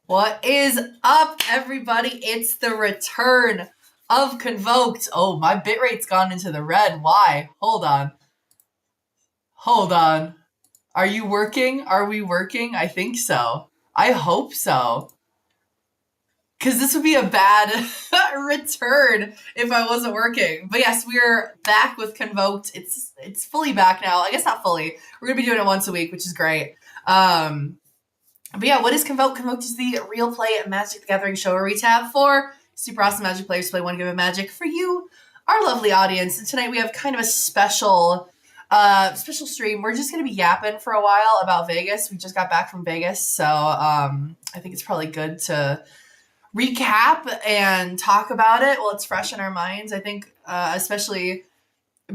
What is up, everybody? It's the return of Convoked. Oh, my bitrate's gone into the red. Why? Hold on. Are you working? Are we working? I think so. I hope so. Because this would be a bad return if I wasn't working. But yes, we're back with Convoked. It's fully back now. I guess not fully. We're going to be doing it once a week, which is great. But yeah, what is Convoked? Convoked is the real play Magic the Gathering show where we tab for super awesome Magic players to play one game of Magic for you, our lovely audience. And tonight we have kind of a special stream. We're just going to be yapping for a while about Vegas. We just got back from Vegas, so I think it's probably good to recap and talk about it while it's fresh in our minds. I think especially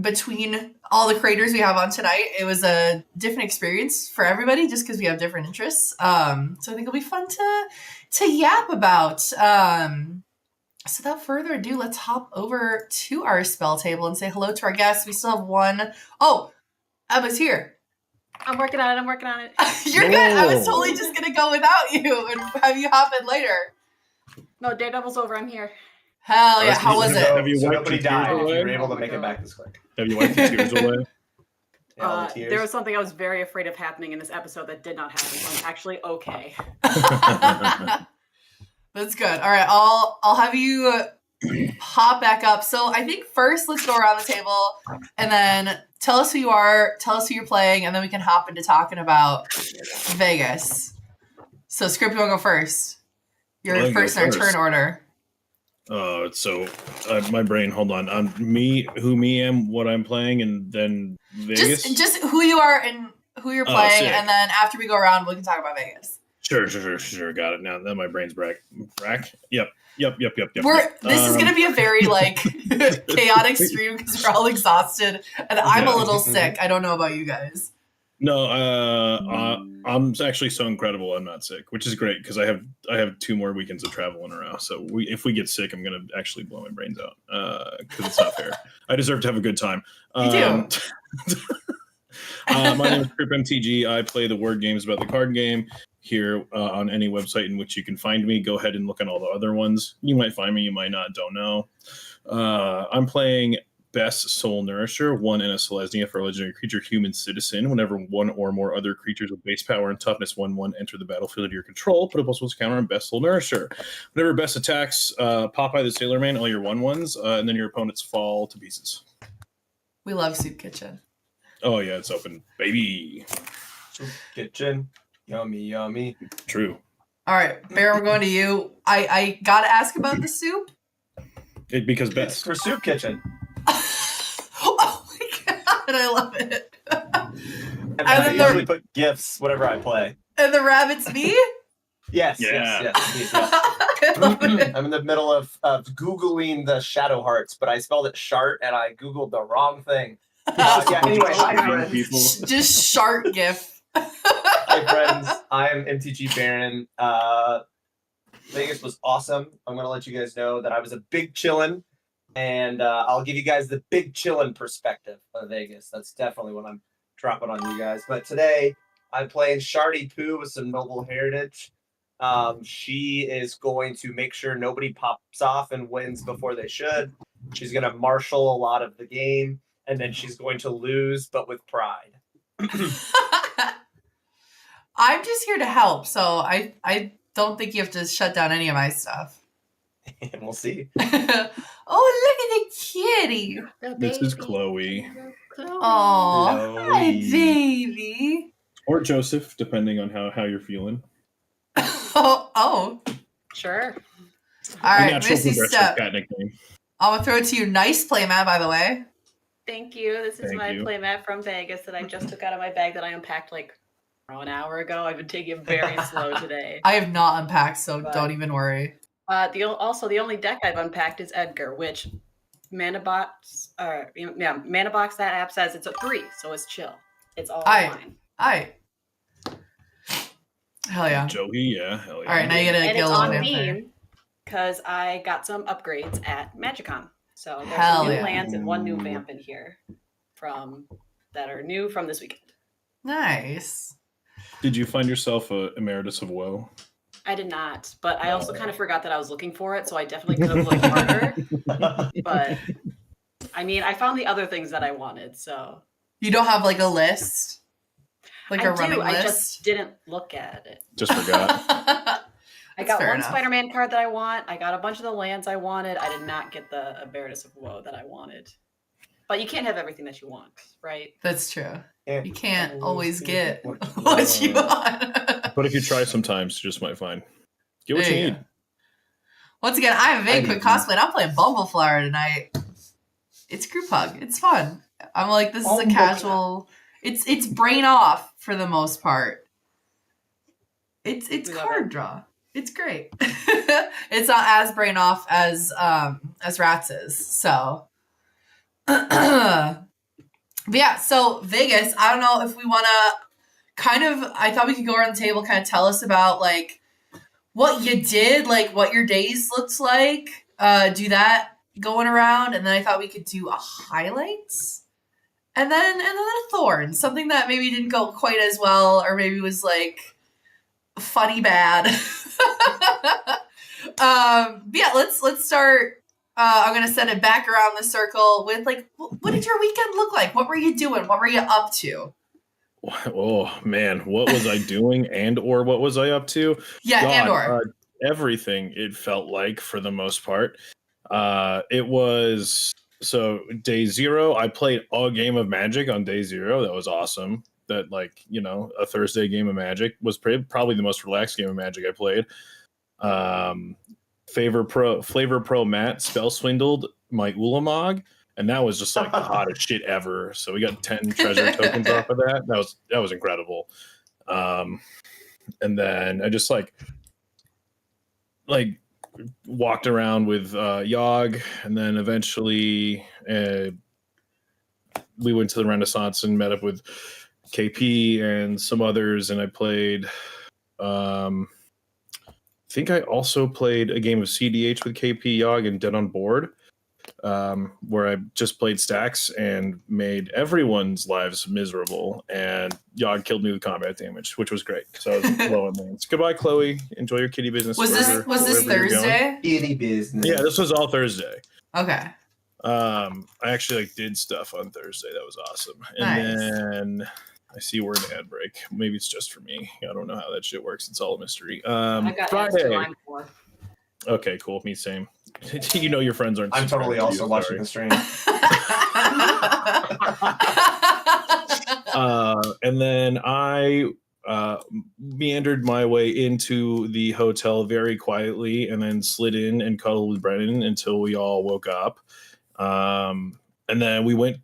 between all the creators we have on tonight, it was a different experience for everybody just because we have different interests. So I think it'll be fun to yap about. So without further ado, let's hop over to our spell table and say hello to our guests. We still have one. Oh, Emma's here. I'm working on it. You're good. I was totally just going to go without you and have you hop in later. No, Daredevil's over. I'm here. Hell yeah. How was it? Have you So wiped nobody the tears died if away? you were able to make it back this quick. Have you wiped the tears away? Yeah, the tears. There was something I was very afraid of happening in this episode that did not happen, so I'm actually okay. That's good. All right, I'll have you hop back up. So I think first let's go around the table and then tell us who you are, tell us who you're playing, and then we can hop into talking about Vegas. So Script, you want to go first? You're first in our turn order. My brain, hold on. What I'm playing, and then Vegas? Just who you are and who you're playing, and then after we go around, we can talk about Vegas. Sure. Got it. Now my brain's brack. Yep. This is going to be a very, chaotic stream because we're all exhausted, and I'm a little sick. I don't know about you guys. No, I'm actually so incredible I'm not sick, which is great because I have 2 more weekends of travel in a row. So if we get sick, I'm going to actually blow my brains out because it's not fair. I deserve to have a good time. You do. My name is Crip MTG. I play the word games about the card game here on any website in which you can find me. Go ahead and look on all the other ones. You might find me, you might not, don't know. I'm playing Best Soul Nourisher, 1 in a Selesnya for a legendary creature, human citizen. Whenever 1 or more other creatures with base power and toughness 1/1 enter the battlefield under your control, put a +1 counter on Best Soul Nourisher. Whenever Best attacks, Popeye the Sailor Man, all your 1/1s, and then your opponents fall to pieces. We love Soup Kitchen. Oh yeah, it's open, baby. Soup Kitchen, yummy. True. All right, Bear, we're going to you. I gotta ask about the soup. Because It's Best. for Soup Kitchen. Oh my god, I love it. And I usually put gifts whenever I play. And the rabbit's me? Yes. I love it. I'm in the middle of Googling the Shadow Hearts, but I spelled it Shart and I Googled the wrong thing. Anyway, hi friends. Just shart gif. Hi friends, I am MTG Baron. Vegas was awesome. I'm going to let you guys know that I was a big chillin', and I'll give you guys the big chillin' perspective of Vegas. That's definitely what I'm dropping on you guys. But today, I'm playing Shardy Poo with some noble heritage. She is going to make sure nobody pops off and wins before they should. She's going to marshal a lot of the game, and then she's going to lose, but with pride. I'm just here to help, so I don't think you have to shut down any of my stuff. And we'll see. Oh, look at the kitty. This is Chloe. Oh, hi, baby. Or Joseph, depending on how you're feeling. Oh. Sure. All right, Missy Step. Cat nickname. I'm going to throw it to you. Nice play, Matt, by the way. Thank you. This is my playmat from Vegas that I just took out of my bag that I unpacked an hour ago. I've been taking it very slow today. I have not unpacked, so don't even worry. The only deck I've unpacked is Edgar, which Manabox, Manabox, that app says it's a 3, so it's chill. It's all fine. Hell yeah. Joey, yeah, hell yeah. All right, now you get a guild on theme because I got some upgrades at Magicon. So there's some new lands and 1 new vamp in here that are new from this weekend. Nice. Did you find yourself a Emeritus of Woe? I did not, but I also kind of forgot that I was looking for it, so I definitely could have looked harder. But I mean, I found the other things that I wanted, so. You don't have like a list? Like a running list? I just didn't look at it. Just forgot. I got one enough. Spider-Man card that I want. I got a bunch of the lands I wanted. I did not get the Emeritus of Woe that I wanted. But you can't have everything that you want, right? That's true. Yeah. You can't always get what you want. But if you try sometimes, you just might find. Get what There you you need. go. Once again, I am Quigg Cosplay and I'm playing Bumbleflower tonight. It's group hug. It's fun. I'm like, this is a casual. It's brain off for the most part. It's card draw. It's great. It's not as brain off as Rats is. So but yeah, so Vegas, I don't know if we want to I thought we could go around the table, kind of tell us about like what you did, like what your days looked like, do that going around. And then I thought we could do a highlights and then a thorn, something that maybe didn't go quite as well, or maybe was like funny bad. But yeah, let's start. I'm gonna send it back around the circle with like, what did your weekend look like? What were you doing? What were you up to? Oh man, what was I doing, or what was I up to? Yeah, God, or everything. It felt like for the most part. It was so day 0. I played a game of Magic on day 0. That was awesome. That a Thursday game of Magic was probably the most relaxed game of Magic I played. Flavor Pro Matt spell swindled my Ulamog, and that was just like the hottest shit ever. So we got 10 treasure tokens off of that. That was incredible. And then I just like walked around with Yogg, and then eventually we went to the Renaissance and met up with KP and some others, and I played I think I also played a game of CDH with KP, Yogg, and Dead on Board, where I just played stacks and made everyone's lives miserable, and Yogg killed me with combat damage, which was great. So I was low on lands. Goodbye, Chloe. Enjoy your kitty business. Was this Thursday? Kitty business. Yeah, this was all Thursday. Okay. I actually did stuff on Thursday. That was awesome. And then I see we're in ad break. Maybe it's just for me. I don't know how that shit works. It's all a mystery. I got Friday. Okay, cool. Me same. Your friends aren't. I'm totally also watching the stream. And then I meandered my way into the hotel very quietly, and then slid in and cuddled with Brennan until we all woke up. And then we went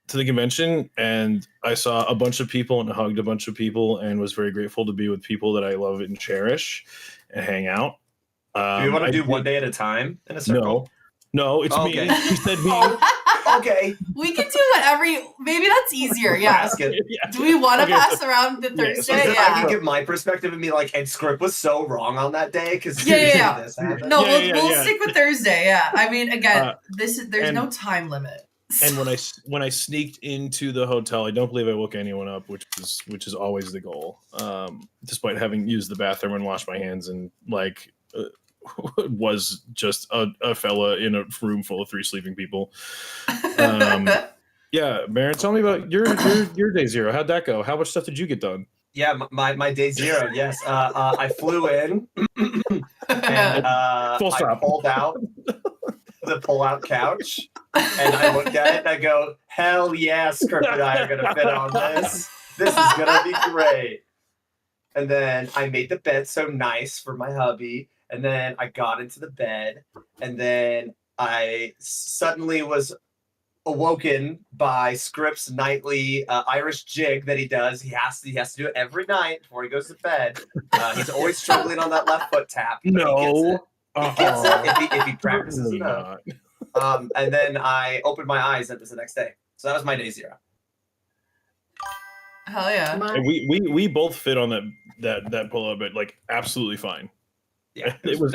to the convention, and I saw a bunch of people and hugged a bunch of people, and was very grateful to be with people that I love and cherish and hang out. Do you want to do one day at a time in a circle? No, it's me. He said me. Okay. We can do it maybe that's easier. Yeah. Do we want to pass around the Thursday? I can give my perspective and be like, and Script was so wrong on that day because this happened. No, we'll stick with Thursday. Yeah. I mean, again, there's no time limit. And when I sneaked into the hotel, I don't believe I woke anyone up, which is always the goal. Despite having used the bathroom and washed my hands, and was just a fella in a room full of 3 sleeping people. Yeah, Baron, tell me about your day 0. How'd that go? How much stuff did you get done? Yeah, my day 0. Yes, I flew in and I pulled out the pull-out couch, and I looked at it and I go, "Hell yeah, Script and I are gonna fit on this. This is gonna be great." And then I made the bed so nice for my hubby. And then I got into the bed, and then I suddenly was awoken by Script's nightly Irish jig that he does. He has to do it every night before he goes to bed. He's always struggling on that left foot tap. No. He gets it if he practices enough. And then I opened my eyes, and it was the next day. So that was my day 0. Hell yeah! And we both fit on that pull-up bed absolutely fine. Yeah, it was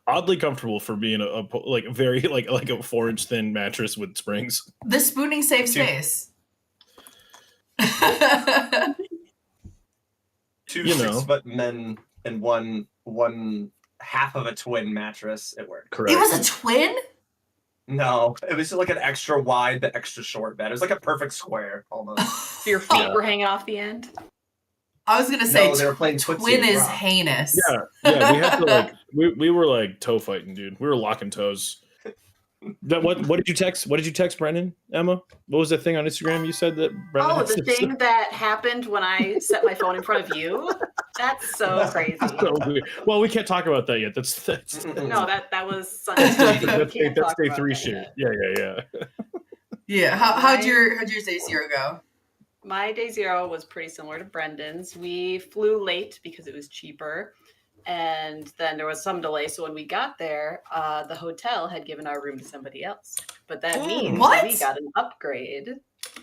oddly comfortable for being a very like a 4-inch thin mattress with springs. The spooning saves space. 2 6-foot men and one half of a twin mattress. It worked. Correct. It was a twin? No, it was like an extra wide but extra short bed. It was like a perfect square almost. So your feet were hanging off the end. I was gonna say No, they were playing Tootsie twin is Rock. heinous. Yeah, we had to like we were like toe fighting, dude. We were locking toes. What did you text? What did you text Brendan, Emma? What was the thing on Instagram you said that Brendan? Oh, the thing that happened when I set my phone in front of you? That's so crazy. So weird. Well, we can't talk about that yet. That's No, that was Sunday. that's day 3 shit. Yeah. Yeah. How'd your day 0 go? My day 0 was pretty similar to Brendan's. We flew late because it was cheaper. And then there was some delay. So when we got there, the hotel had given our room to somebody else. But that means What? we got an upgrade.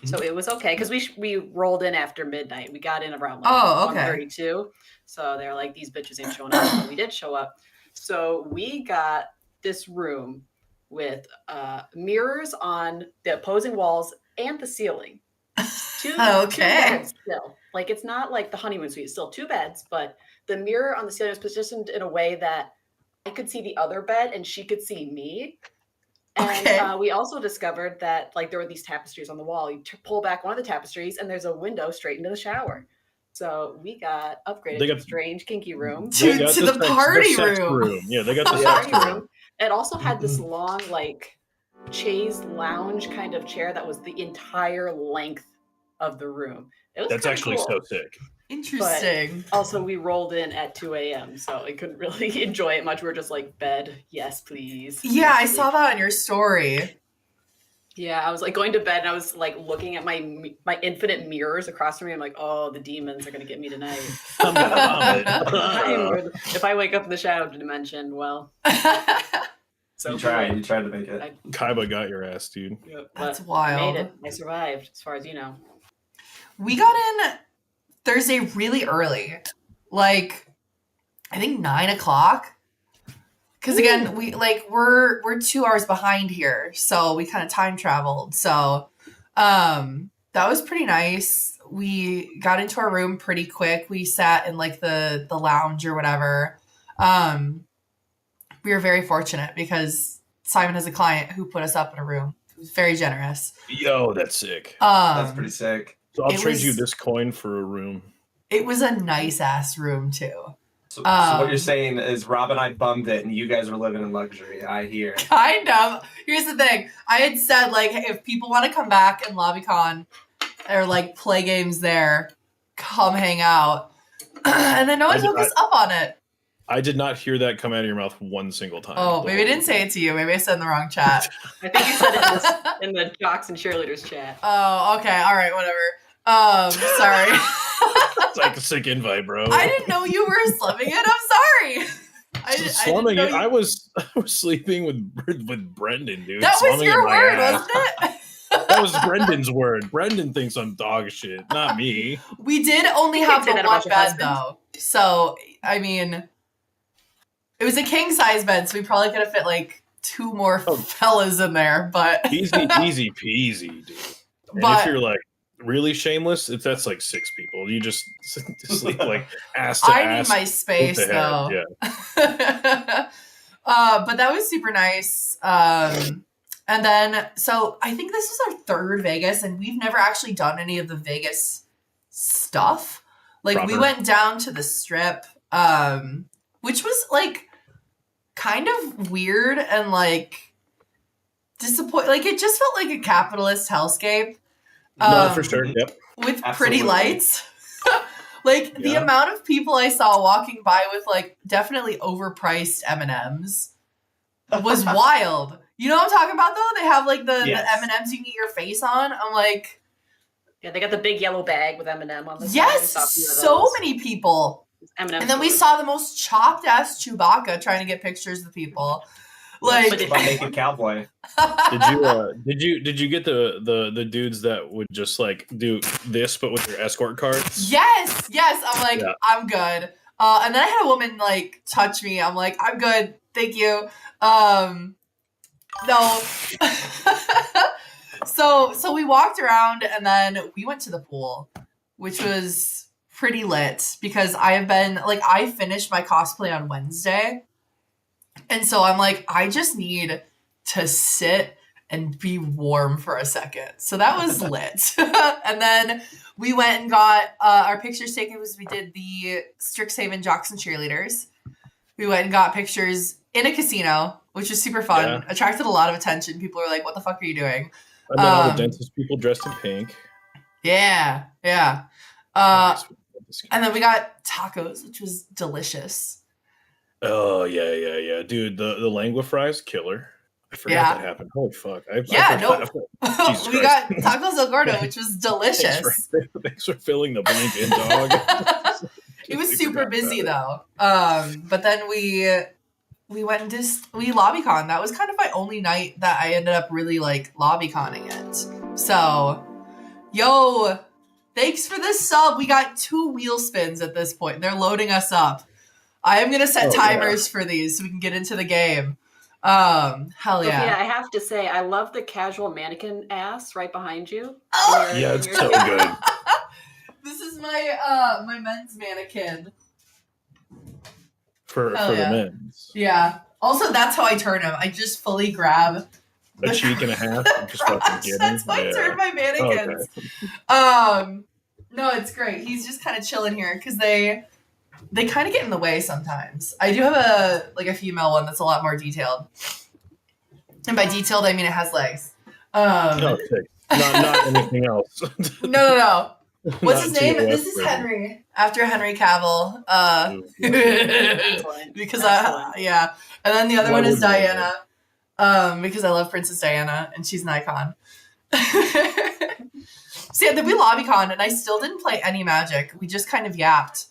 So it was okay because we rolled in after midnight. We got in around like 1:32. So they're like, these bitches ain't showing up. But we did show up. So we got this room with mirrors on the opposing walls and the ceiling. Two beds still. Like, it's not like the honeymoon suite. It's still 2 beds, but the mirror on the ceiling was positioned in a way that I could see the other bed and she could see me. And we also discovered that like there were these tapestries on the wall. You pull back one of the tapestries and there's a window straight into the shower. So we got upgraded to a strange kinky room. To the party room. Yeah, they got the party room. It also had this long like chaise lounge kind of chair that was the entire length of the room. It was That's actually cool. so sick. Interesting. But also, we rolled in at 2 a.m., so I couldn't really enjoy it much. We were just like, bed, yes, please. Yeah, I saw that on your story. Yeah, I was like going to bed and I was like looking at my infinite mirrors across from me. I'm like, oh, the demons are going to get me tonight. I'm gonna vomit. If I wake up in the shadow dimension, well. So you tried to make it. Kaiba got your ass, dude. That's wild. I made it. I survived, as far as you know. We got in Thursday really early, like I think 9 o'clock. Because again, we're 2 hours behind here, so we kind of time traveled. So that was pretty nice. We got into our room pretty quick. We sat in like the lounge or whatever. We were very fortunate because Simon has a client who put us up in a room. It was very generous. Yo, that's sick. That's pretty sick. So I'll trade you this coin for a room. It was a nice ass room too. So what you're saying is Rob and I bummed it and you guys were living in luxury. I hear. Kind of. Here's the thing. I had said like, hey, if people want to come back and LobbyCon or like play games there, come hang out. And then no one took us up on it. I did not hear that come out of your mouth one single time. Oh, maybe I didn't say it to you. Maybe I said in the wrong chat. I think you said it in the jocks and cheerleaders chat. Oh, okay. All right, whatever. Sorry. It's like a sick invite, bro. I didn't know you were slumming it. I'm sorry. Slumming it. I was sleeping with Brendan, dude. That was Slumming your in my word, ass. wasn't it? That was Brendan's word. Brendan thinks I'm dog shit, not me. We did only have the say that one about your bed husband. though. So, I mean, it was a king size bed, so we probably could have fit like 2 more fellas in there, but easy peasy, dude. And if you're like really shameless, that's like 6 people. You just sleep like ass to ass. I need my space though. Yeah. But that was super nice. And then, so I think this is our 3rd Vegas, and we've never actually done any of the Vegas stuff. Like we went down to the Strip, which was like kind of weird and like disappointing. Like it just felt like a capitalist hellscape. No, for sure. Yep. With pretty lights. The amount of people I saw walking by with like definitely overpriced M&Ms was wild. You know what I'm talking about though? They have like the M&Ms you can get your face on. I'm like, yeah, they got the big yellow bag with M&M on the side. Yes, so many people. M&M and then we saw the most chopped ass Chewbacca trying to get pictures of people. Like my naked cowboy. Did you get the dudes that would just like do this but with their escort cards? Yes. I'm like, I'm good. And then I had a woman like touch me. I'm like, I'm good, thank you. No. So we walked around and then we went to the pool, which was pretty lit because I finished my cosplay on Wednesday. And so I'm like, I just need to sit and be warm for a second. So that was lit. And then we went and got our pictures taken because we did the Strixhaven Jocks and Cheerleaders. We went and got pictures in a casino, which was super fun. Yeah. Attracted a lot of attention. People were like, what the fuck are you doing? And then all the dentist people dressed in pink. Yeah. And then we got tacos, which was delicious. Oh, yeah. Dude, the lengua fries, killer. I forgot that happened. Holy fuck. I forgot. We got tacos El Gordo, which was delicious. Thanks for filling the blank in, dog. It was super busy, though. But then we went and we LobbyCon. That was kind of my only night that I ended up really, like, LobbyConning it. So, yo, thanks for this sub. We got 2 wheel spins at this point. They're loading us up. I am going to set timers for these so we can get into the game. Hell yeah. Yeah, I have to say, I love the casual mannequin ass right behind you. Oh, yeah, it's so good. This is my my men's mannequin. For the men's. Yeah. Also, that's how I turn him. I just fully grab a cheek and a half. Just fucking that's how I turn my mannequins. Okay. No, it's great. He's just kind of chilling here because they kind of get in the way sometimes. I do have a female one that's a lot more detailed. And by detailed, I mean it has legs. Not anything else. No. What's his name? This is Henry. After Henry Cavill. Because And then the other one is Diana. Because I love Princess Diana and she's an icon. So yeah, then we LobbyCon and I still didn't play any Magic. We just kind of yapped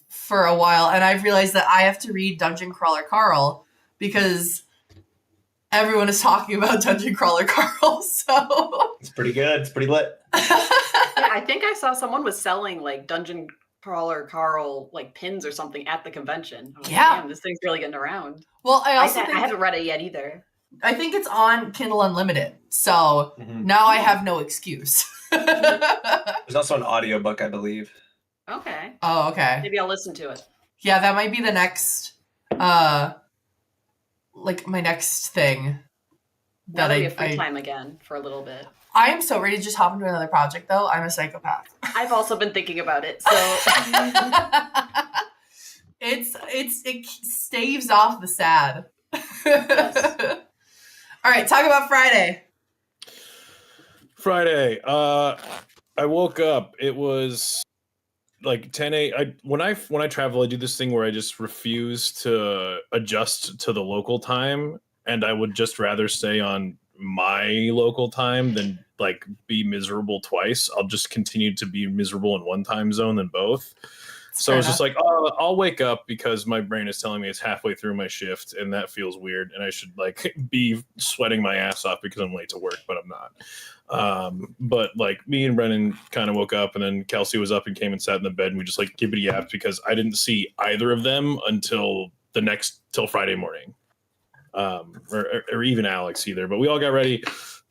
for a while, and I've realized that I have to read Dungeon Crawler Carl because everyone is talking about Dungeon Crawler Carl, so it's pretty good. It's pretty lit. Yeah, I think I saw someone was selling like Dungeon Crawler Carl like pins or something at the convention. Like, damn, this thing's really getting around. Well, I haven't read it yet either. I think it's on Kindle Unlimited, so now I have no excuse. There's also an audiobook, I believe. Okay. Oh, okay. Maybe I'll listen to it. Yeah, that might be the next, my next thing. That'll be a free time again for a little bit. I am so ready to just hop into another project, though. I'm a psychopath. I've also been thinking about it, so it staves off the sad. Yes. All right, talk about Friday. I woke up. It was like 10 a.m. When I travel, I do this thing where I just refuse to adjust to the local time, and I would just rather stay on my local time than like be miserable twice. I'll just continue to be miserable in one time zone than both. So it's just like, oh, I'll wake up because my brain is telling me it's halfway through my shift, and that feels weird, and I should like be sweating my ass off because I'm late to work, but I'm not. But like me and Brennan kind of woke up, and then Kelsey was up and came and sat in the bed, and we just like gibbity yapped because I didn't see either of them until till Friday morning, or even Alex either. But we all got ready,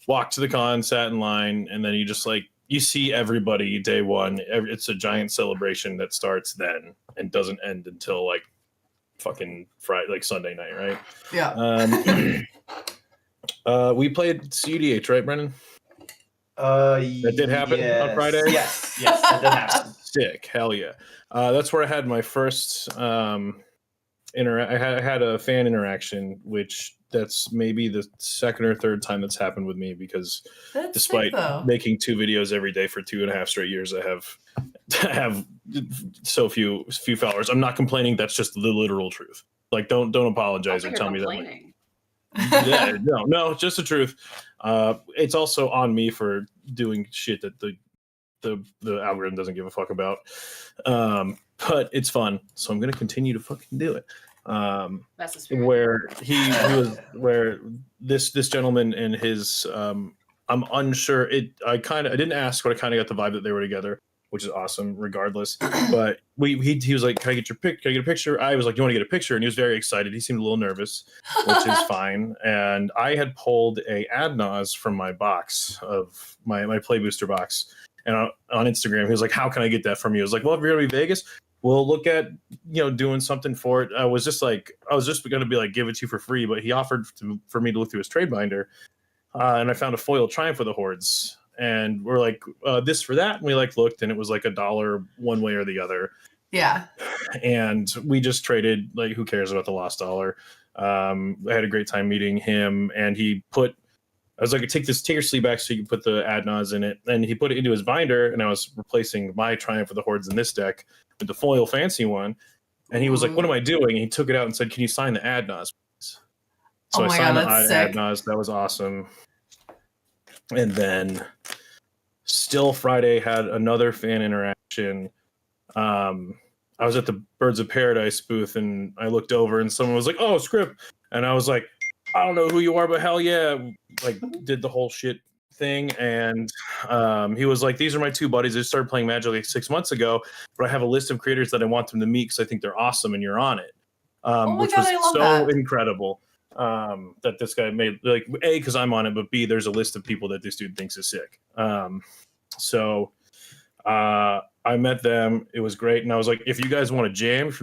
walked to the con, sat in line, and then you see everybody day one. It's a giant celebration that starts then and doesn't end until like fucking Friday, like Sunday night, right? Yeah. We played CDH, right, Brennan? That did happen on Friday? Yes, that did happen. Sick. Hell yeah. That's where I had my first I had a fan interaction, which that's maybe the second or third time that's happened with me because despite making 2 videos every day for 2.5 straight years, I have so few followers. I'm not complaining. That's just the literal truth. Like, don't apologize or tell me that. Yeah, no, just the truth. It's also on me for doing shit that the algorithm doesn't give a fuck about. But it's fun, so I'm gonna continue to fucking do it. That's the spirit. Where this gentleman and his I'm unsure. I didn't ask, but I kind of got the vibe that they were together, which is awesome regardless. But he was like, can I get a picture? I was like, you want to get a picture? And he was very excited. He seemed a little nervous, which is fine. And I had pulled a Adnaz from my box of my Play Booster box. And on Instagram, he was like, "How can I get that from you?" I was like, "Well, if you're gonna be Vegas, we'll look at doing something for it." I was just gonna be like, give it to you for free, but he offered for me to look through his trade binder, and I found a foil Triumph for the Hordes, and we're like, this for that, and we looked, and it was like $1 one way or the other. Yeah. And we just traded. Like, who cares about the lost dollar? I had a great time meeting him, and I was like, take your sleeve back so you can put the Adnaz in it. And he put it into his binder, and I was replacing my Triumph for the Hordes in this deck with the foil fancy one. And he was like, "What am I doing?" And he took it out and said, "Can you sign the Adnaz, please?" So I signed the Adnaz. That was awesome. And then still Friday had another fan interaction. I was at the Birds of Paradise booth, and I looked over, and someone was like, "Oh, Script." And I was like, "I don't know who you are, but hell yeah." Did the whole shit thing. And he was like, "These are my two buddies. They started playing Magic like 6 months ago, but I have a list of creators that I want them to meet because I think they're awesome, and you're on it." Which was so incredible that this guy made, like, A, because I'm on it, but B, there's a list of people that this dude thinks is sick. So I met them. It was great. And I was like, "If you guys want to jam,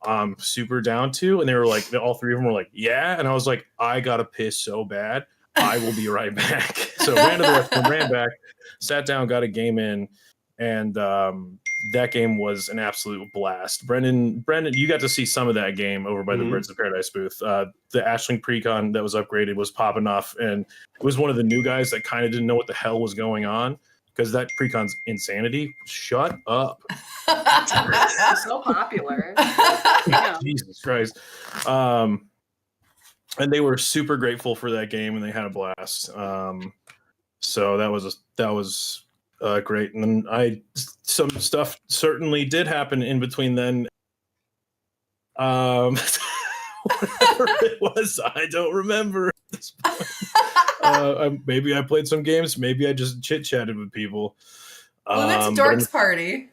I'm super down to." And they were like, all three of them were like, "Yeah." And I was like, "I gotta piss so bad. I will be right back." So ran to the restroom, ran back, sat down, got a game in, and that game was an absolute blast. Brendan, you got to see some of that game over by the Birds of Paradise booth. The Ashling Precon that was upgraded was popping off, and it was one of the new guys that kind of didn't know what the hell was going on, because that Precon's insanity. Shut up. So popular. Jesus Christ. And they were super grateful for that game, and they had a blast. So that was great. And then some stuff certainly did happen in between then. Whatever it was, I don't remember at this point. Maybe I played some games. Maybe I just chit-chatted with people. Well, that's Dorks Party.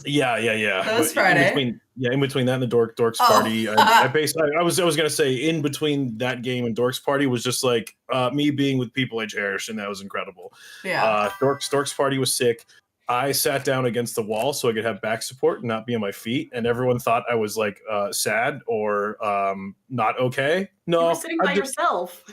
Yeah. That was Friday. In between that and the Dorks Party, I was gonna say, in between that game and Dorks Party was just like me being with people I cherish, and that was incredible. Yeah. Dorks Party was sick. I sat down against the wall so I could have back support and not be on my feet, and everyone thought I was like sad or not okay. No, you were sitting by yourself.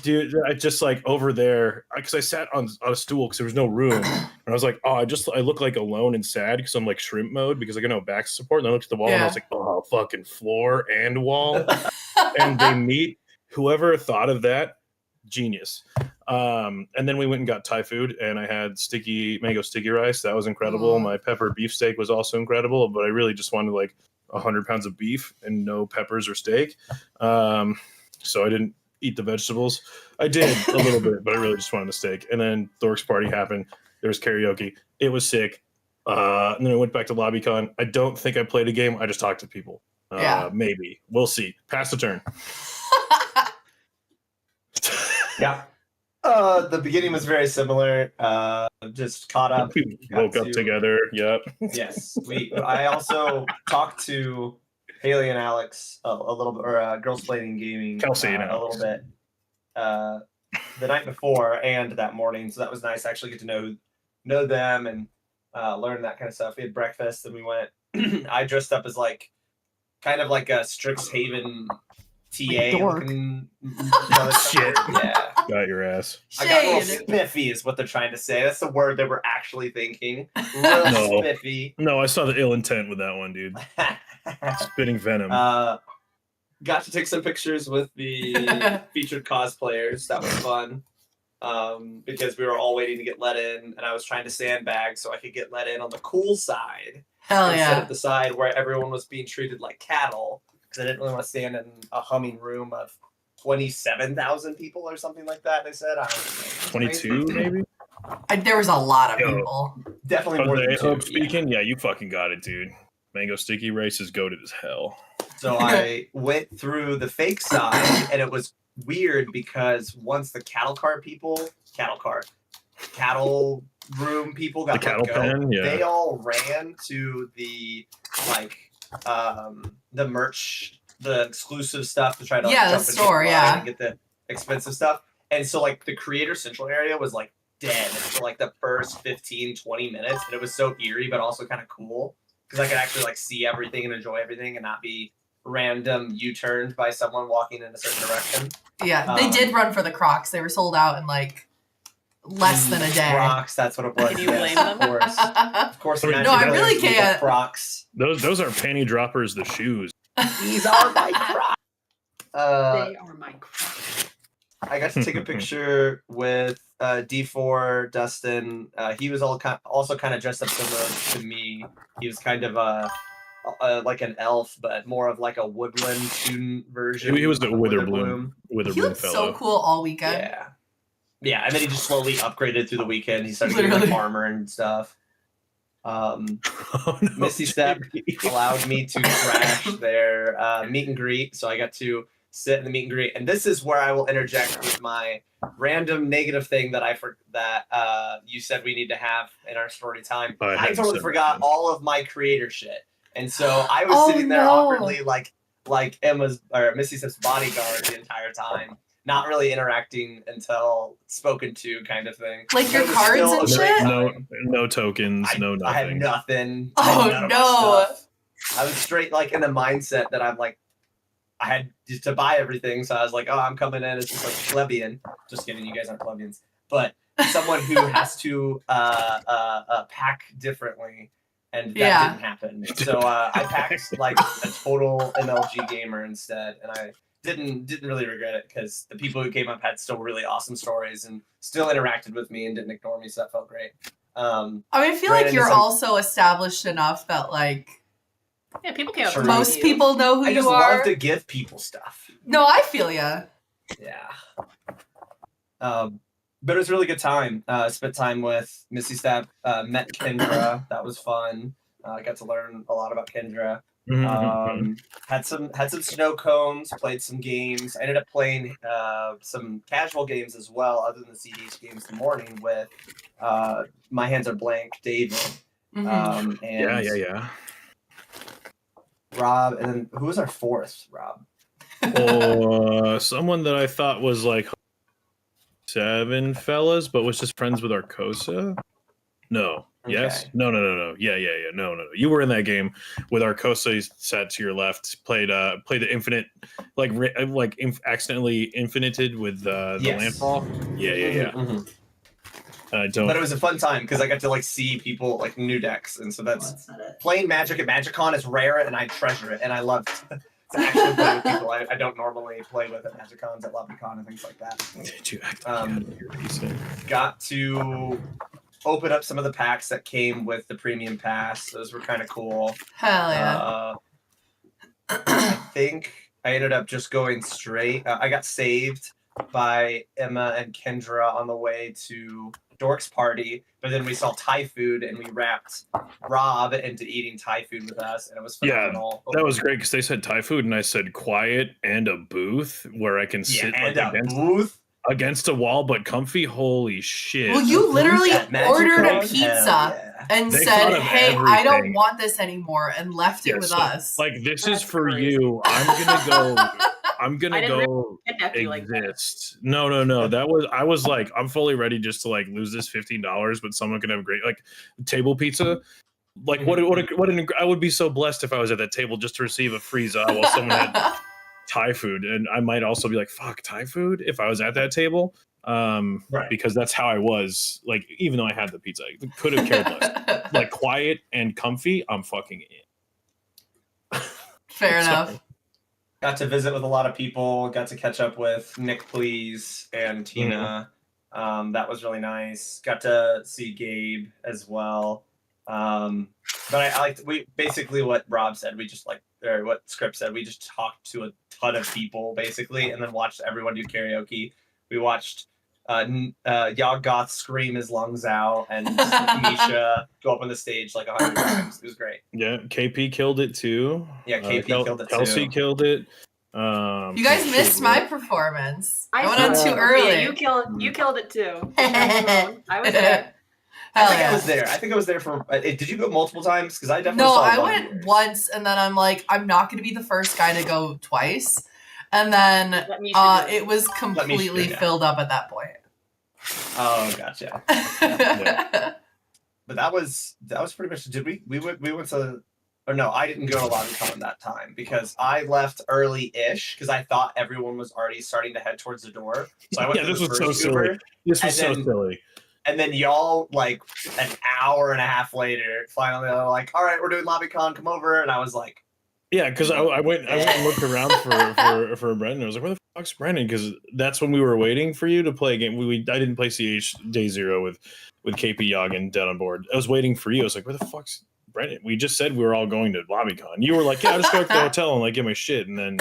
Dude, I just like over there, because I sat on a stool because there was no room, and I was like, I look like alone and sad because I'm like shrimp mode because I got no back support. And I looked at the wall and I was like, oh, fucking floor and wall, and they meet. Whoever thought of that, genius. And then we went and got Thai food, and I had mango sticky rice. That was incredible. My pepper beefsteak was also incredible, but I really just wanted like 100 pounds of beef and no peppers or steak. So I didn't eat the vegetables. I did a little bit, but I really just wanted a steak. And then Dorks Party happened. There was karaoke. It was sick. And then I went back to LobbyCon. I don't think I played a game. I just talked to people. Maybe. We'll see. Pass the turn. Yeah. The beginning was very similar. Just caught up. We woke up together. Yep. Yes. I also talked to Haley and Alex a little bit, or Girls Playing Gaming, Kelsey and a little bit the night before and that morning. So that was nice. I actually get to know them and learn that kind of stuff. We had breakfast, and we went. I dressed up as kind of like a Strixhaven TA. Shit. Yeah. Got your ass. I got a little spiffy is what they're trying to say. That's the word they were actually thinking. Real spiffy. No, I saw the ill intent with that one, dude. Spitting venom. Got to take some pictures with the featured cosplayers. That was fun. Because we were all waiting to get let in, and I was trying to sandbag so I could get let in on the cool side. Hell instead yeah. of the side where everyone was being treated like cattle. Because I didn't really want to stand in a humming room of 27,000 people or something like that. They said, I don't know. 22 maybe. There was a lot of people. Definitely more than two. Speaking, yeah, you fucking got it, dude. Mango sticky rice is goated as hell. So I went through the fake side, and it was weird because once the cattle room people got the cattle pen, they all ran to the the merch, the exclusive stuff to try to the store, and get the expensive stuff. And so the creator central area was dead for like the first 15, 20 minutes. And it was so eerie, but also kind of cool because I could actually like see everything and enjoy everything and not be random U-turned by someone walking in a certain direction. Yeah, they did run for the Crocs. They were sold out in like less than a day. Crocs, that's what it was. Can you blame them? Of course. No, I really can't. Crocs. Those are panty droppers, the shoes. These are my Crocs. They are my Crocs. I got to take a picture with D4 Dustin. He was also kind of dressed up similar to me. He was kind of like an elf, but more of like a woodland student version. He was a Witherbloom He looked fellow. so cool all weekend. Yeah, and then he just slowly upgraded through the weekend. He started getting like armor and stuff. Misty Step allowed me to crash their meet and greet, so I got to sit in the meet and greet. And this is where I will interject with my random negative thing that you said we need to have in our story time. I totally forgot all of my creator shit, and so I was sitting there awkwardly, like Emma's or Misty Step's bodyguard the entire time. Not really interacting until spoken to, kind of thing. Like your cards and shit? No tokens, no nothing. I had nothing. Oh, no. I was straight like in the mindset that I'm like, I had to buy everything. So I was like, oh, I'm coming in as just like plebeian. Just kidding, you guys aren't plebeians. But someone who has to pack differently. And that didn't happen. So I packed like a total MLG gamer instead. And I didn't really regret it because the people who came up had still really awesome stories and still interacted with me and didn't ignore me, so that felt great. I feel like you're also established enough that like people can't. Most people know who you are. I just love to give people stuff. No, I feel ya. Yeah. But it was a really good time. Spent time with Missy Step, met Kendra. That was fun. I got to learn a lot about Kendra. Had some snow cones, played some games. I ended up playing some casual games as well, other than the CDH games in the morning with My Hands Are Blank, David. And yeah. Rob, and then who was our fourth, Rob? Someone that I thought was like 7 fellas, but was just friends with Arcosa. No. Okay. Yes. No. Yeah. No. You were in that game with Arcosa sat to your left. Played the infinite, accidentally infinited with the landfall. Yeah. But it was a fun time because I got to like see people like new decks, and so that's playing Magic at MagicCon is rare, and I treasure it, and I love to actually play with people I don't normally play with at MagicCons, at LobbyCon, and things like that. Did you act got to open up some of the packs that came with the premium pass. Those were kind of cool. Hell yeah. I think I ended up just going straight. I got saved by Emma and Kendra on the way to Dork's party, but then we saw Thai food and we wrapped Rob into eating Thai food with us, and it was phenomenal. Yeah, that was great because they said Thai food and I said quiet and a booth where I can sit against a wall but comfy. Holy shit. Well, you literally ordered a pizza and said, hey, I don't want this anymore, and left it with us. Like, this is for you. I'm gonna go exist. No. I was like, I'm fully ready just to like lose this $15, but someone can have great like table pizza. Like I would be so blessed if I was at that table just to receive a free za while someone had Thai food, and I might also be like, fuck Thai food if I was at that table. Because that's how I was. Like, even though I had the pizza, I could have cared less. Like, quiet and comfy, I'm fucking in. Fair enough. Got to visit with a lot of people. Got to catch up with Nick Please and Tina. That was really nice. Got to see Gabe as well. But I liked basically what Rob said. We just or what Script said. We just talked to a ton of people basically, and then watched everyone do karaoke. We watched Yog Goth scream his lungs out, and Misha go up on the stage like 100 times. It was great. Yeah, KP killed it too. Yeah, KP killed it too. Kelsey killed it. You guys missed my performance. I went on too early. You killed it too. I was there. I think I was there for. Did you go multiple times? Because I definitely saw I went once, and then I'm like, I'm not going to be the first guy to go twice. And then it was completely filled up at that point. Oh, gotcha. Yeah. But that was pretty much. Did we went to? Or no, I didn't go to LobbyCon that time because I left early-ish because I thought everyone was already starting to head towards the door. So I went to this the was first so Uber. silly. This was so silly. And then y'all, like an hour and a half later, finally are like, "All right, we're doing LobbyCon. Come over." And I was like, "Yeah," because I went and looked around for Brendan. I was like, "Where the fuck's Brendan?" Because that's when we were waiting for you to play a game. I didn't play CH Day Zero with KP Yoggin dead on board. I was waiting for you. I was like, "Where the fuck's Brendan?" We just said we were all going to LobbyCon. You were like, "Yeah, I'll just go to the hotel and like get my shit," and then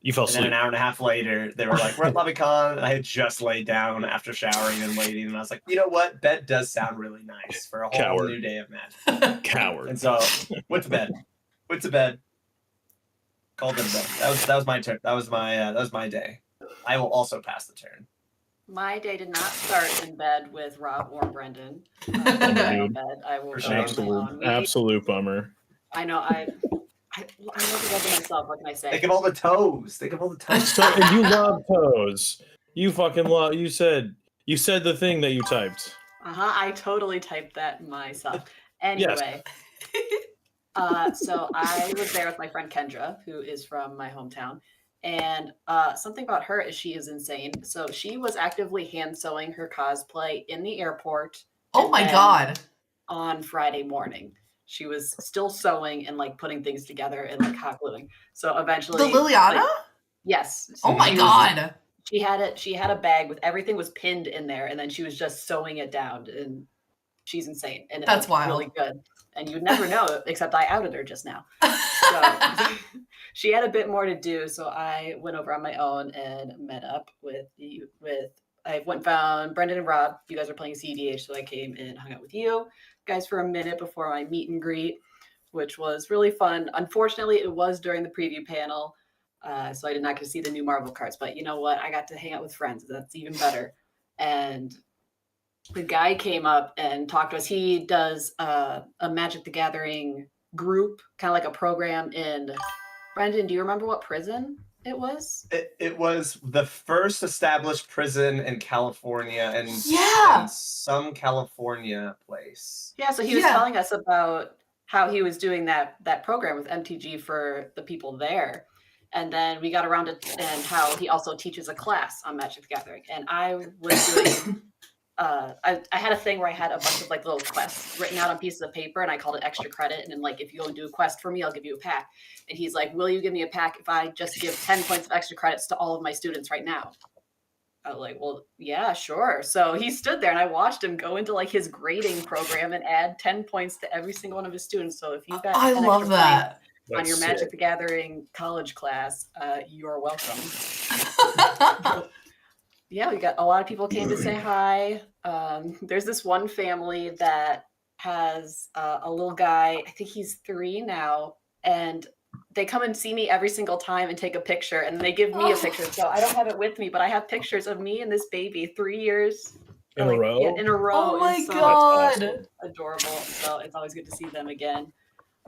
you fell asleep. And then an hour and a half later, they were like, "We're at LobbyCon," and I had just laid down after showering and waiting, and I was like, "You know what? Bed does sound really nice for a whole new day of Magic." Coward. And so went to bed. Called it a day. That was my turn. That was my day. I will also pass the turn. My day did not start in bed with Rob or Brendan. I will absolute bummer. I know. I love to go to myself. What can I say? Think of all the toes. So, and you love toes. You fucking love. You said the thing that you typed. I totally typed that myself. Anyway. Yes. So I was there with my friend Kendra, who is from my hometown. And something about her is she is insane. So she was actively hand sewing her cosplay in the airport. Oh my God. On Friday morning. She was still sewing and like putting things together and like hot gluing. So eventually. The Liliana? Like, yes. So oh my God. She had a bag with everything was pinned in there, and then she was just sewing it down, and she's insane. And that's wild. Really good. And you'd never know, except I outed her just now. So she had a bit more to do, so I went over on my own and met up I went and found Brendan and Rob. You guys are playing CDH, so I came and hung out with you guys for a minute before my meet and greet, which was really fun. Unfortunately, it was during the preview panel, so I did not get to see the new Marvel cards. But you know what? I got to hang out with friends. That's even better. And the guy came up and talked to us. He does a Magic the Gathering group, kind of like a program in. Brendan, do you remember what prison it was? It was the first established prison in California, and some California place. Yeah, so he was telling us about how he was doing that program with MTG for the people there. And then we got around to and how he also teaches a class on Magic the Gathering. And I was doing I had a thing where I had a bunch of like little quests written out on pieces of paper, and I called it extra credit. And then like, if you go and do a quest for me, I'll give you a pack. And he's like, "Will you give me a pack if I just give 10 points of extra credits to all of my students right now?" I was like, "Well, yeah, sure." So he stood there and I watched him go into like his grading program and add 10 points to every single one of his students. So if you've got I love that on your Magic the Gathering college class, you're welcome. Yeah, we got a lot of people came to say hi. There's this one family that has a little guy, I think he's 3 now, and they come and see me every single time and take a picture, and they give me a picture. So I don't have it with me, but I have pictures of me and this baby 3 years in a row. Yeah, in a row. Oh my God. Awesome. Adorable. So it's always good to see them again.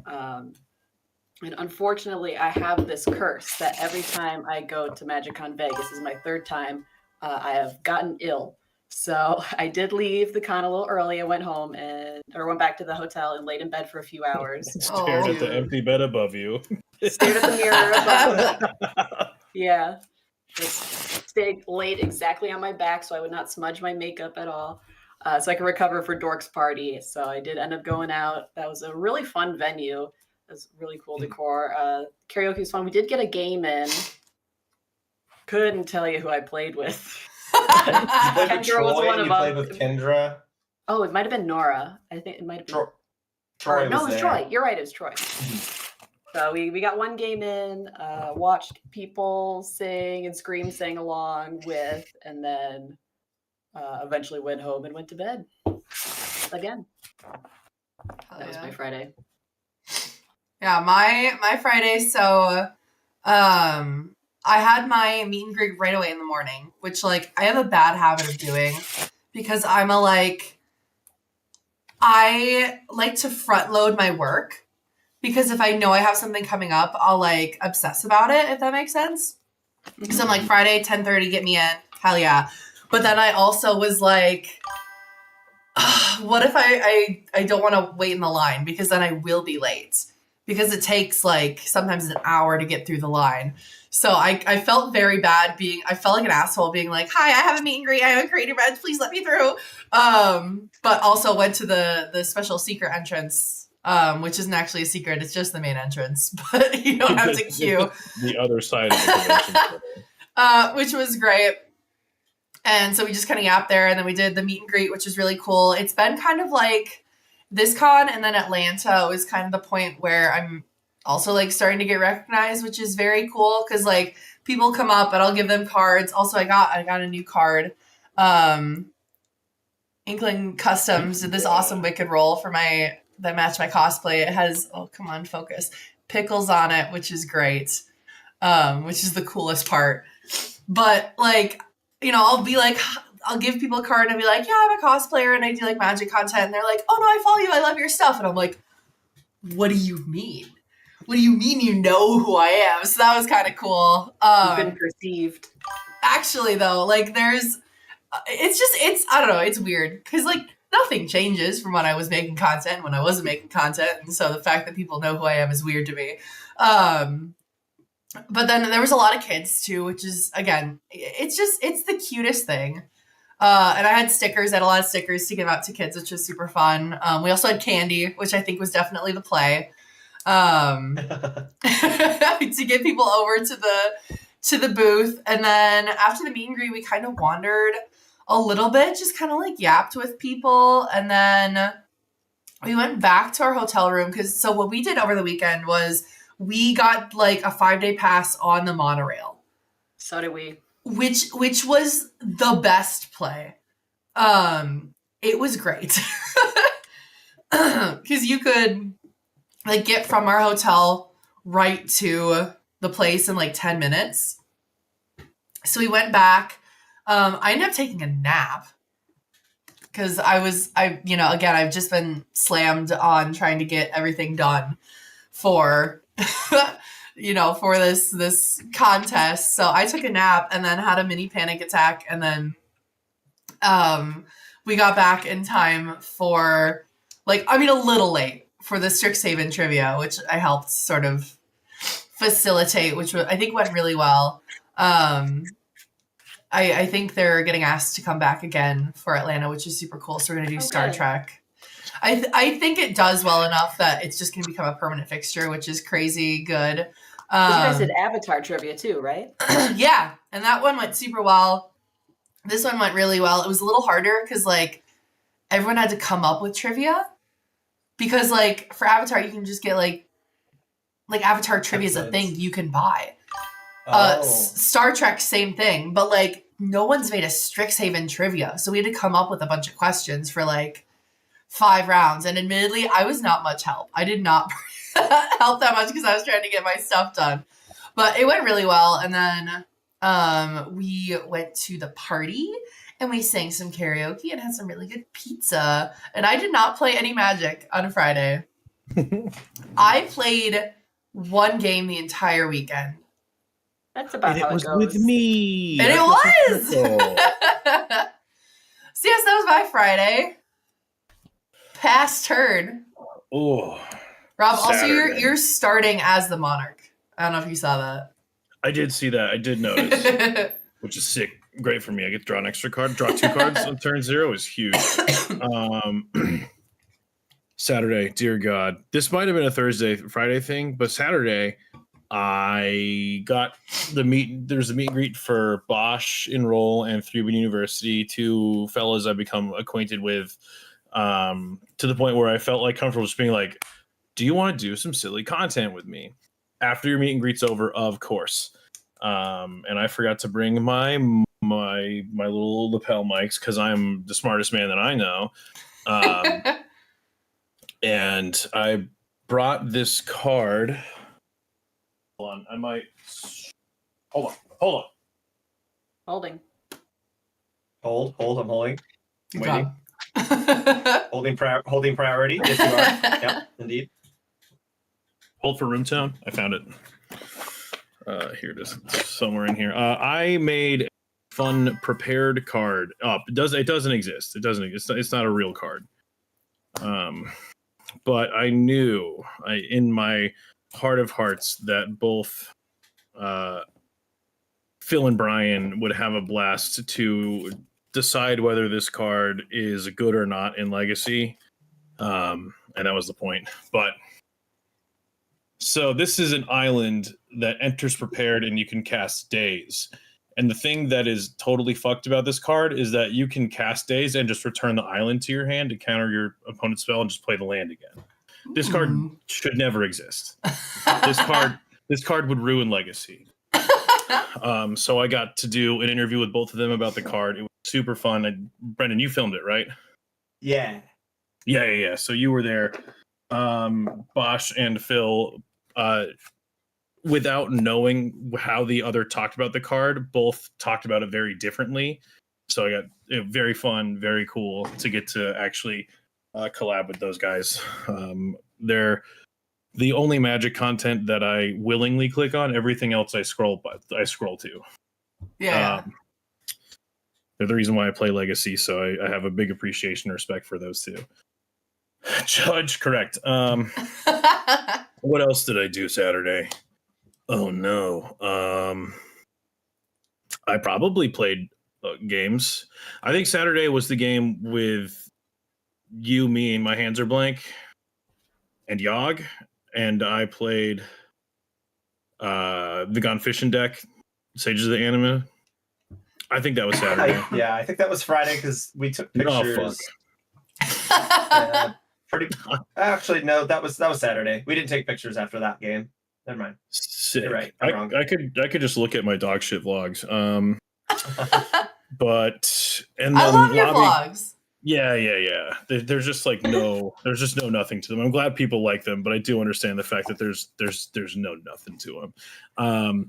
And unfortunately, I have this curse that every time I go to MagicCon Vegas, this is my 3rd time, I have gotten ill. So I did leave the con a little early. I went home went back to the hotel and laid in bed for a few hours. Stared at the empty bed above you. Stared at the mirror above me. Yeah. Just laid exactly on my back so I would not smudge my makeup at all. So I could recover for Dork's party. So I did end up going out. That was a really fun venue. It was really cool decor. Karaoke was fun. We did get a game in. Couldn't tell you who I played with. Kendra was one of them. You played with Kendra? Oh, it might have been Nora. I think it might have been. Troy no, it was Troy. You're right, it was Troy. So we got one game in, watched people sing and scream, sang along with, and then eventually went home and went to bed again. That was my Friday. Yeah, my Friday. So, I had my meet and greet right away in the morning, which like I have a bad habit of doing because I like to front load my work because if I know I have something coming up, I'll like obsess about it, if that makes sense. So I'm like, Friday, 10:30, get me in. Hell yeah. But then I also was like, what if I don't want to wait in the line because then I will be late because it takes like sometimes an hour to get through the line. So I felt very bad I felt like an asshole being like, hi, I have a meet and greet. I have a creative badge. Please let me through. But also went to the special secret entrance, which isn't actually a secret. It's just the main entrance, but you don't have to queue. The other side of the convention. Which was great. And so we just kind of yapped there, and then we did the meet and greet, which was really cool. It's been kind of like this con, and then Atlanta was kind of the point where I'm also like starting to get recognized, which is very cool because like people come up and I'll give them cards. Also, I got a new card. Inkling Customs did this awesome Wicked roll for that matched my cosplay. It has come on, focus, pickles on it, which is great, which is the coolest part. But like, you know, I'll give people a card and I'll be like, yeah, I'm a cosplayer and I do like magic content. And they're like, oh no, I follow you. I love your stuff. And I'm like, what do you mean? What do you mean you know who I am? So that was kind of cool. You've been perceived. Actually, though, like it's I don't know. It's weird because like nothing changes from when I was making content when I wasn't making content. And so the fact that people know who I am is weird to me. But then there was a lot of kids too, which is, again, it's the cutest thing. And I had stickers. I had a lot of stickers to give out to kids, which was super fun. We also had candy, which I think was definitely the play. To get people over to the booth. And then after the meet and greet, we kind of wandered a little bit, just kind of like yapped with people. And then we went back to our hotel room so what we did over the weekend was we got like a 5-day pass on the monorail. So did we. Which was the best play. It was great. Because you could like get from our hotel right to the place in like 10 minutes. So we went back. I ended up taking a nap. Because I've just been slammed on trying to get everything done for for this contest. So I took a nap and then had a mini panic attack, and then we got back in time for a little late for the Strixhaven trivia, which I helped sort of facilitate, which I think went really well. I think they're getting asked to come back again for Atlanta, which is super cool. So we're gonna do Star Trek. I think it does well enough that it's just going to become a permanent fixture, which is crazy good. You guys did Avatar trivia too, right? Yeah, and that one went super well. This one went really well. It was a little harder because like everyone had to come up with trivia because like for Avatar you can just get like Avatar trivia is a thing you can buy. Star Trek, same thing, but like no one's made a Strixhaven trivia, so we had to come up with a bunch of questions for like 5 rounds, and admittedly I was not much help. I did not help that much because I was trying to get my stuff done, but it went really well. And then we went to the party and we sang some karaoke and had some really good pizza, and I did not play any Magic on Friday. I played one game the entire weekend. That's about how it goes. It was with me. And it was! So yes, that was my Friday. Past turn. Oh, Rob, Saturday. Also you're starting as the Monarch. I don't know if you saw that. I did see that. I did notice, which is sick. Great for me. I get to draw an extra card. Draw 2 cards on turn 0 is huge. Saturday, dear God. This might have been a Friday thing, but Saturday, I got there's a meet and greet for Bosch Enroll and 3 University, 2 fellas I've become acquainted with, to the point where I felt like comfortable just being like, do you want to do some silly content with me? After your meet and greet's over, of course. And I forgot to bring my little lapel mics because I'm the smartest man that I know. And I brought this card. Hold on, I might. Hold on. Holding. Hold. I'm holding. Good Waiting. job. Holding priority. Yes, you are. Yeah, indeed. Hold for room tone. I found it. Here it is. It's somewhere in here. I made fun prepared card up. It doesn't exist. It's not a real card. But I knew in my heart of hearts that both Phil and Brian would have a blast to decide whether this card is good or not in Legacy. And that was the point. But so this is an island that enters prepared and you can cast days. And the thing that is totally fucked about this card is that you can cast days and just return the island to your hand to counter your opponent's spell and just play the land again. This card should never exist. This card would ruin Legacy. So I got to do an interview with both of them about the card. It was super fun. Brendan, you filmed it, right? Yeah. Yeah. So you were there. Bosch and Phil, without knowing how the other talked about the card, both talked about it very differently. So I got very fun, very cool to get to actually collab with those guys. They're the only Magic content that I willingly click on. Everything else I scroll to. Yeah. They're the reason why I play Legacy, so I have a big appreciation and respect for those two. Judge, correct. What else did I do Saturday? Oh no. I probably played games. I think Saturday was the game with you, me, and My Hands Are Blank, and Yogg, and I played the Gone Fishing deck, Sages of the Anima. I think that was Saturday. I think that was Friday because we took pictures. Oh, fuck. Actually, no, that was Saturday. We didn't take pictures after that game. Never mind. Sick. You're right. I'm wrong. I could just look at my dog shit vlogs. But and I then love your vlogs. Yeah. There's just like there's just no nothing to them. I'm glad people like them, but I do understand the fact that there's no nothing to them.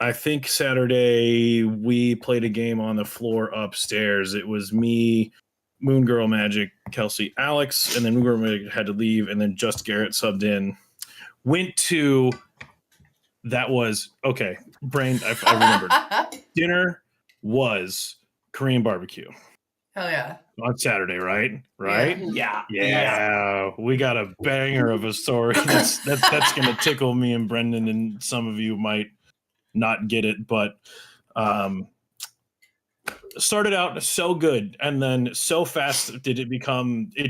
I think Saturday we played a game on the floor upstairs. It was me, Moon Girl Magic, Kelsey, Alex, and then Moon Girl Magic had to leave, and then just Garrett subbed in. Went to that was okay. Brain, I remembered. Dinner was Korean barbecue. Hell yeah. On Saturday, right? Right? Yeah. We got a banger of a story. That's gonna tickle me and Brendan, and some of you might not get it, but started out so good, and then so fast did it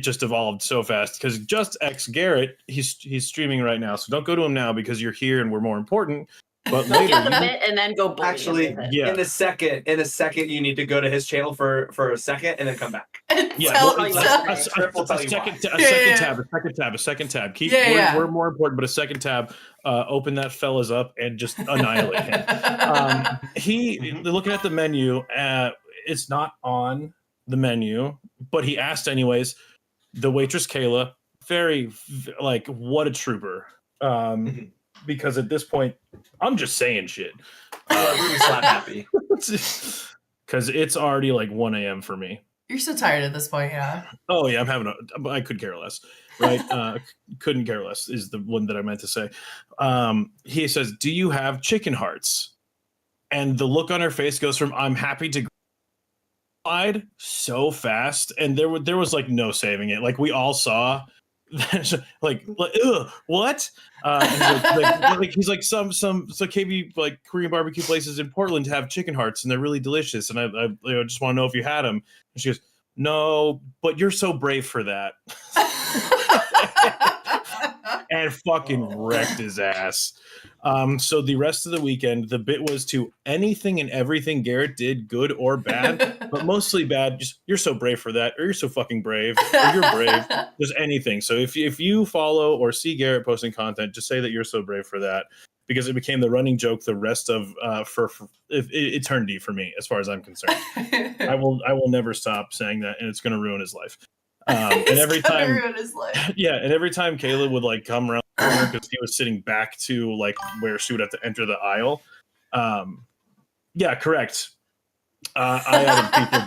just evolved so fast because just X Garrett, he's streaming right now, so don't go to him now because you're here and we're more important. But later, get the bit and then go bully actually, him in a second, you need to go to his channel for a second and then come back. A second tab. We're more important, but a second tab. Open that fella's up and just annihilate him. Looking at the menu, it's not on the menu, but he asked anyways. The waitress Kayla, very like what a trooper. Because at this point, I'm just saying shit. Really slap happy. Because it's already like 1 a.m. for me. You're so tired at this point, yeah. Oh yeah, I could care less, right? Couldn't care less is the one that I meant to say. He says, "Do you have chicken hearts?" And the look on her face goes from "I'm happy to" so fast, and there was like no saving it. Like we all saw. like ugh, what? He's like some KB like Korean barbecue places in Portland have chicken hearts and they're really delicious, and I just want to know if you had them. And she goes, "No, but you're so brave for that." And fucking wrecked his ass. So the rest of the weekend, the bit was to anything and everything Garrett did, good or bad, but mostly bad. Just you're so brave for that, or you're so fucking brave, or you're brave. Just anything. So if you follow or see Garrett posting content, just say that you're so brave for that, because it became the running joke the rest of for eternity for me, as far as I'm concerned. I will never stop saying that, and it's going to ruin his life. And every time, and every time Kayla would like come around the corner because he was sitting back to like where she would have to enter the aisle. Yeah, correct. I added people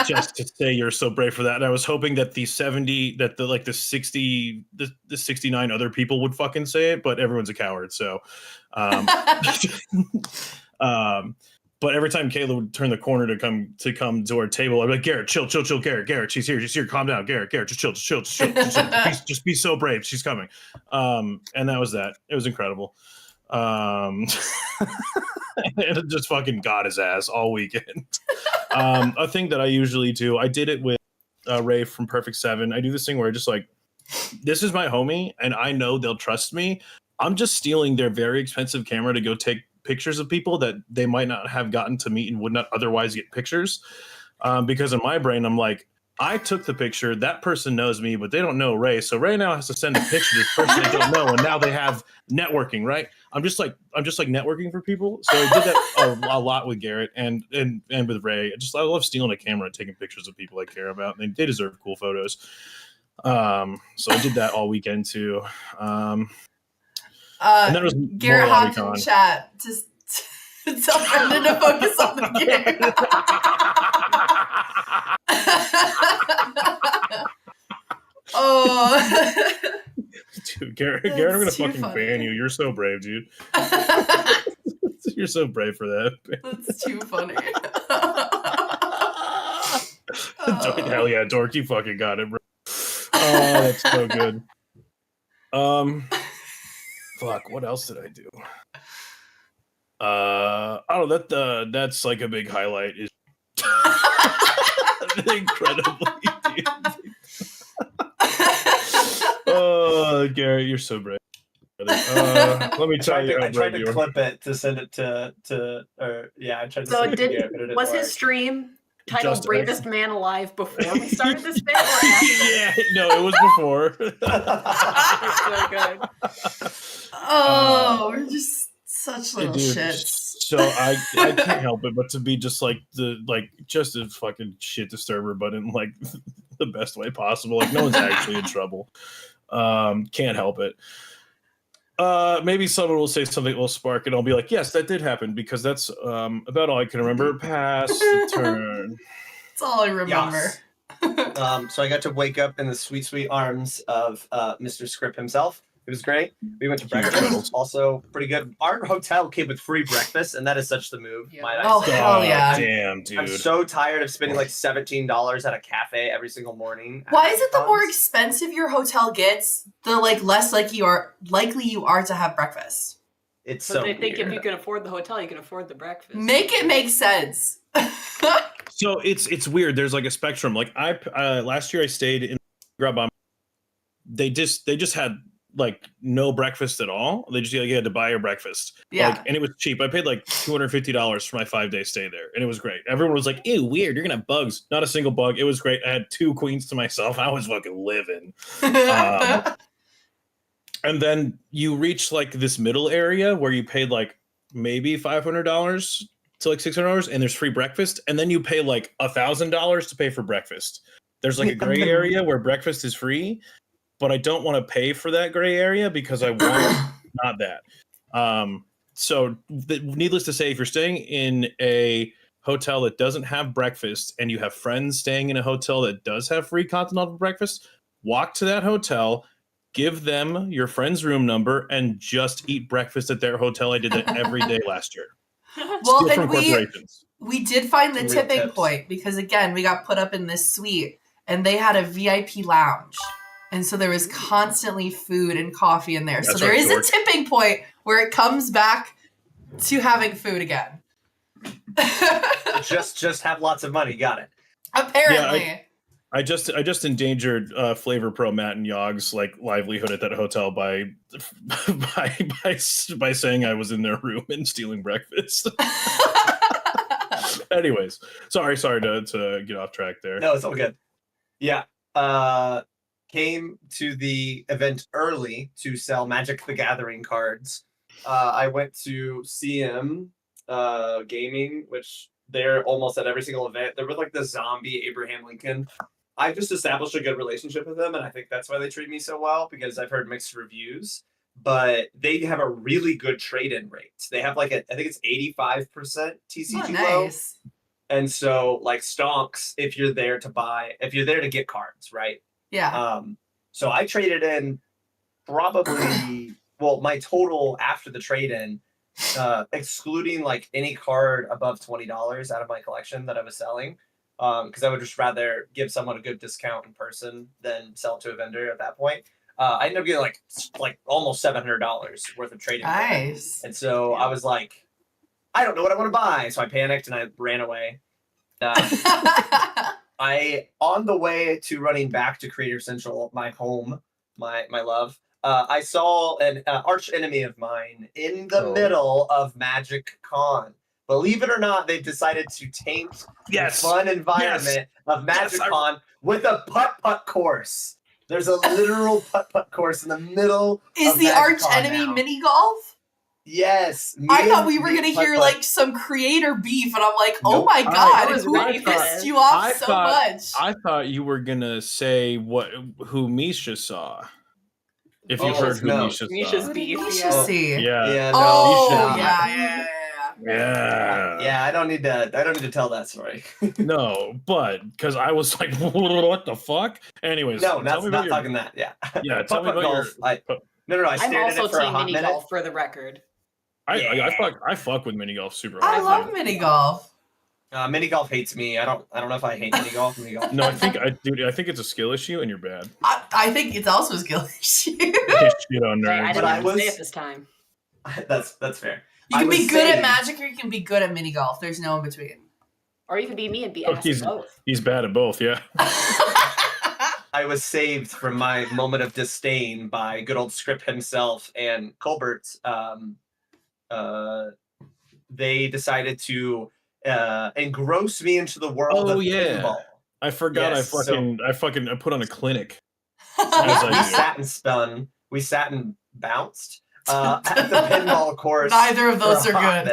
just to say you're so brave for that, and I was hoping that the 69 other people would fucking say it, but everyone's a coward. So, but But every time Kayla would turn the corner to come to our table, I'd be like, Garrett, chill, Garrett, she's here, calm down, Garrett, just chill, just be so brave, she's coming. And that was that. It was incredible. And it just fucking got his ass all weekend. A thing that I usually do, I did it with Ray from Perfect 7. I do this thing where I just like, this is my homie, and I know they'll trust me. I'm just stealing their very expensive camera to go take pictures of people that they might not have gotten to meet and would not otherwise get pictures. Because in my brain, I'm like, I took the picture, that person knows me, but they don't know Ray. So Ray now has to send a picture to this person they don't know, and now they have networking, right? I'm just like networking for people. So I did that a lot with Garrett and with Ray. I love stealing a camera and taking pictures of people I care about. And they deserve cool photos. So I did that all weekend too. And then it was Garrett hopped in chat to tell Brendan to focus on the game. Oh, dude, Garrett, I'm gonna fucking ban you. You're so brave, dude. You're so brave for that. That's too funny. Hell yeah, Dork, you fucking got it, bro. Oh, that's so good. Fuck, what else did I do? I don't know, that's like a big highlight is incredibly dude. Oh, Garrett, you're so brave. Let me tell you. I tried to clip it to send it to I tried to so send it to Garrett, but it didn't was work. His stream titled Bravest Man Alive before we started this bit, or after? Yeah, no, it was before. So good. Oh, we're just such little shits. So I can't help it but to be just like just a fucking shit disturber, but in like the best way possible. Like no one's actually in trouble. Can't help it. Maybe someone will say something will spark and I'll be like, yes, that did happen, because that's about all I can remember. Pass the turn. That's all I remember. Yes. So I got to wake up in the sweet, sweet arms of Mr. Script himself. It was great. We went to breakfast. Also pretty good. Our hotel came with free breakfast, and that is such the move. Yeah. Might I Oh, say. hell yeah. Damn, dude. I'm so tired of spending like $17 at a cafe every single morning. Why is it the more expensive your hotel gets, the like less likely you are to have breakfast? It's So so they think weird. if you can afford the hotel, you can afford the breakfast. Make it make sense. So it's weird. There's like a spectrum. Like I last year I stayed in Grub. They just had like no breakfast at all. They just you had to buy your breakfast. Yeah. Like, and it was cheap. I paid like $250 for my 5-day stay there, and it was great. Everyone was like, "Ew, weird. You're gonna have bugs." Not a single bug. It was great. I had 2 queens to myself. I was fucking living. And then you reach like this middle area where you paid like maybe $500 to like $600, and there's free breakfast, and then you pay like $1,000 to pay for breakfast. There's like a gray area where breakfast is free, but I don't want to pay for that gray area because I want not that. So needless to say, if you're staying in a hotel that doesn't have breakfast and you have friends staying in a hotel that does have free continental breakfast, walk to that hotel, give them your friend's room number, and just eat breakfast at their hotel. I did that every day last year. Well, and corporations. we did find the Real tipping tips. point because again, we got put up in this suite and they had a VIP lounge. And so there was constantly food and coffee in there. That's so there right, is George. a tipping point where it comes back to having food again. just have lots of money. Got it. Apparently. I just endangered Flavor Pro Matt and Yogg's like livelihood at that hotel by saying I was in their room and stealing breakfast. Anyways, sorry to get off track there. No, it's all good. Yeah. Came to the event early to sell Magic the Gathering cards. I went to CM Gaming, which they're almost at every single event. They're with like the zombie Abraham Lincoln. I've just established a good relationship with them, and I think that's why they treat me so well, because I've heard mixed reviews. But they have a really good trade-in rate. They have like I think it's 85% TCG low. Nice. And so like stonks, if you're there to get cards, right? Yeah. So I traded in probably my total after the trade-in excluding like any card above $20 out of my collection that I was selling, because I would just rather give someone a good discount in person than sell it to a vendor at that point. I ended up getting like almost $700 worth of trading. Nice. And so I was like, I don't know what I want to buy. So I panicked and I ran away. On the way to running back to Creator Central, my home, my love, I saw an arch enemy of mine in the middle of Magic Con. Believe it or not, they've decided to taint the fun environment of Magic Con with a putt-putt course. There's a literal putt-putt course in the middle. Is the arch enemy mini golf? Yes. I thought we were going to hear like some creator beef, and I'm like, oh my god, who pissed you off so much? I thought you were going to say who Misha saw. If you've heard who Misha saw. Misha's beef. Yeah. Yeah, I don't need to tell that story. No, but because I was like, what the fuck? Anyways, no, not talking that. Yeah. Yeah, tell me about golf. No. I stared at it for a hot minute. Golf for the record. I fuck with mini golf super I hard. love mini golf. Mini golf hates me. I don't know if I hate mini golf. No, I think it's a skill issue, and you're bad. I think it's also a skill issue. Shit on nerds. I didn't say it this time. That's fair. You can be good at Magic, or you can be good at mini golf. There's no in between. Or you can be me and be ass at both. He's bad at both. Yeah. I was saved from my moment of disdain by good old Script himself and Colbert. They decided to engross me into the world of pinball. I forgot. Yes, I put on a clinic. We sat and bounced at the pinball course. Neither of those are good.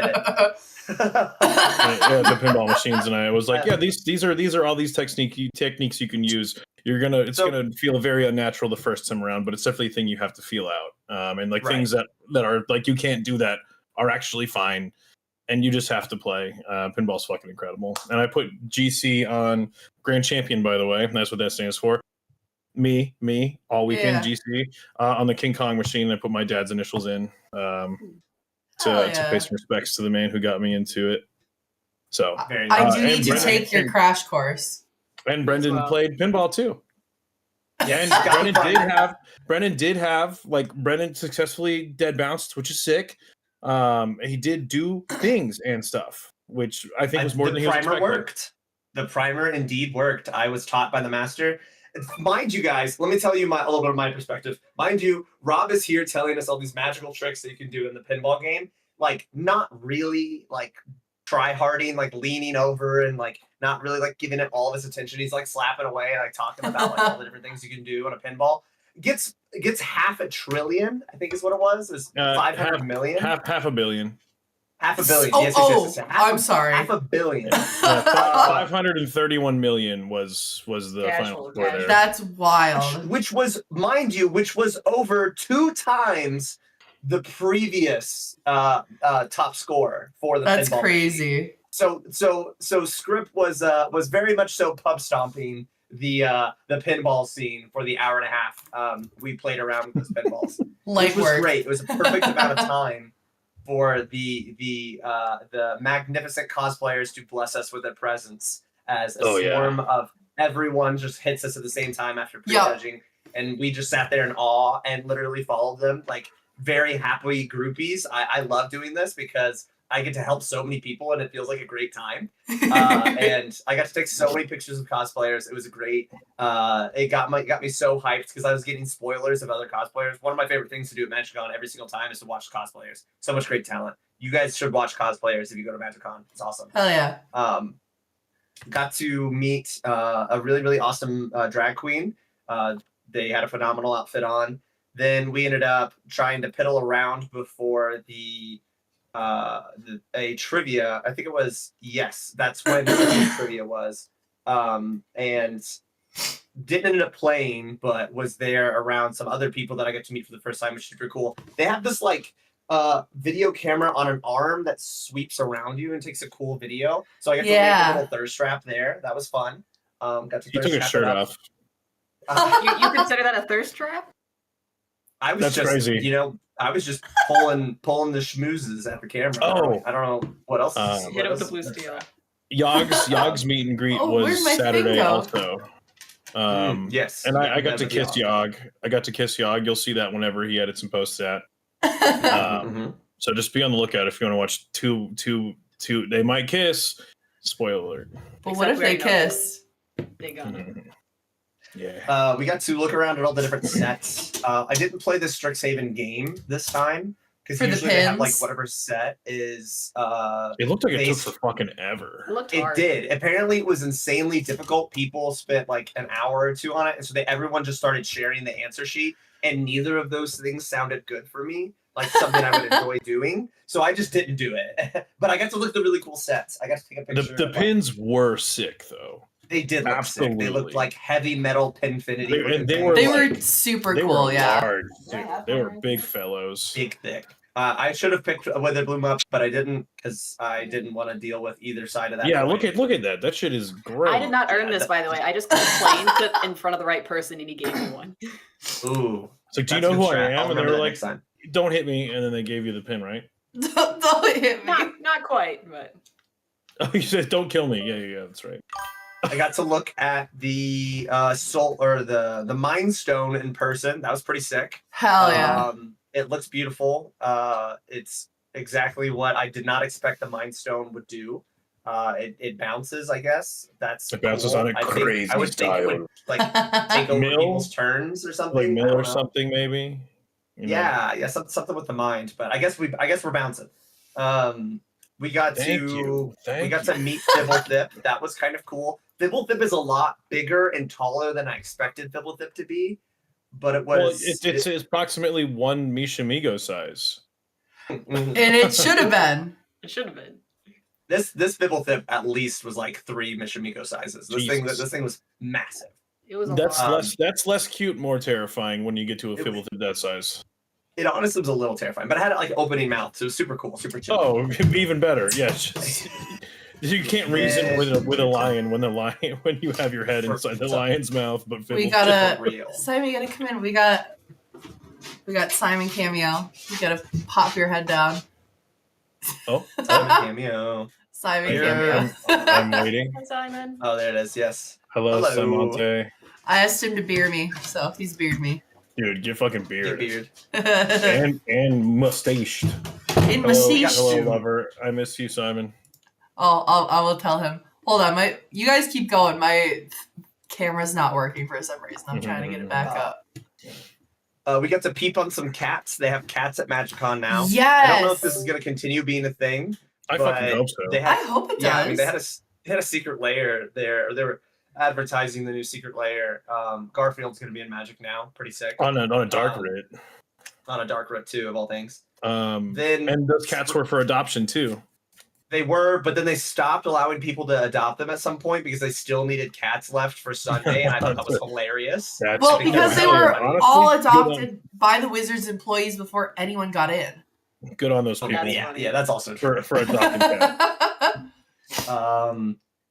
The pinball machines, and I was like, these are all these techniques you can use. It's gonna feel very unnatural the first time around, but it's definitely a thing you have to feel out. And like things that are like you can't do that are actually fine, and you just have to play. Pinball's fucking incredible. And I put GC on Grand Champion, by the way. That's what that stands for. Me, all weekend GC. On the King Kong machine, I put my dad's initials in to pay some respects to the man who got me into it. So I do need to take your crash course. And Brendan played pinball too. Yeah, and Brendan successfully dead bounced, which is sick. He did do things and stuff, which I think was more than he was expecting. Worked. The primer indeed worked. I was taught by the master. Mind you guys, let me tell you a little bit of my perspective. Mind you, Rob is here telling us all these magical tricks that you can do in the pinball game. Like, not really, like, try-harding, like, leaning over and, like, not really, like, giving it all of his attention. He's, like, slapping away, like, talking about, like, all the different things you can do on a pinball. Gets $500 billion, I think is what it was. It was 500 million. Half a billion. $500 million. Yes. I'm sorry. $500 million. 531 million was the final score there. That's wild. Which was, mind you, over 2 times the previous top score for the pinball. That's crazy. So Script was very much so pub stomping the pinball scene for the hour and a half we played around with those pinballs. Which was great. It was a perfect amount of time for the magnificent cosplayers to bless us with their presence as a swarm of everyone just hits us at the same time after prejudging. And we just sat there in awe and literally followed them like very happy groupies. I love doing this because I get to help so many people and it feels like a great time. And I got to take so many pictures of cosplayers. It was great. It got me so hyped because I was getting spoilers of other cosplayers. One of my favorite things to do at MagicCon every single time is to watch cosplayers. So much great talent. You guys should watch cosplayers if you go to MagicCon. It's awesome. Hell yeah. Got to meet a really, really awesome drag queen. They had a phenomenal outfit on. Then we ended up trying to piddle around before a trivia. I think it was that's when the trivia was, and didn't end up playing, but was there around some other people that I got to meet for the first time, which is super cool. They have this like video camera on an arm that sweeps around you and takes a cool video. So I got to make a little thirst trap there. That was fun. Got to you took his shirt off. You consider that a thirst trap? I was crazy. I was just pulling the schmoozes at the camera. Oh. I don't know what else. Hit him with the blue steel. Yog's meet and greet was Saturday also. Yes. And I got to kiss Yog. I got to kiss Yog. You'll see that whenever he edits and posts that. So just be on the lookout if you want to watch two. They might kiss. Spoiler alert. But what if they kiss? They got it. Yeah. We got to look around at all the different sets. I didn't play the Strixhaven game this time because usually they have like whatever set is. It looked like it took for fucking ever. It did. Apparently, it was insanely difficult. People spent like an hour or two on it, and so everyone just started sharing the answer sheet, and neither of those things sounded good for me. Like something I would enjoy doing, so I just didn't do it. But I got to look at the really cool sets. I got to take a picture. The pins were sick, though. They did look sick. They looked like heavy metal pinfinity. They were super cool. Were large, they were big fellows. Big, thick. I should have picked Wither Bloom up, but I didn't because I didn't want to deal with either side of that. Yeah, look at that. That shit is great. I did not earn this, by the way. I just complained in front of the right person, and he gave me one. Ooh. It's like, do you know who I am? And they were like, don't hit me, and then they gave you the pin, right? Don't hit me. Not quite, but. Oh, you said don't kill me. Yeah, that's right. I got to look at the soul or the Mind Stone in person. That was pretty sick. Hell yeah! It looks beautiful. It's exactly what I did not expect the Mind Stone would do. It bounces, I guess. It bounces on a crazy style. I would think it would like take over people's turns or something. Like mill or something, maybe. Yeah, something with the mind. But I guess we're bouncing. We got to meet Fibblethip. That was kind of cool. Fibblethip is a lot bigger and taller than I expected Fibblethip to be, but it was. Well, it's approximately one Mishamigo size, and it should have been. It should have been. This Fibblethip at least was like 3 Mishamigo sizes. This thing was massive. It was. That's less cute, more terrifying when you get to a Fibblethip that size. It honestly was a little terrifying, but it had like opening mouth, so it was super cool, super chill. Oh, even better. Yeah, you can't reason with a lion when you have your head inside the lion's mouth. But we gotta Simon, you gotta come in. We got Simon cameo. You gotta pop your head down. Oh, Simon cameo. Simon cameo. I'm waiting. Hi, Simon. Oh, there it is. Yes. Hello. Simante. I asked him to beer me, so he's beard me. Dude, get fucking beard. and mustached. Hello, lover. I miss you, Simon. Oh, I will tell him. Hold on, you guys keep going. My camera's not working for some reason. I'm trying to get it back up. We got to peep on some cats. They have cats at MagicCon now. Yes. I don't know if this is going to continue being a thing. I fucking hope so. I hope it does. Yeah, I mean, they had a secret lair there. They were advertising the new secret lair. Garfield's going to be in Magic now. Pretty sick. On a dark writ. On a dark writ too, of all things. And those cats were for adoption too. They were, but then they stopped allowing people to adopt them at some point because they still needed cats left for Sunday, and I thought that was hilarious. Because they were all adopted by the Wizards employees before anyone got in. Good on those people. Yeah, that's also true. For adopting cats.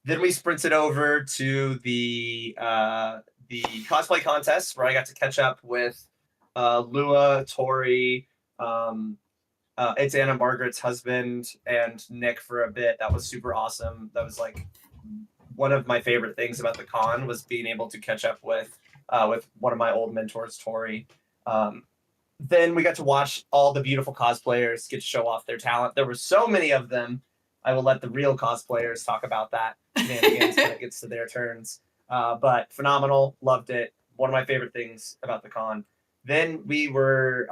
Then we sprinted over to the cosplay contest where I got to catch up with Lua, Tori, it's Anna Margaret's husband, and Nick for a bit. That was super awesome. That was like one of my favorite things about the con was being able to catch up with one of my old mentors, Tori. Then we got to watch all the beautiful cosplayers get to show off their talent. There were so many of them. I will let the real cosplayers talk about that shenanigans when it gets to their turns. But phenomenal, loved it. One of my favorite things about the con. Then we were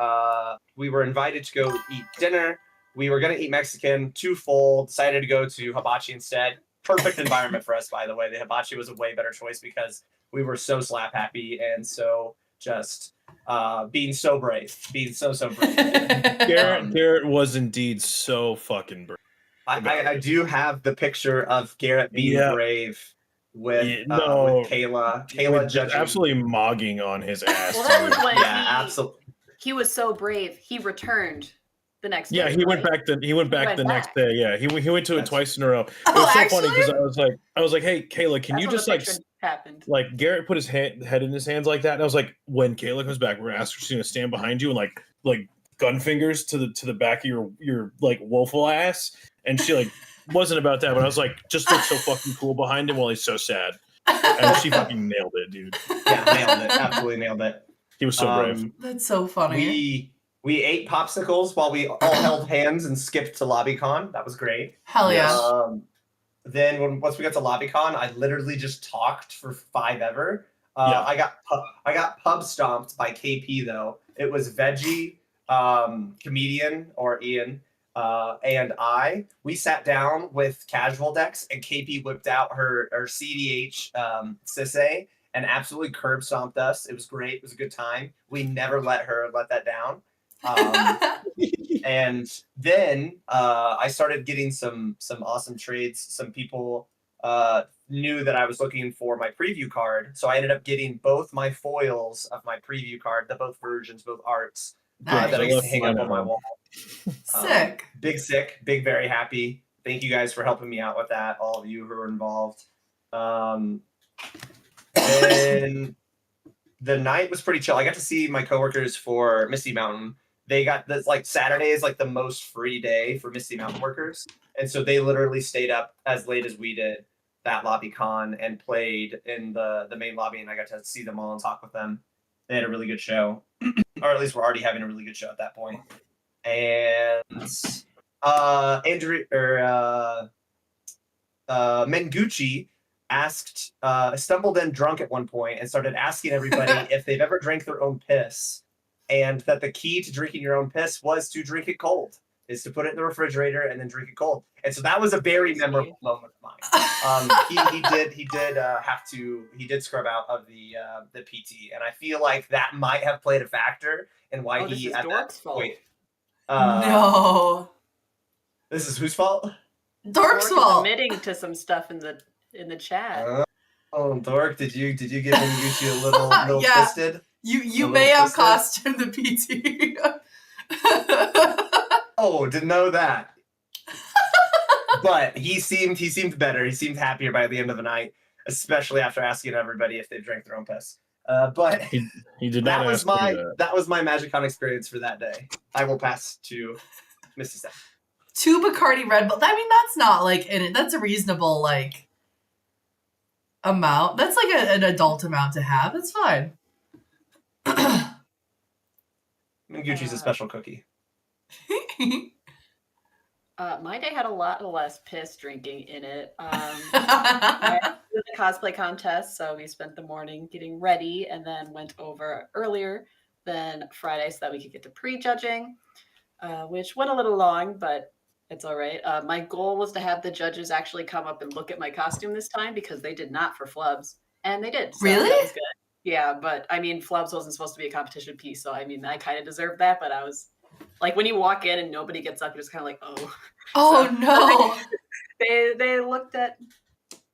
invited to go eat dinner. We were going to eat Mexican, too full, decided to go to hibachi instead. Perfect environment for us, by the way. The hibachi was a way better choice because we were so slap happy and so just being so brave. Being so brave. Garrett was indeed so fucking brave. I do have the picture of Garrett being brave with Kayla. Kayla judging. Absolutely mogging on his ass. Well, that was when absolutely. He was so brave. He returned the next day. Yeah, he went back the next day. Yeah, he went to it twice in a row. It was so funny because I was like, hey, Kayla, can you just happened. Like Garrett put his head in his hands like that, and I was like, when Kayla comes back, we're gonna ask her, she's gonna stand behind you and like gun fingers to the back of your like woeful ass, and she like wasn't about that, but I was like, just look so fucking cool behind him while he's so sad, and she fucking nailed it, dude. Yeah, nailed it. Absolutely nailed it. He was so brave. That's so funny. We ate popsicles while we all held hands and skipped to LobbyCon. That was great. Hell yeah. Then once we got to LobbyCon, I literally just talked for 5 ever. I got pub stomped by KP though. It was Veggie, comedian or Ian, and we sat down with casual decks, and KP whipped out her CDH Sisay and absolutely curb stomped us. It was great. It was a good time. We never let that down. And then I started getting some awesome trades. Some people knew that I was looking for my preview card, so I ended up getting both my foils of my preview card, both versions, both arts. Nice. That I used to hang up on my wall. Sick. Big, very happy. Thank you guys for helping me out with that, all of you who were involved. And the night was pretty chill. I got to see my coworkers for Misty Mountain. They got this, like, Saturday is like the most free day for Misty Mountain workers. And so they literally stayed up as late as we did that LobbyCon and played in the main lobby, and I got to see them all and talk with them. They had a really good show. Or at least we're already having a really good show at that point. And Andrew or Mengucci stumbled in drunk at one point and started asking everybody if they've ever drank their own piss, and that the key to drinking your own piss was to drink it cold, is to put it in the refrigerator and then drink it cold. And so that was a very memorable moment of mine. He did scrub out of the PT, and I feel like that might have played a factor in why he at that point. No. This is whose fault? Dork's fault. Admitting to some stuff in the chat. Oh, Dork, did you give Gucci a little yeah. twisted? You may have cost him the PT. Oh, didn't know that. But he seemed better. He seemed happier by the end of the night, especially after asking everybody if they drank their own piss. But he did not. That was my MagicCon experience for that day. I will pass to Mrs. Steph. 2 Bacardi Red Bull. I mean, that's not like that's a reasonable like amount. That's like an adult amount to have. It's fine. Gucci's a special cookie. My day had a lot less piss drinking in it. I did a cosplay contest, so we spent the morning getting ready and then went over earlier than Friday so that we could get to prejudging, which went a little long, but it's all right. My goal was to have the judges actually come up and look at my costume this time, because they did not for Flubs, and they did. So really? That was good. Yeah, but I mean, Flubs wasn't supposed to be a competition piece, so I mean, I kind of deserved that, but I was like, when you walk in and nobody gets up, you're just kind of like, oh. Oh, so, no. They looked at,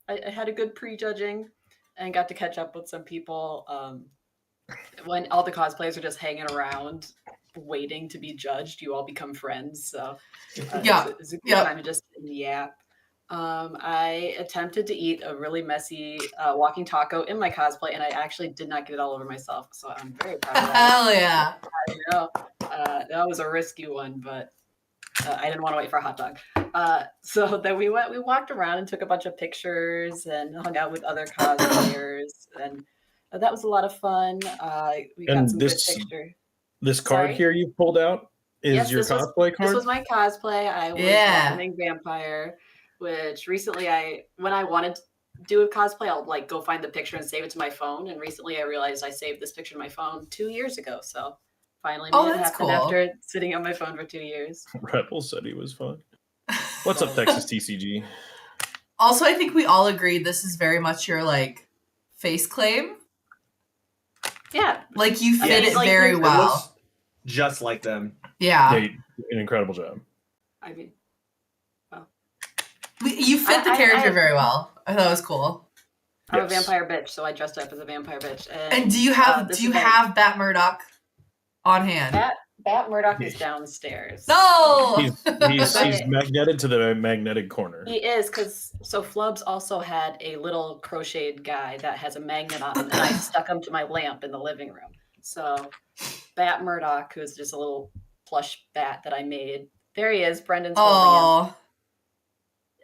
I had a good prejudging and got to catch up with some people. When all the cosplayers are just hanging around waiting to be judged, you all become friends. So it's a good time to just yap. I attempted to eat a really messy walking taco in my cosplay, and I actually did not get it all over myself. So I'm very proud of that. Hell yeah. I know. That was a risky one, but I didn't want to wait for a hot dog. So then we walked around and took a bunch of pictures and hung out with other cosplayers, and that was a lot of fun. We got some good pictures. This card here you pulled out is your cosplay card? This was my cosplay. I was welcoming vampire, which recently when I wanted to do a cosplay, I'll like go find the picture and save it to my phone. And recently I realized I saved this picture to my phone 2 years ago. So finally made it happen after sitting on my phone for 2 years. Rebel said he was fun. What's up, Texas TCG? Also, I think we all agree this is very much your like face claim. Yeah. Like you fit it very well. Just like them. Yeah. An incredible job. I mean, well. You fit the character very well. I thought it was cool. I'm a vampire bitch, so I dressed up as a vampire bitch. And do you have Bat Murdoch on hand? Bat Murdoch is downstairs. No! He's magneted to the magnetic corner. He is, so Flubs also had a little crocheted guy that has a magnet on him, and I stuck him to my lamp in the living room. So Bat Murdoch, who's just a little plush bat that I made. There he is. Brendan's holding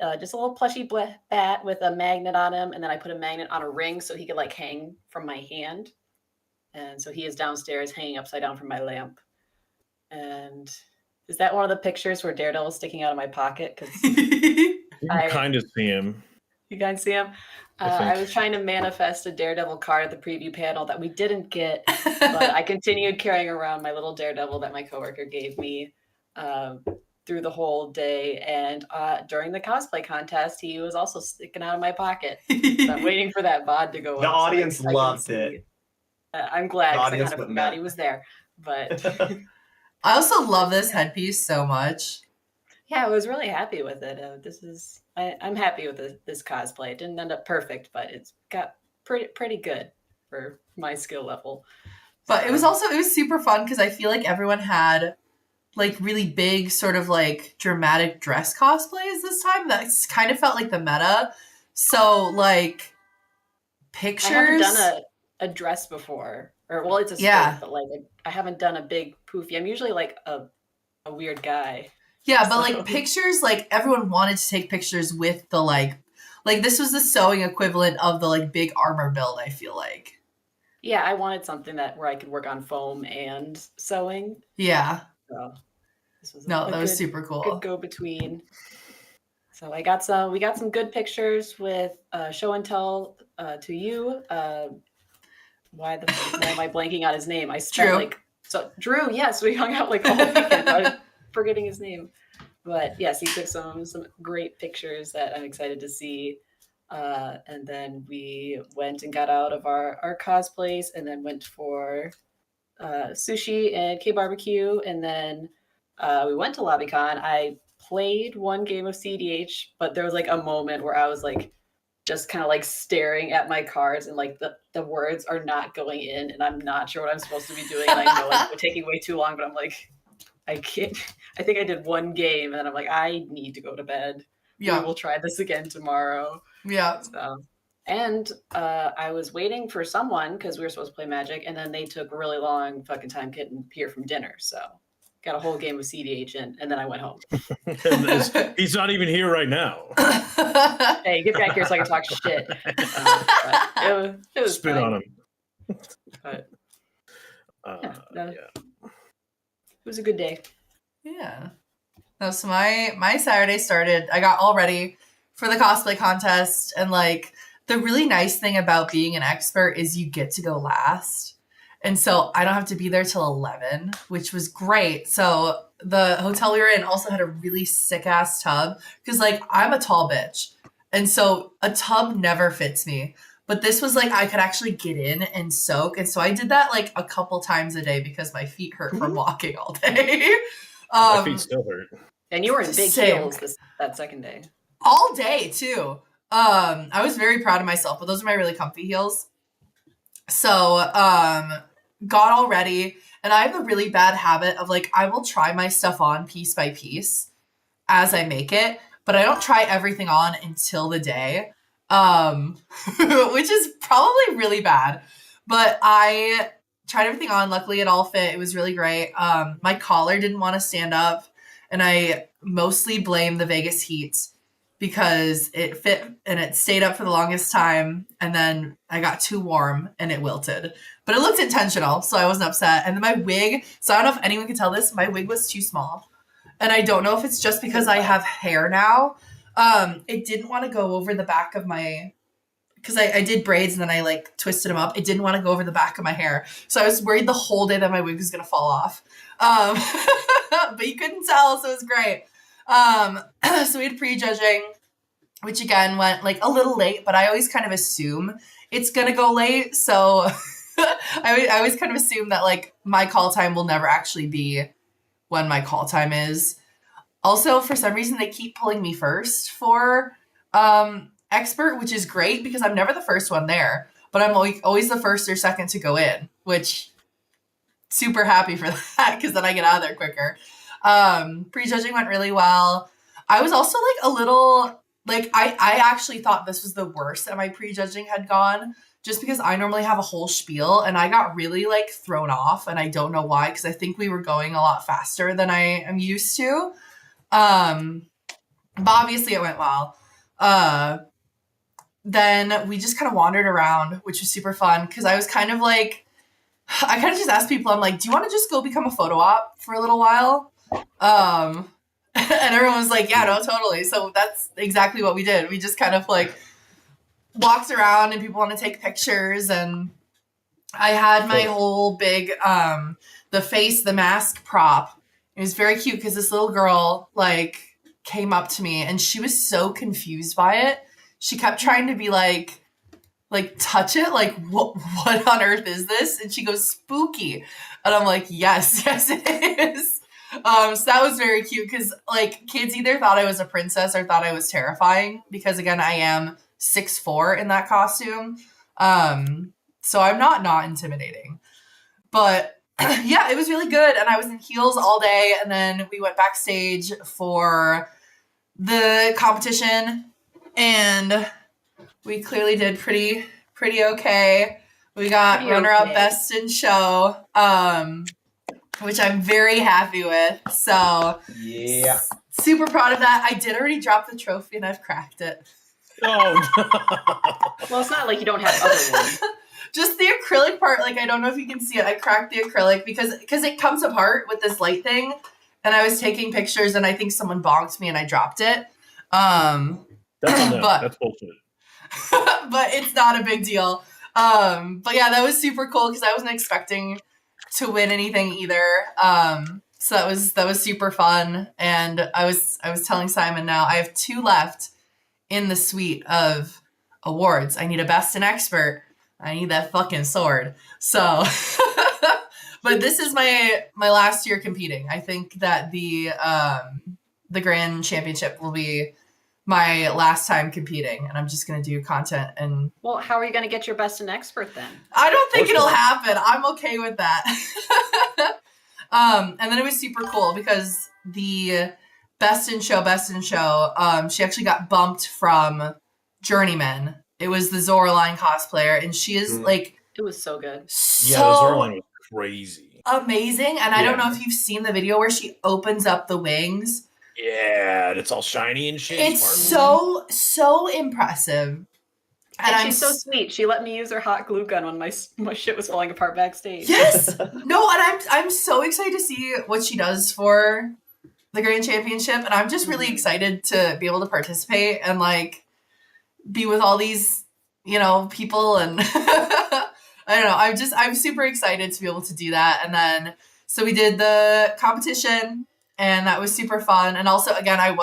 him. Just a little plushy bat with a magnet on him, and then I put a magnet on a ring so he could like hang from my hand. And so he is downstairs hanging upside down from my lamp. And is that one of the pictures where Daredevil's sticking out of my pocket? Because you can kind of see him. You guys see him? I was trying to manifest a Daredevil card at the preview panel that we didn't get, but I continued carrying around my little Daredevil that my coworker gave me through the whole day. And during the cosplay contest, he was also sticking out of my pocket. So I'm waiting for that VOD to go up. The audience loved it. I'm glad because I kind of forgot he was there. But I also love this headpiece so much. Yeah, I was really happy with it. I'm happy with this cosplay. It didn't end up perfect, but it's got pretty good for my skill level. But it was super fun because I feel like everyone had like really big sort of like dramatic dress cosplays this time. That's kind of felt like the meta. So like pictures. I haven't done a dress before, or well, it's a skirt, but like I haven't done a big poofy. I'm usually like a weird guy. Yeah, but like pictures, like everyone wanted to take pictures with the like this was the sewing equivalent of the like big armor build, I feel like. Yeah, I wanted something where I could work on foam and sewing. Yeah. So this was that was super cool. Good go between. So we got some good pictures with show and tell to you. Why am I blanking on his name? I spent Drew, yes, we hung out like all weekend. I'm forgetting his name. But yes, he took some great pictures that I'm excited to see. And then we went and got out of our cosplays and then went for sushi and K-barbecue. And then we went to LobbyCon. I played one game of CDH, but there was like a moment where I was like just kind of like staring at my cards and like the words are not going in and I'm not sure what I'm supposed to be doing. And I know it's taking way too long, but I'm like, I can't. I think I did one game and I'm like, I need to go to bed. Yeah. We will try this again tomorrow. Yeah. So, and I was waiting for someone because we were supposed to play Magic and then they took a really long fucking time getting here from dinner. So got a whole game of CDH in and then I went home. He's not even here right now. Hey, get back here so I can talk shit. It was spit fine. on him. But, it was a good day. Yeah. No, so my Saturday started, I got all ready for the cosplay contest. And like the really nice thing about being an expert is you get to go last. And so I don't have to be there till 11, which was great. So the hotel we were in also had a really sick ass tub because like I'm a tall bitch. And so a tub never fits me. But this was like I could actually get in and soak. And so I did that like a couple times a day because my feet hurt from walking all day. My feet still hurt. And you were in big heels that second day. All day too. I was very proud of myself, but those are my really comfy heels. So got all ready. And I have a really bad habit of like I will try my stuff on piece by piece as I make it. But I don't try everything on until the day. Which is probably really bad, but I tried everything on. Luckily it all fit. It was really great. My collar didn't want to stand up and I mostly blame the Vegas heat because it fit and it stayed up for the longest time. And then I got too warm and it wilted, but it looked intentional. So I wasn't upset. And then my wig, so I don't know if anyone can tell this, my wig was too small. And I don't know if it's just because I have hair now. It didn't want to go over the back of my, because I did braids and then I like twisted them up. It didn't want to go over the back of my hair. So I was worried the whole day that my wig was going to fall off. But you couldn't tell, so it was great. So we had prejudging, which again went like a little late, but I always kind of assume it's going to go late. So I always kind of assume that like my call time will never actually be when my call time is. Also, for some reason, they keep pulling me first for expert, which is great because I'm never the first one there, but I'm always the first or second to go in, which super happy for that because then I get out of there quicker. Prejudging went really well. I was also like a little like, I actually thought this was the worst that my prejudging had gone, just because I normally have a whole spiel, and I got really, like, thrown off, and I don't know why, because I think we were going a lot faster than I am used to. But obviously it went well. Then we just kind of wandered around, which was super fun, because I was kind of like, I kind of just asked people, I'm like, do you want to just go become a photo op for a little while? And everyone was like, yeah, no, totally. So that's exactly what we did. We just kind of like walked around and people want to take pictures. And I had my whole big, the mask prop. It was very cute because this little girl like came up to me and she was so confused by it. She kept trying to be like touch it, like what on earth is this? And she goes, spooky. And I'm like, yes it is. So that was very cute because like kids either thought I was a princess or thought I was terrifying, because again I am 6'4" in that costume. So I'm not intimidating. But yeah, it was really good, and I was in heels all day, and then we went backstage for the competition, and we clearly did pretty okay. We got runner-up best in show, which I'm very happy with. So yeah, super proud of that. I did already drop the trophy, and I've cracked it. Oh. Well, it's not like you don't have other ones. Just the acrylic part, like I don't know if you can see it. I cracked the acrylic because it comes apart with this light thing, and I was taking pictures, and I think someone bonked me, and I dropped it. That's bullshit. But it's not a big deal. But yeah, that was super cool because I wasn't expecting to win anything either. So that was super fun. And I was telling Simon, now I have 2 left in the suite of awards. I need a best and expert. I need that fucking sword. So, but this is my last year competing. I think that the grand championship will be my last time competing, and I'm just going to do content. And well, how are you going to get your best and expert then? I don't think it'll happen. I'm okay with that. And then it was super cool because the best in show, she actually got bumped from Journeyman. It was the Zoraline cosplayer, and she is like, it was so good. Yeah, the Zoraline was crazy. Amazing. And I don't know if you've seen the video where she opens up the wings. Yeah, and it's all shiny and shit. It's so impressive. And she's so sweet. She let me use her hot glue gun when my shit was falling apart backstage. Yes. No, and I'm so excited to see what she does for the Grand Championship, and I'm just really excited to be able to participate and like be with all these, people, and I don't know. I'm super excited to be able to do that. And then so we did the competition, and that was super fun. And also, again, I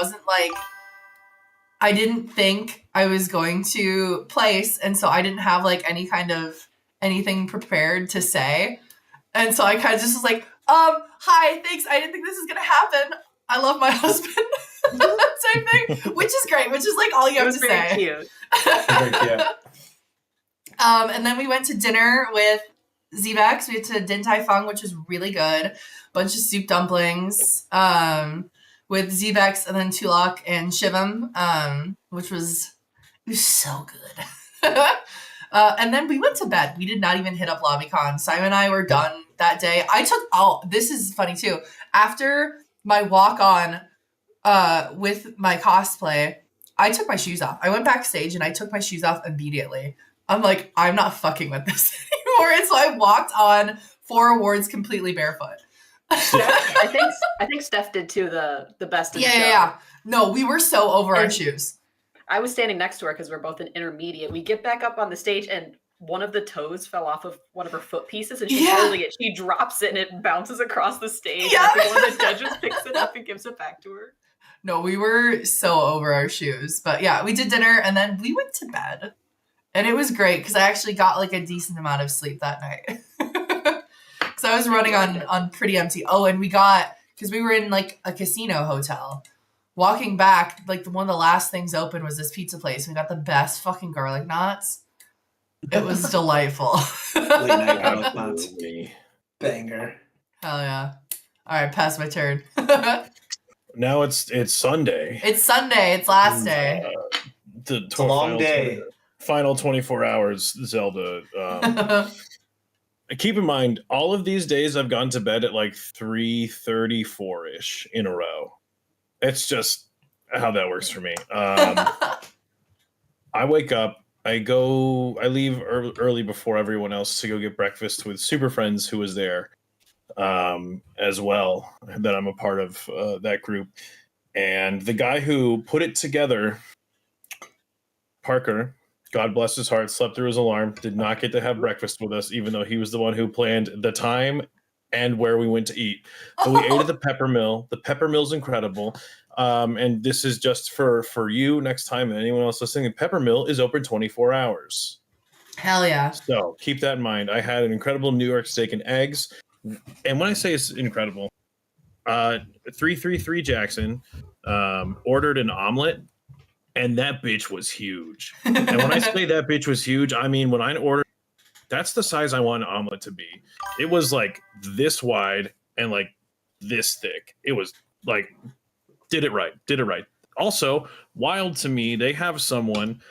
didn't think I was going to place, and so I didn't have like any kind of anything prepared to say. And so I kind of just was like, hi, thanks. I didn't think this is gonna happen. I love my husband. Same thing, which is great, which is like all you have to say. Cute. very cute. And then we went to dinner with Zvex. We went to Din Tai Fung, which was really good. Bunch of soup dumplings with Zvex, and then Tulok and Shivam, which was so good. And then we went to bed. We did not even hit up LobbyCon. Simon and I were done that day. This is funny too. After my walk on with my cosplay, I took my shoes off. I went backstage and I took my shoes off immediately. I'm like, I'm not fucking with this anymore. And so I walked on 4 awards completely barefoot. I think Steph did too, the best in the show. Yeah. No, we were so over our shoes. I was standing next to her because we're both in intermediate. We get back up on the stage and one of the toes fell off of one of her foot pieces, and she's holding it. She drops it and it bounces across the stage. Yeah. And one of the judges picks it up and gives it back to her. No, we were so over our shoes. But yeah, we did dinner and then we went to bed. And it was great because I actually got like a decent amount of sleep that night. Because I was running on pretty empty. Oh, and because we were in like a casino hotel. Walking back, like one of the last things open was this pizza place. We got the best fucking garlic knots. It was delightful. Late night garlic knots. Banger. Hell yeah. All right, pass my turn. Now it's Sunday. It's Sunday. It's last day. It's a long day. Final 24 hours, Zelda. Keep in mind, all of these days I've gone to bed at like 3:34-ish in a row. It's just how that works for me. I wake up, I leave early before everyone else to go get breakfast with Super Friends, who was there as well, that I'm a part of that group. And the guy who put it together, Parker, God bless his heart, slept through his alarm, did not get to have breakfast with us, even though he was the one who planned the time and where we went to eat. But we ate at the Peppermill. The Peppermill's incredible. And this is just for you next time and anyone else listening. Peppermill is open 24 hours. Hell yeah. So keep that in mind. I had an incredible New York steak and eggs. And when I say it's incredible, 333 Jackson ordered an omelet. And that bitch was huge. And when I say that bitch was huge, I mean, when I ordered, that's the size I want an omelet to be. It was like this wide and like this thick. It was like, did it right. Also, wild to me, they have someone,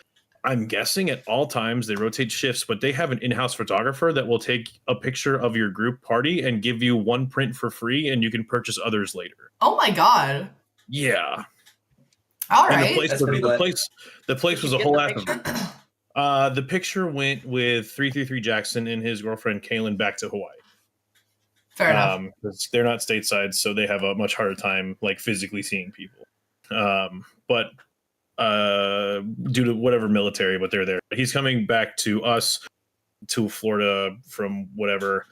I'm guessing at all times, they rotate shifts, but they have an in-house photographer that will take a picture of your group party and give you one print for free, and you can purchase others later. Oh my God. Yeah. All right. The place was a whole lot of. The picture went with 333 Jackson and his girlfriend Kaylin back to Hawaii. Fair enough. They're not stateside, so they have a much harder time like physically seeing people. But due to whatever military, but they're there. He's coming back to us to Florida from whatever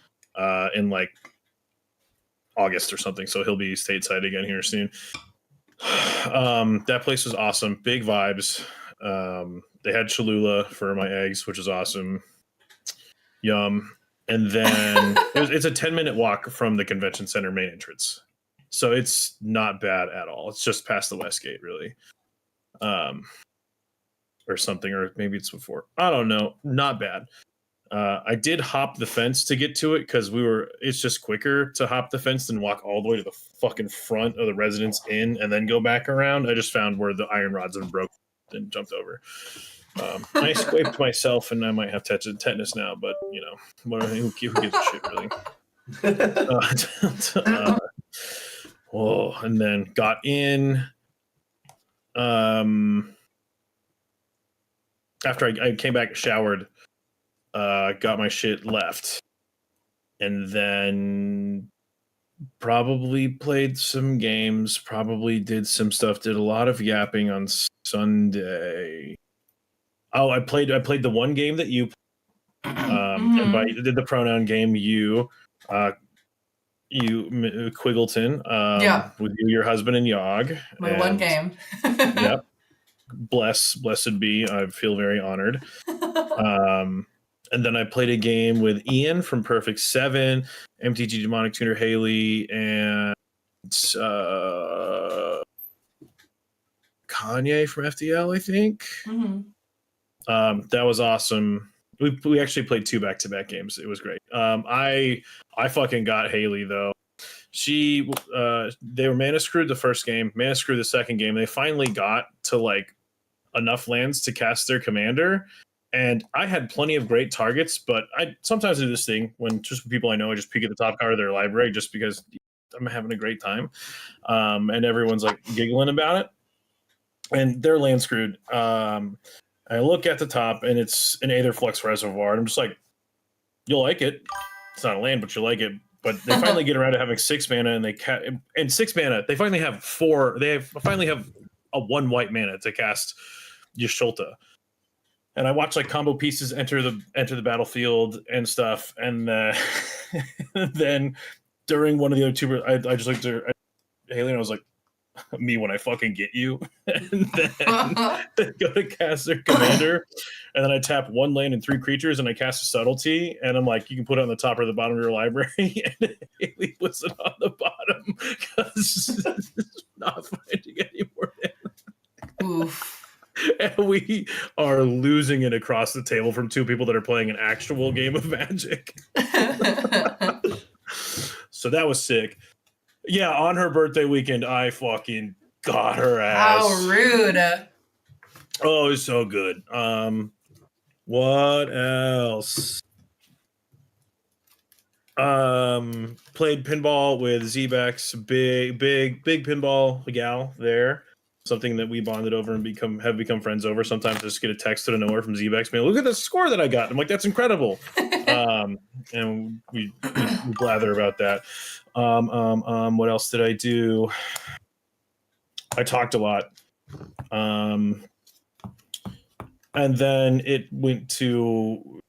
in like August or something. So he'll be stateside again here soon. That place was awesome. Big vibes. They had Cholula for my eggs, which is awesome. Yum. And then it's a 10-minute walk from the convention center main entrance. So it's not bad at all. It's just past the West Gate, really. Or something, or maybe it's before. I don't know. Not bad. I did hop the fence to get to it because it's just quicker to hop the fence than walk all the way to the fucking front of the Residence Inn and then go back around. I just found where the iron rods have broken and jumped over. I scraped myself and I might have tetanus now, but you know, who gives a shit, really? And then got in. After I came back, showered, got my shit, left, and then probably played some games, probably did some stuff, did a lot of yapping on Sunday. Oh, I played the one game that you and did the pronoun game you Quiggleton, with you, your husband, and Yog. My one game. Yep. Blessed be. I feel very honored. And then I played a game with Ian from Perfect 7, MTG Demonic Tuner Haley, and Kanye from FDL, I think. Mm-hmm. That was awesome. We actually played 2 back-to-back games. It was great. I fucking got Haley though. They were mana screwed the first game, mana screwed the second game. They finally got to like enough lands to cast their commander, and I had plenty of great targets. But I sometimes do this thing when just people I know, I just peek at the top card of their library just because I'm having a great time, and everyone's like giggling about it, and they're land screwed. I look at the top, and it's an Aetherflux Reservoir, and I'm just like, you'll like it. It's not a land, but you'll like it. But they finally get around to having 6 mana, and 6 mana. They finally have 4. They finally have a 1 white mana to cast Yasholta. And I watch like combo pieces enter the battlefield and stuff, and then during one of the other 2, I just looked at Haley, and I was like, me when I fucking get you. And then they go to cast their commander, and then I tap 1 land and 3 creatures, and I cast a subtlety, and I'm like, you can put it on the top or the bottom of your library. And Haley puts it on the bottom because it's not finding any more mana. Oof. And we are losing it across the table from 2 people that are playing an actual game of Magic. So that was sick. Yeah, on her birthday weekend, I fucking got her ass. How rude. Oh, it's so good. What else? Played pinball with Zbex, big pinball gal there. Something that we bonded over and have become friends over. Sometimes I just get a text out of nowhere from Zbex, man, look at the score that I got. I'm like, that's incredible. And we blather about that. What else did I do? I talked a lot. And then it went to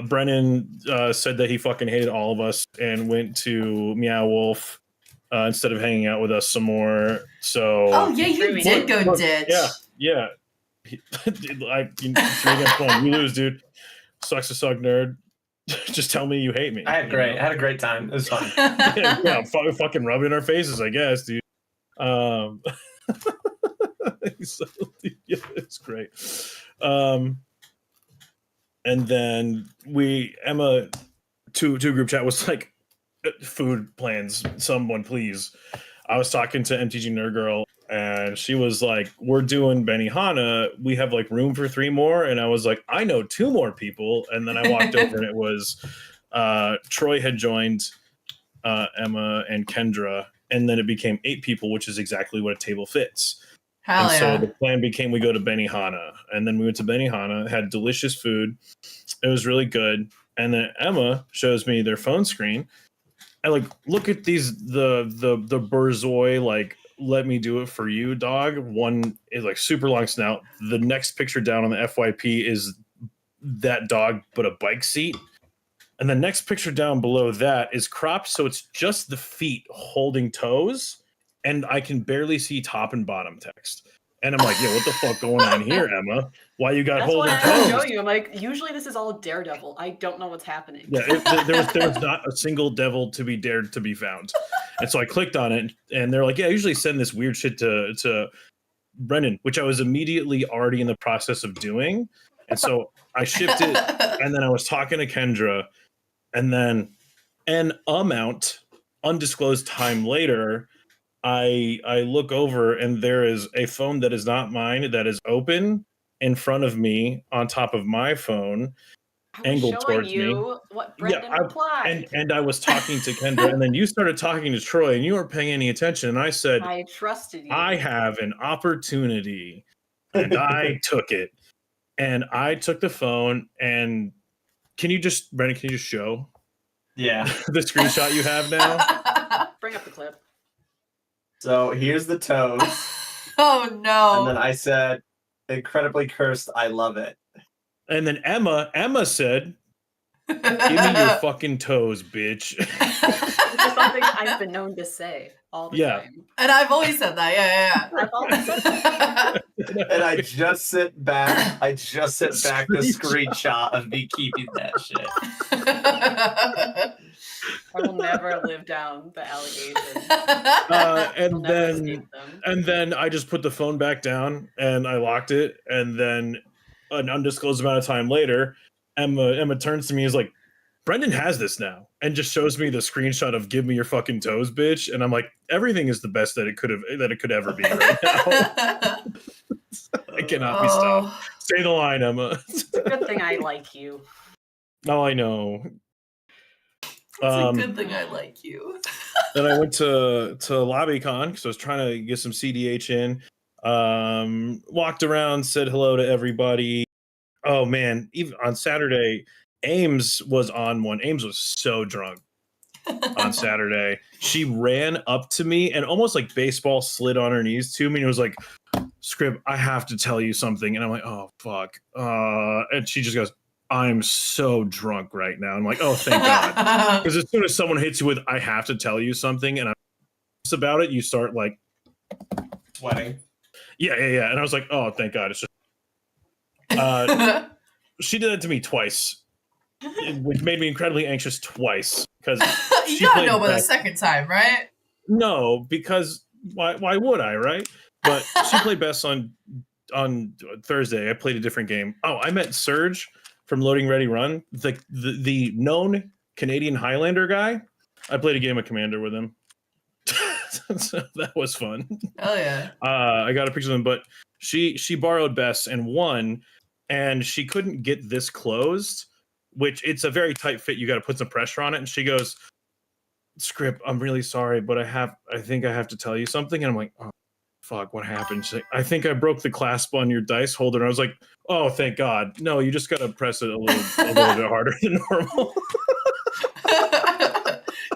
Brennan said that he fucking hated all of us and went to Meow Wolf instead of hanging out with us some more. So yeah, you did go ditch. Yeah. You lose, dude. Sucks to suck, nerd. Just tell me you hate me. I had a great time. It was fun. Fucking rubbing in our faces, I guess, dude. So, yeah, it's great. And then Emma, to group chat was like, food plans, someone please. I was talking to MTG Nerd Girl, and she was like, we're doing Benihana. We have like room for 3 more. And I was like, I know 2 more people. And then I walked over and it was Troy had joined Emma and Kendra. And then it became 8 people, which is exactly what a table fits. So the plan became we go to Benihana. And then we went to Benihana, had delicious food. It was really good. And then Emma shows me their phone screen. I like, look at these, the Burzoi, like, let me do it for you, dog. One is like super long snout. The next picture down on the FYP is that dog, but a bike seat. And the next picture down below that is cropped, so it's just the feet holding toes. And I can barely see top and bottom text. And I'm like, yo, what the fuck going on here, Emma? Why you got holding toes? That's why I show you. I'm like, usually this is all Daredevil. I don't know what's happening. Yeah, there was not a single devil to be dared to be found. And so I clicked on it, and they're like, yeah, I usually send this weird shit to Brendan, which I was immediately already in the process of doing. And so I shipped it, and then I was talking to Kendra, and then an undisclosed time later, I look over and there is a phone that is not mine that is open in front of me on top of my phone, angled towards me. What Brendan replied. And I was talking to Kendra, and then you started talking to Troy, and you weren't paying any attention. And I said, I trusted you. I have an opportunity, and I took it. And I took the phone, and Brendan, can you just show? Yeah. The screenshot you have now? Bring up the clip. So here's the toes. Oh no. And then I said, incredibly cursed, I love it. And then Emma said, give me your fucking toes, bitch. Which is something I've been known to say all the time. And I've always said that. Yeah. I've always said that. And I just sent back the screenshot of me keeping that shit. I will never live down the allegations. And then I just put the phone back down and I locked it. And then an undisclosed amount of time later, Emma turns to me and is like, Brendan has this now, and just shows me the screenshot of "Give me your fucking toes, bitch," and I'm like, everything is the best that it could ever be right now. I cannot be stopped. Say the line, Emma. It's a good thing I like you. Oh, I know. It's a good thing I like you. Then I went to LobbyCon because I was trying to get some CDH in. Walked around, said hello to everybody. Oh man, even on Saturday, Ames was on one. Ames was so drunk on Saturday. She ran up to me and almost like baseball slid on her knees to me and was like, Scrib, I have to tell you something. And I'm like, oh fuck. And she just goes, I'm so drunk right now. I'm like, oh, thank God. Because as soon as someone hits you with, I have to tell you something, and I'm about it, you start like sweating. Yeah. And I was like, oh, thank God. It's just she did that to me twice, which made me incredibly anxious twice. Because you gotta know about the second time, right? No, because why would I, right? But she played best on Thursday. I played a different game. Oh, I met Serge from Loading Ready Run, the known Canadian Highlander guy. I played a game of Commander with him. So that was fun. Oh yeah. I got a picture of them, but she borrowed Bess and won, and she couldn't get this closed, which it's a very tight fit. You got to put some pressure on it. And she goes, "Script, I'm really sorry, but I think I have to tell you something." And I'm like, "Oh, fuck, what happened?" She's like, "I think I broke the clasp on your dice holder." And I was like, "Oh, thank God. No, you just got to press it a little bit harder than normal."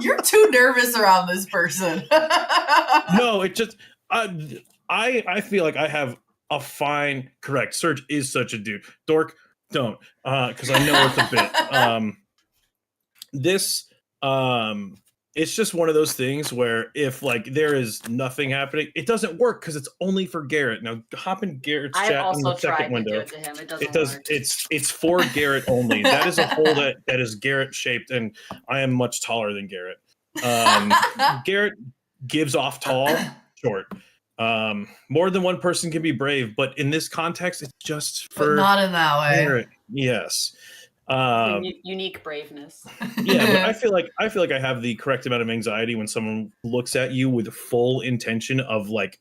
You're too nervous around this person. No, it just I feel like I have a fine. Correct. Serge is such a dude. Dork, don't, because I know it's a bit. This it's just one of those things where if like there is nothing happening, it doesn't work because it's only for Garrett. Now hop in Garrett's chat in the second window. To do it to him. It does. Work. It's for Garrett only. That is a hole that is Garrett shaped, and I am much taller than Garrett. Garrett gives off tall, short. More than one person can be brave, but in this context, it's just for but not in that way. Garrett. Yes. Unique braveness. Yeah, but I feel like I have the correct amount of anxiety when someone looks at you with full intention of like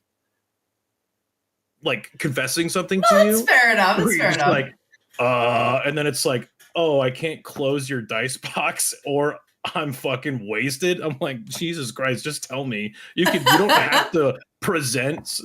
confessing something to you. That's fair enough. That's fair enough. Like, and then it's like, oh, I can't close your dice box, or I'm fucking wasted. I'm like, Jesus Christ, just tell me. You don't have to present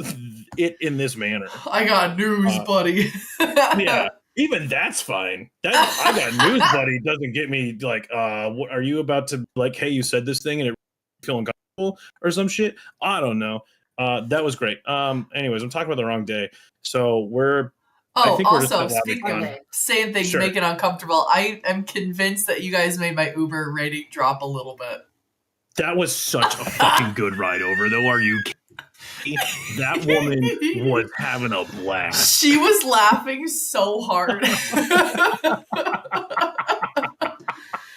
it in this manner. I got news, buddy. Yeah. Even that's fine. That I got news, buddy, doesn't get me like, what are you about to like, hey, you said this thing and it feel uncomfortable or some shit? I don't know. That was great. Anyways, I'm talking about the wrong day. So we're also speaking of saying things make it uncomfortable, I am convinced that you guys made my Uber rating drop a little bit. That was such a fucking good ride over, though. Are you kidding? That woman was having a blast. She was laughing so hard.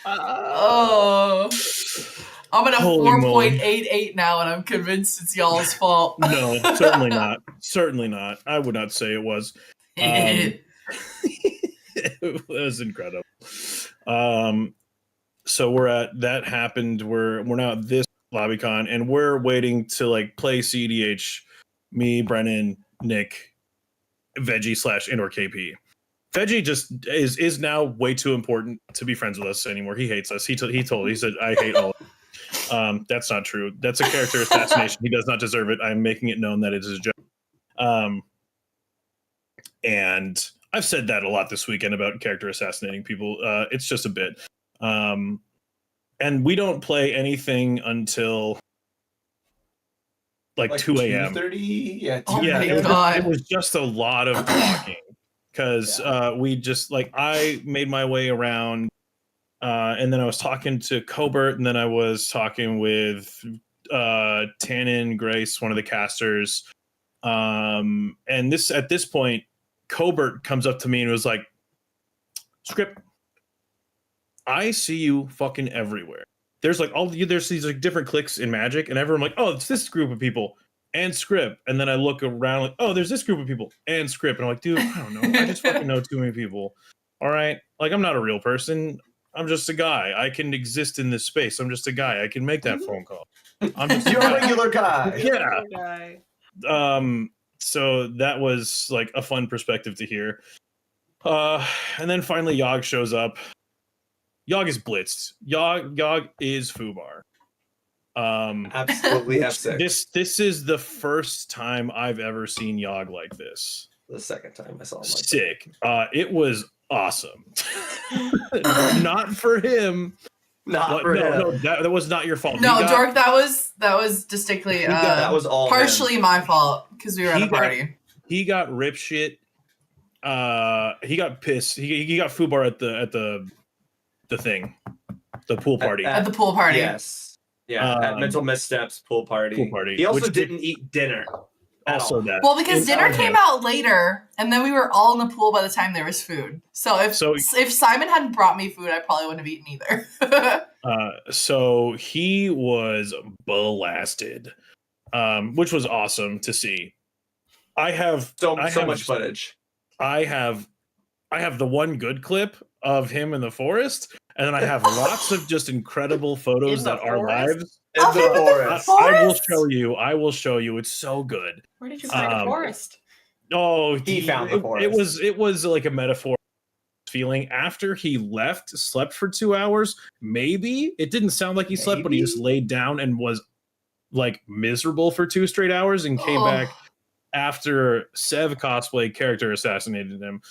Oh, I'm at a 4.88 now, and I'm convinced it's y'all's fault. No, certainly not. Certainly not. I would not say it was. It was incredible. So that happened. We're now at this LobbyCon, and we're waiting to like play CDH. Me, Brennan, Nick, Veggie / Indoor KP. Veggie just is now way too important to be friends with us anymore. He hates us. He said I hate all of it. That's not true. That's a character assassination. He does not deserve it. I'm making it known that it is a joke. And I've said that a lot this weekend about character assassinating people. It's just a bit. And we don't play anything until like 2 a.m. 2:30? Yeah. It was just a lot of talking because we just like I made my way around, and then I was talking to Cobert, and then I was talking with Tannen Grace, one of the casters, and at this point, Cobert comes up to me and was like, "Script, I see you fucking everywhere. There's like there's these like different cliques in Magic, and everyone like, oh, it's this group of people and Script." And then I look around like, oh, there's this group of people and Script. And I'm like, dude, I don't know. I just fucking know too many people. All right. Like, I'm not a real person. I'm just a guy. I can exist in this space. I'm just a guy. I can make that phone call. I'm just You're a regular guy. Yeah. So that was like a fun perspective to hear. And then finally Yogg shows up. Yogg is blitzed. Yogg is Fubar. Absolutely F6. This is the first time I've ever seen Yogg like this. The second time I saw him like sick. It was awesome. Not for him. Not for him. No, that was not your fault. No, Dork, that was distinctly that was all partially my fault because we were at a party. He got rip shit. He got pissed. He got Fubar at the thing, the pool party. At the pool party. Yes. Yeah. At Mental Missteps pool party. He also didn't eat dinner. Also that. Well, because dinner came out later, and then we were all in the pool by the time there was food. So if Simon hadn't brought me food, I probably wouldn't have eaten either. So he was blasted, which was awesome to see. I have so much footage. I have the one good clip of him in the forest, And then I have lots of just incredible photos that are lives. In the forest. I will show you. I will show you. It's so good. Where did you find a forest? Oh, he found the forest. It was like a metaphor feeling after he left, slept for 2 hours. Maybe it didn't sound like he slept, but he just laid down and was like miserable for 2 straight hours and came back after Sev Cosplay character assassinated him.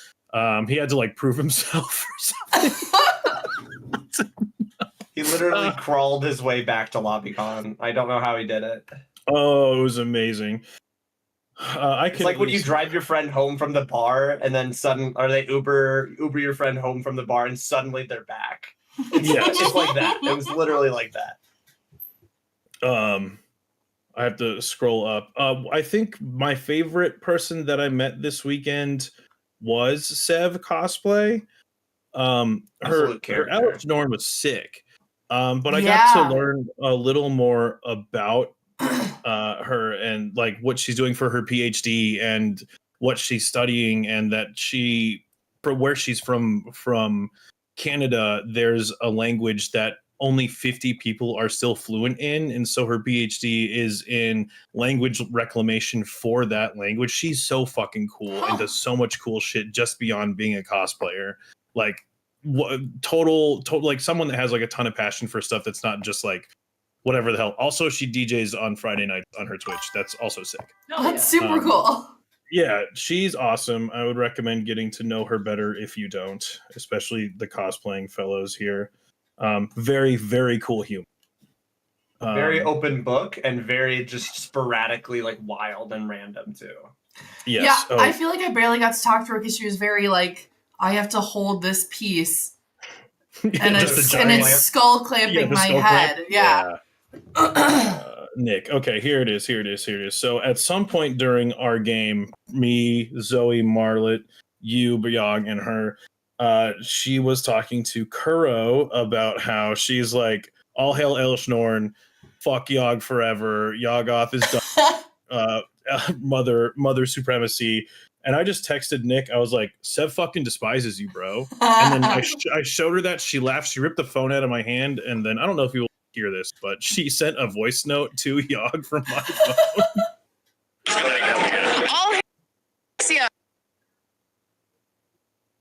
He had to like prove himself or something. He literally crawled his way back to LobbyCon. I don't know how he did it. Oh, it was amazing. It's like when you drive your friend home from the bar and then they Uber your friend home from the bar and suddenly they're back. It's just like that. It was literally like that. I have to scroll up. I think my favorite person that I met this weekend was Sev Cosplay. Her Alex Norn was sick. But I got to learn a little more about her and like what she's doing for her PhD and what she's studying, and that for where she's from Canada, there's a language that only 50 people are still fluent in, and so her PhD is in language reclamation for that language. She's so fucking cool and does so much cool shit just beyond being a cosplayer. Like total like someone that has like a ton of passion for stuff that's not just like whatever the hell. Also, she DJs on Friday nights on her Twitch. That's also sick. That's super cool. Yeah, she's awesome. I would recommend getting to know her better if you don't, especially the cosplaying fellows here. Very, very cool human. Very open book and very just sporadically like wild and random too. Yes. Yeah, I feel like I barely got to talk to her because she was very like, I have to hold this piece. And it's skull clamping my head. Yeah. Nick, okay, here it is. So at some point during our game, me, Zoe, Marlet, you, Bayog, and her, she was talking to Kuro about how she's like, all hail Elishnorn, fuck Yogg forever, Yoggoth is done, mother supremacy. And I just texted Nick, I was like, Sev fucking despises you, bro. And then I showed her that, she laughed, she ripped the phone out of my hand, and then I don't know if you will hear this, but she sent a voice note to Yogg from my phone.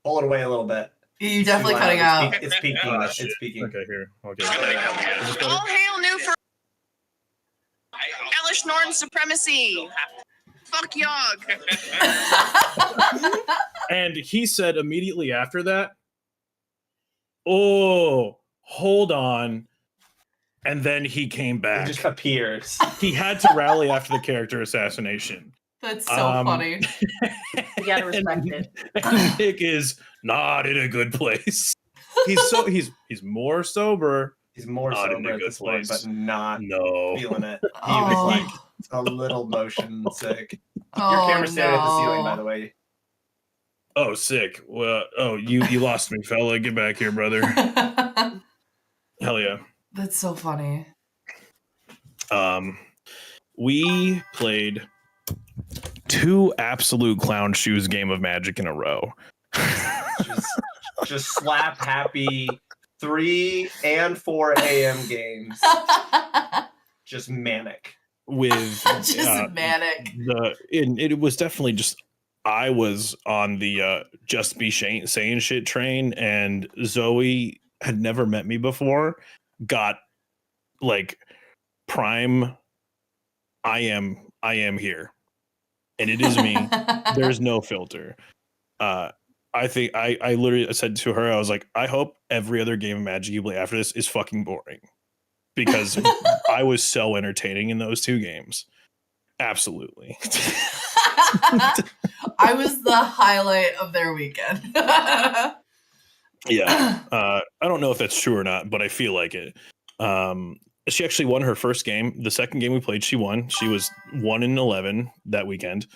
Pull it away a little bit. You definitely cutting out. It's peaking. It's peaking. Okay, here. Okay. All hail new for Elishnorn supremacy. Fuck Yogg. And he said immediately after that, oh, hold on. And then he came back. He just appears. He had to rally after the character assassination. That's so funny. You gotta respect it. And Nick is not in a good place. He's more sober. He's more not sober at this point, but not feeling it. He Oh. was like a little motion sick. Your camera's staring at the ceiling, by the way. Oh, sick. Well, you lost me, fella. Get back here, brother. Hell yeah. That's so funny. We played 2 absolute clown shoes game of Magic in a row. just slap happy 3 and 4 a.m. games. Just manic. With just manic. It was definitely just, I was on the just be saying shit train, and Zoe had never met me before. Got like prime. I am here, and it is me. There's no filter. I think I literally said to her, I was like, I hope every other game of Magic you play after this is fucking boring, because I was so entertaining in those 2 games. Absolutely. I was the highlight of their weekend. Yeah. I don't know if that's true or not, but I feel like it. She actually won her first game. The second game we played, she won. She was 1-11 that weekend.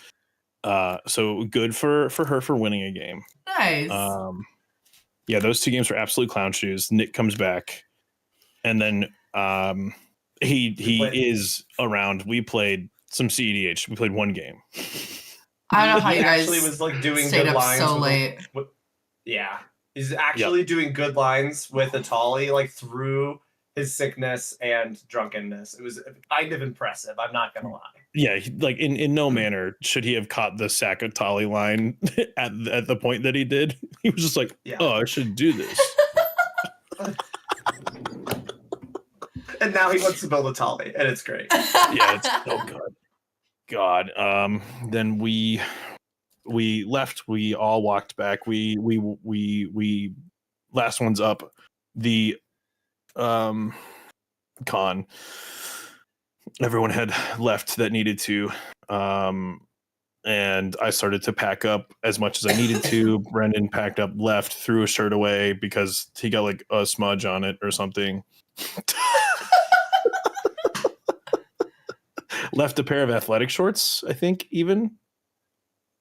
So good for her for winning a game. Nice. Yeah, those 2 games were absolute clown shoes. Nick comes back, and then he is around. We played some CEDH. We played 1 game. I don't know how he you guys actually was like doing stayed good up lines so late. Yeah. He's actually doing good lines with Atali, like through his sickness and drunkenness. It was kind of impressive. I'm not gonna lie. Yeah, like in no manner should he have caught the Sakatali line at the point that he did. He was just like, "Oh, I should do this." And now he wants to build Atali, and it's great. Yeah, it's so good. God. Then we left. We all walked back. We last one's up. The con. Everyone had left that needed to. And I started to pack up as much as I needed to. Brendan packed up, left, threw a shirt away because he got like a smudge on it or something. Left a pair of athletic shorts, I think, even.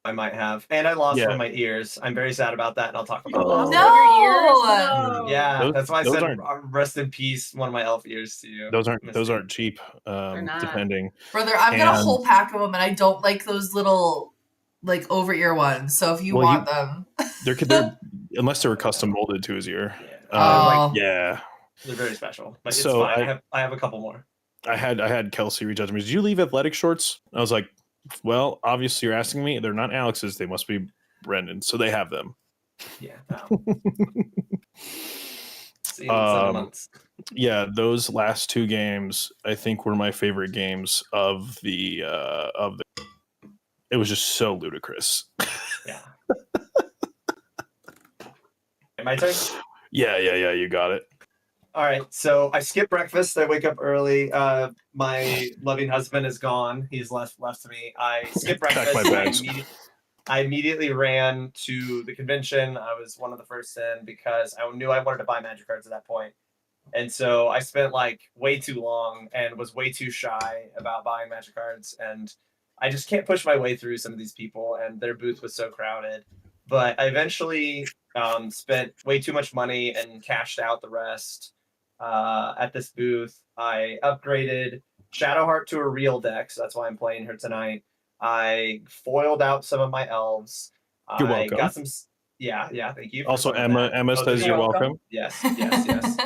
I might have. And I lost one of my ears. I'm very sad about that, and I'll talk about that. No! Yeah, that's why I said rest in peace, one of my elf ears to you. Those aren't cheap, depending. Brother, I've got a whole pack of them, and I don't like those little, like, over-ear ones. So if you want them... They're unless they were custom molded to his ear. Yeah. They're very special. But it's fine. I have a couple more. I had Kelsey reach out to me. Did you leave athletic shorts? I was like, well, obviously you're asking me. They're not Alex's. They must be Brendan. So they have them. Yeah. See you in 7 months. Yeah, those last two games I think were my favorite games of the. It was just so ludicrous. Yeah. My turn. Yeah. You got it. All right, so I skip breakfast. I wake up early. My loving husband is gone. He's left to me. I skip breakfast. I immediately ran to the convention. I was one of the first in because I knew I wanted to buy magic cards at that point. And so I spent like way too long and was way too shy about buying magic cards. And I just can't push my way through some of these people, and their booth was so crowded. But I eventually spent way too much money and cashed out the rest. At this booth, I upgraded Shadowheart to a real deck, so that's why I'm playing her tonight. I foiled out some of my elves. You're welcome. Got some, yeah, thank you. Also, Emma says you're welcome. Yes. Then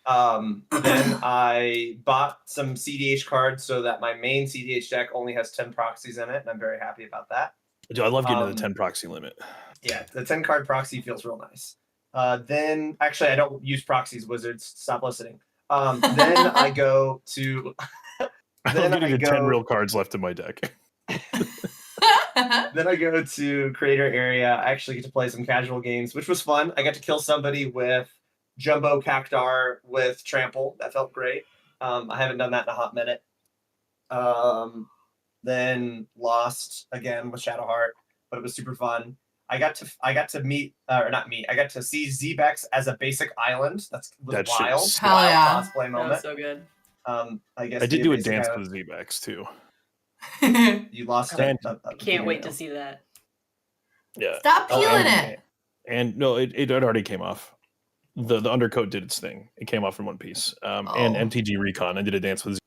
I bought some CDH cards so that my main CDH deck only has 10 proxies in it, and I'm very happy about that. Dude, I love getting to the 10 proxy limit. Yeah, the 10 card proxy feels real nice. Then actually I don't use proxies, wizards. Stop listening. Then I go to. I'm getting 10 real cards left in my deck. Then I go to creator area. I actually get to play some casual games, which was fun. I got to kill somebody with Jumbo Cactar with Trample. That felt great. I haven't done that in a hot minute. Then lost again with Shadowheart, but it was super fun. I got to meet, or not meet. I got to see Zbex as a basic island. That's wild. Hell yeah! Cosplay moment. That was so good. I guess I did do a dance with Zbex too. You lost it. Can't wait to see that. Yeah. Stop peeling it. And no, it already came off. The undercoat did its thing. It came off in one piece. And MTG Recon, I did a dance with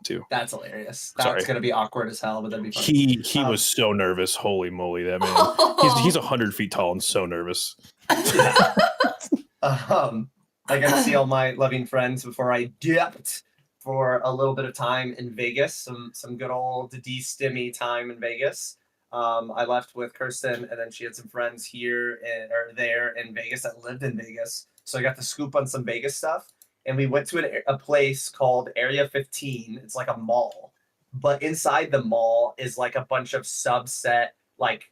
too. That's hilarious. That's gonna be awkward as hell, but that'd be fun. He was so nervous. Holy moly, that man. He's 100 feet tall and so nervous. I got to see all my loving friends before I dipped for a little bit of time in Vegas. Some good old de-stimmy time in Vegas. I left with Kirsten, and then she had some friends here or there in Vegas that lived in Vegas. So I got to scoop on some Vegas stuff. And we went to a place called Area 15. It's like a mall. But inside the mall is like a bunch of subset like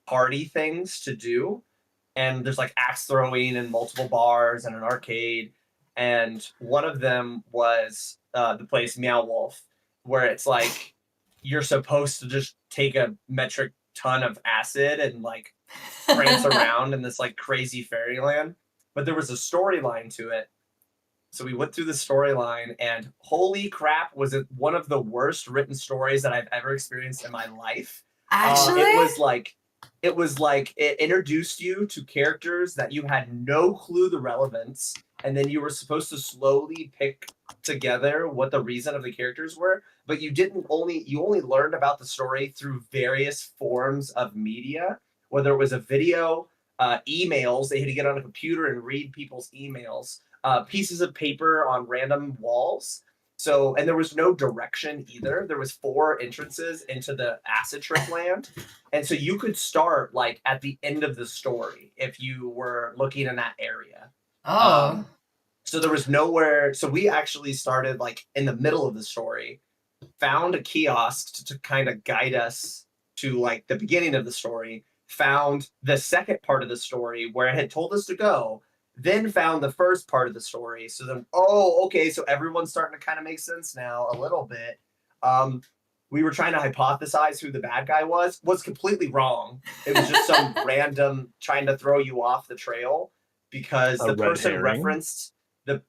party things to do. And there's like axe throwing and multiple bars and an arcade. And one of them was the place Meow Wolf, where it's like you're supposed to just take a metric ton of acid and like prance around in this like crazy fairyland. But there was a storyline to it. So we went through the storyline, and holy crap, was it one of the worst written stories that I've ever experienced in my life. Actually? It was like it introduced you to characters that you had no clue the relevance, and then you were supposed to slowly pick together what the reason of the characters were, but you only learned about the story through various forms of media, whether it was a video, emails. They had to get on a computer and read people's emails, pieces of paper on random walls. So, and there was no direction either. There was 4 entrances into the acid trip land. And so you could start like at the end of the story if you were looking in that area. Oh. So there was nowhere. So we actually started like in the middle of the story, found a kiosk to kind of guide us to like the beginning of the story, found the second part of the story where it had told us to go, then found the first part of the story. So then, okay, so everyone's starting to kind of make sense now a little bit. We were trying to hypothesize who the bad guy was completely wrong. It was just some random trying to throw you off the trail because the person referenced the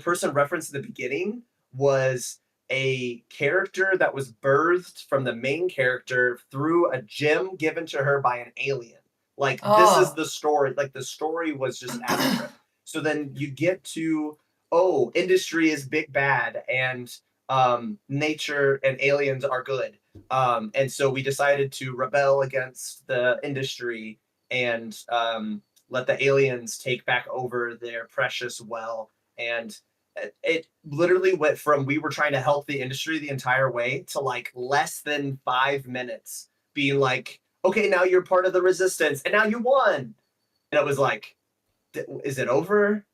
person referenced at the beginning was a character that was birthed from the main character through a gem given to her by an alien. Like, this is the story. Like, the story was just acid trip. So then you get to, industry is big bad, and nature and aliens are good. And so we decided to rebel against the industry and let the aliens take back over their precious well. And it literally went from we were trying to help the industry the entire way to like less than 5 minutes being like, okay, now you're part of the resistance and now you won. And it was like, is it over?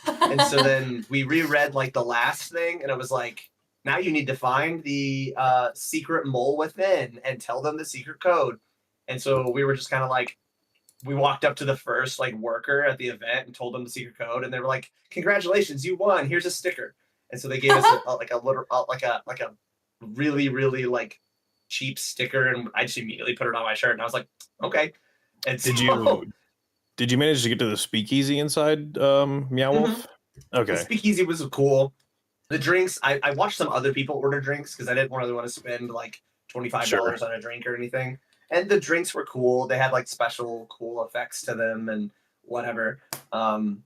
And so then we reread like the last thing and it was like, now you need to find the secret mole within and tell them the secret code. And so we were just kind of like, we walked up to the first like worker at the event and told them the secret code, and they were like, "Congratulations, you won! Here's a sticker." And so they gave us a really really like cheap sticker, and I just immediately put it on my shirt, and I was like, "Okay." And did you manage to get to the speakeasy inside Meow Wolf? Mm-hmm. Okay, the speakeasy was cool. The drinks, I watched some other people order drinks because I didn't really want to spend like $25 on a drink or anything. And the drinks were cool. They had like special cool effects to them and whatever. And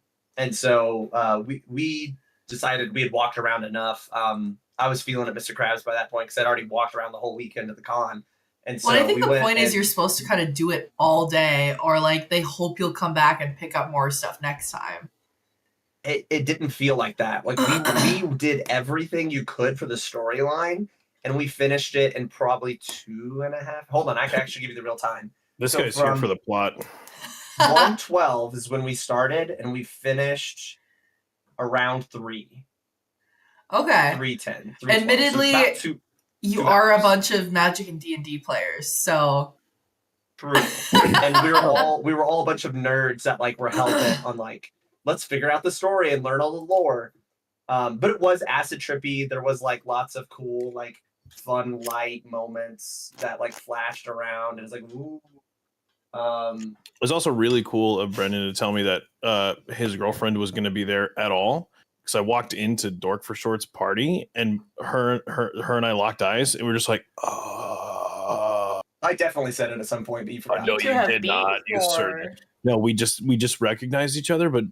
so we decided we had walked around enough. I was feeling it, Mr. Krabs, by that point because I'd already walked around the whole weekend of the con. And so I think the point is you're supposed to kind of do it all day, or like they hope you'll come back and pick up more stuff next time. It didn't feel like that. Like we did everything you could for the storyline. And we finished it in probably 2.5. Hold on, I can actually give you the real time. This guy's here for the plot. 1:12 is when we started, and we finished around 3. Okay. 3:10. Admittedly, so you are a bunch of Magic and D&D players, so. True. And we were all a bunch of nerds that like were hell bent on like, let's figure out the story and learn all the lore. But it was acid trippy. There was like lots of cool like fun light moments that like flashed around, and it's like, ooh. It was also really cool of Brendan to tell me that his girlfriend was going to be there at all, because I walked into Dork for Short's party and her and I locked eyes and we were just like, I definitely said it at some point, but you forgot. No, you did not. You certainly. No, we just recognized each other, but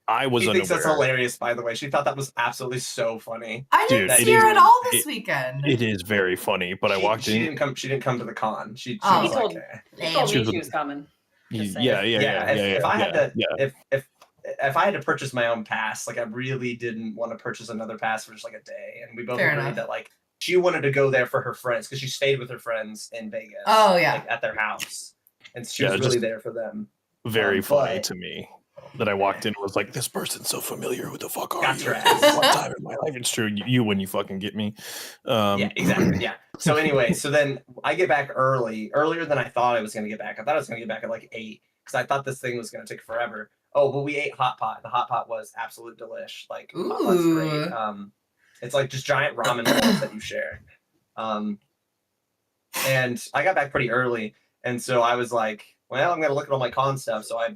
I was unaware. She thinks that's hilarious, by the way. She thought that was absolutely so funny. I didn't see her at all this weekend. It is very funny, but I walked in. She didn't come to the con. She told me she was coming. Yeah. If I had to purchase my own pass, like I really didn't want to purchase another pass for just like a day, and we both agreed that like she wanted to go there for her friends because she stayed with her friends in Vegas. Oh yeah, like, at their house, and she was really there for them. Very funny to me. That I walked in and was like, this person's so familiar. Who the fuck are you? One time in my life. It's true. You when you fucking get me. Yeah, exactly. Yeah. So anyway, so then I get back earlier than I thought I was going to get back. I thought I was going to get back at like 8 because I thought this thing was going to take forever. Oh, but we ate hot pot. The hot pot was absolute delish. Like, hot pot's great. It's like just giant ramen balls that you share. And I got back pretty early. And so I was like, well, I'm going to look at all my con stuff. So I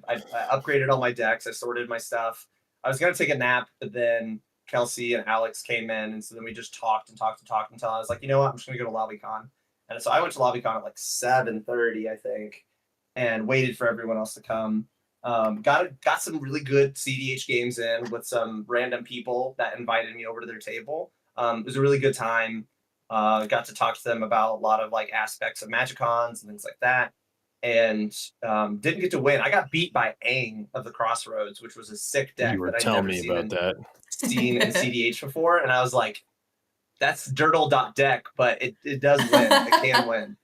upgraded all my decks. I sorted my stuff. I was going to take a nap, but then Kelsey and Alex came in. And so then we just talked until I was like, you know what? I'm just going to go to LobbyCon. And so I went to LobbyCon at like 7:30, I think, and waited for everyone else to come. Got some really good CDH games in with some random people that invited me over to their table. It was a really good time. Got to talk to them about a lot of like aspects of MagicCons and things like that. and didn't get to win. I got beat by Aang of the Crossroads, which was a sick deck You were that I'd telling never me seen about that. seen in CDH before, and I was like, that's dirtle.deck, but it does win. It can win.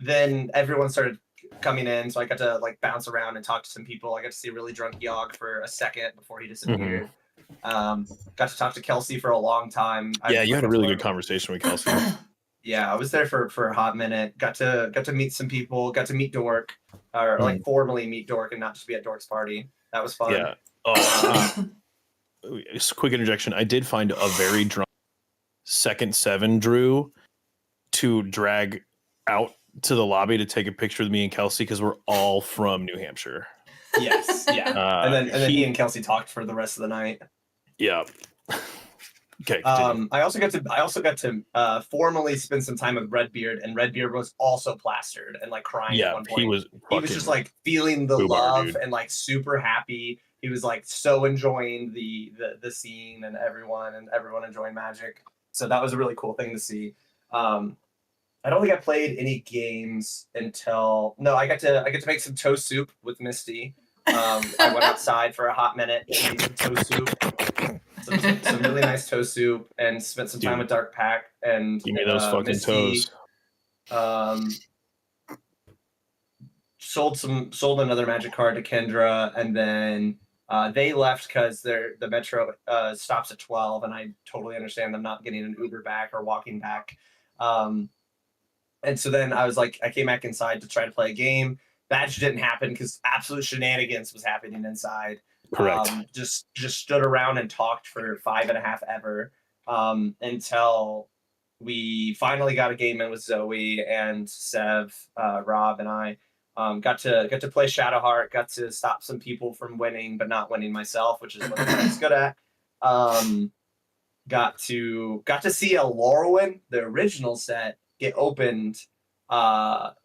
Then everyone started coming in, so I got to like bounce around and talk to some people. I got to see really drunk Yogg for a second before he disappeared. Got to talk to Kelsey for a long time. Yeah, you had a really good conversation with Kelsey. Yeah, I was there for a hot minute. Got to meet some people. Got to meet Dork, or like formally meet Dork, and not just be at Dork's party. That was fun. Yeah. Just a quick interjection. I did find a very drunk second 7 Drew to drag out to the lobby to take a picture with me and Kelsey because we're all from New Hampshire. Yes, yeah. And then he and Kelsey talked for the rest of the night. Yeah. Okay. I also got to formally spend some time with Redbeard, and Redbeard was also plastered and like crying at one point. He was just like feeling the love dude. And like super happy. He was like so enjoying the scene and everyone enjoying Magic. So that was a really cool thing to see. I don't think I played any games until I got to make some toast soup with Misty. I went outside for a hot minute, made some toast soup, some really nice toast soup, and spent some time with Dark Pack and give me those fucking Misty, toes. Sold another Magic card to Kendra, and then they left because the metro stops at 12, and I totally understand them not getting an Uber back or walking back. And so then I came back inside to try to play a game. Badge didn't happen because absolute shenanigans was happening inside. Correct. Just stood around and talked for 5.5 ever until we finally got a game in with Zoe and Sev, Rob, and I. Got to play Shadowheart. Got to stop some people from winning, but not winning myself, which is what I was good at. Got to see a Lorwyn, the original set, get opened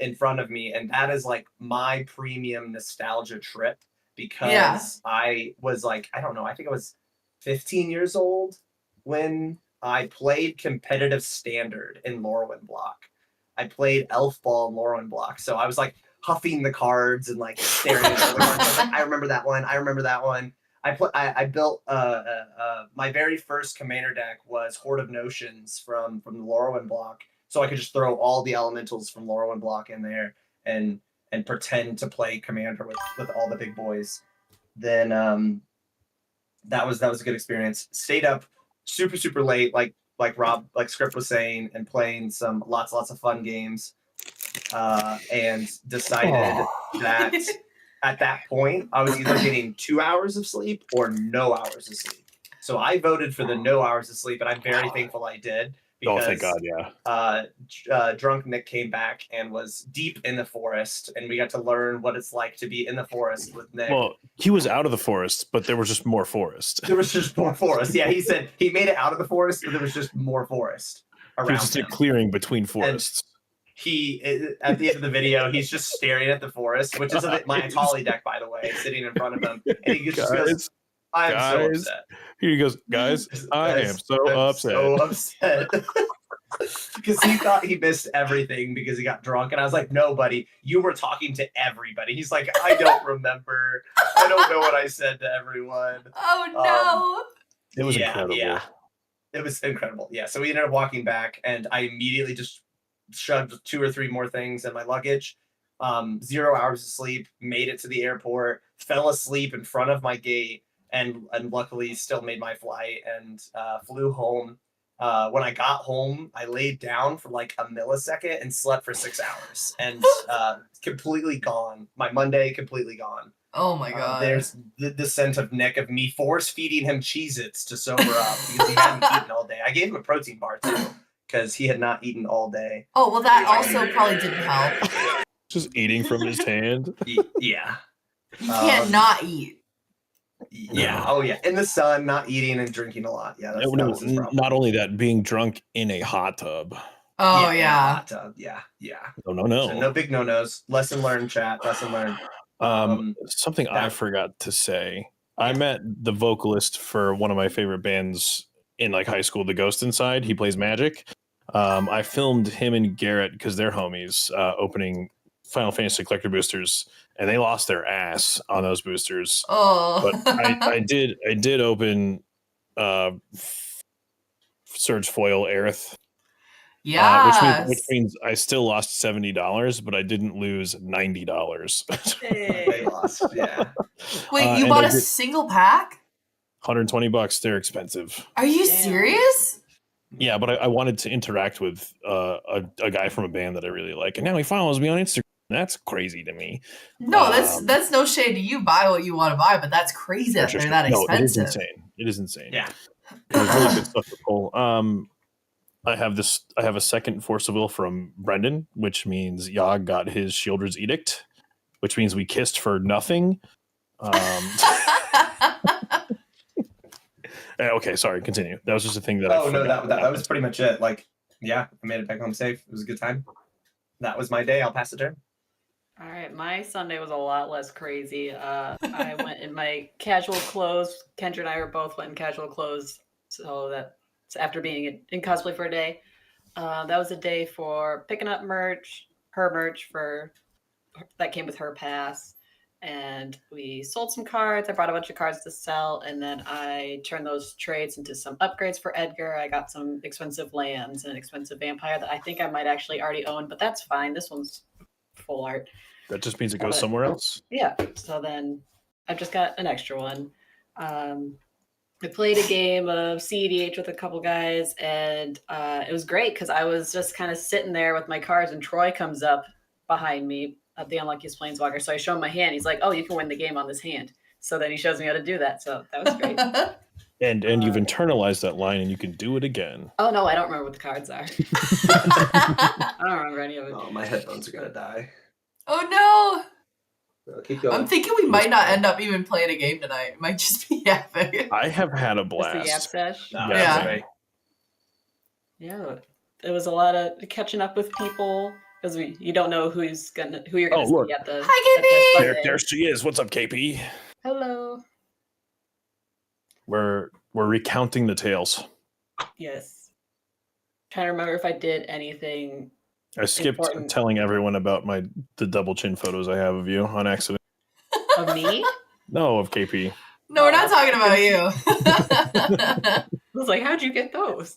in front of me, and that is like my premium nostalgia trip because I was like, I don't know, I think I was 15 years old when I played competitive standard in Lorwyn block. I played Elf Ball in Lorwyn block, so I was like huffing the cards and like staring at the cards. I remember that one. I built my very first commander deck was Horde of Notions from the Lorwyn block. So I could just throw all the elementals from Lorwyn block in there and pretend to play commander with all the big boys. Then that was a good experience. Stayed up super late, like Rob, like Script was saying, and playing some lots of fun games. And decided that at that point I was either getting 2 hours of sleep or no hours of sleep. So I voted for the no hours of sleep, and I'm very thankful I did. Because, thank God, yeah. Drunk Nick came back and was deep in the forest, and we got to learn what it's like to be in the forest with Nick. Well, he was out of the forest, but there was just more forest. There was just more forest. Yeah, he said he made it out of the forest, but there was just more forest around him. It was just a clearing between forests. And he, at the end of the video, he's just staring at the forest, which is my Atali deck, by the way, sitting in front of him. And he just goes, I'm so upset. Here he goes, guys, I am so upset. So upset. Because he thought he missed everything because he got drunk. And I was like, no, buddy, you were talking to everybody. He's like, I don't remember. I don't know what I said to everyone. Oh, no. It was incredible. Yeah. It was incredible. Yeah. So we ended up walking back, and I immediately just shoved 2 or 3 more things in my luggage. 0 hours of sleep, made it to the airport, fell asleep in front of my gate, and luckily still made my flight and flew home. When I got home, I laid down for like a millisecond and slept for 6 hours, and completely gone. My Monday completely gone. Oh my God. There's the scent of Nick of me force feeding him Cheez-Its to sober up because he hadn't eaten all day. I gave him a protein bar too because he had not eaten all day. Oh, well, that also probably didn't help. Just eating from his hand. Yeah. You can't not eat. Yeah. Oh, yeah. In the sun, not eating and drinking a lot. Yeah. That was his problem. Not only that, being drunk in a hot tub. Oh, yeah. Hot tub. Yeah. No. So no big no-nos. Lesson learned, chat. Lesson learned. Something I forgot to say. I met the vocalist for one of my favorite bands in like high school, The Ghost Inside. He plays Magic. I filmed him and Garrett because they're homies opening Final Fantasy collector boosters, and they lost their ass on those boosters. Oh, But I did open Surge Foil Aerith. yeah, Which means I still lost $70, but I didn't lose $90. They lost. Yeah. Wait, you bought a single pack? $120. They're expensive. Are you Damn. serious? Yeah, but I wanted to interact with a guy from a band that I really like, and now he follows me on Instagram. That's crazy to me. No, that's no shade to you. Buy what you want to buy, but that's crazy that they're that expensive. It is insane. It is insane. Yeah. There's really good stuff to pull. I have a second Force of Will from Brendan, which means Yogg got his Shieldred's Edict, which means we kissed for nothing. Okay, sorry, continue. That was just a thing that that was pretty much it. Like, yeah, I made it back home safe. It was a good time. That was my day. I'll pass the turn. All right, my Sunday was a lot less crazy. I went in my casual clothes. Kendra and I were both went in casual clothes, so after being in cosplay for a day. That was a day for picking up her merch that came with her pass. And we sold some cards. I brought a bunch of cards to sell, and then I turned those trades into some upgrades for Edgar. I got some expensive lands and an expensive vampire that I think I might actually already own, but that's fine. This one's full art. That just means it goes somewhere else. Yeah. So then I've just got an extra one. I played a game of CEDH with a couple guys, and it was great because I was just kind of sitting there with my cards, and Troy comes up behind me at the Unluckiest Planeswalker. So I show him my hand. He's like, "Oh, you can win the game on this hand." So then he shows me how to do that. So that was great. And you've internalized that line, and you can do it again. Oh no, I don't remember what the cards are. I don't remember any of it. Oh, my headphones are gonna die. Oh no! Keep going. I'm thinking we might not end up even playing a game tonight. It might just be yapping. I have had a Just the blast. yap sesh. Yeah. Yeah, it was a lot of catching up with people because you don't know who you're gonna see at the. Hi, Sunday. There she is. What's up, KP? Hello. We're recounting the tales. Yes. Trying to remember if I did anything. I skipped important. telling everyone about the double chin photos I have of you on accident. Of me? No, of KP. No, we're not talking about you. I was like, how'd you get those?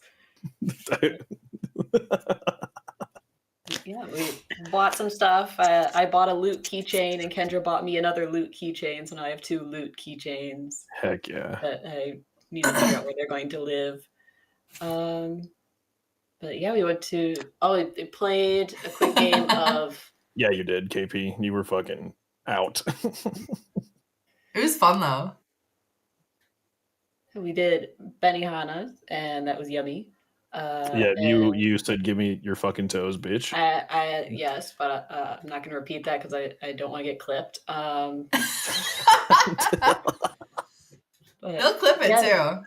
Yeah, we bought some stuff. I bought a loot keychain, and Kendra bought me another loot keychain, so now I have 2 loot keychains. Heck yeah. That I need to figure out where they're going to live. But yeah, we went to. They played a quick game of. Yeah, you did, KP. You were fucking out. It was fun though. We did Benihana, and that was yummy. Yeah, you said, "Give me your fucking toes, bitch." Yes, but I'm not going to repeat that because I don't want to get clipped. They'll clip it too.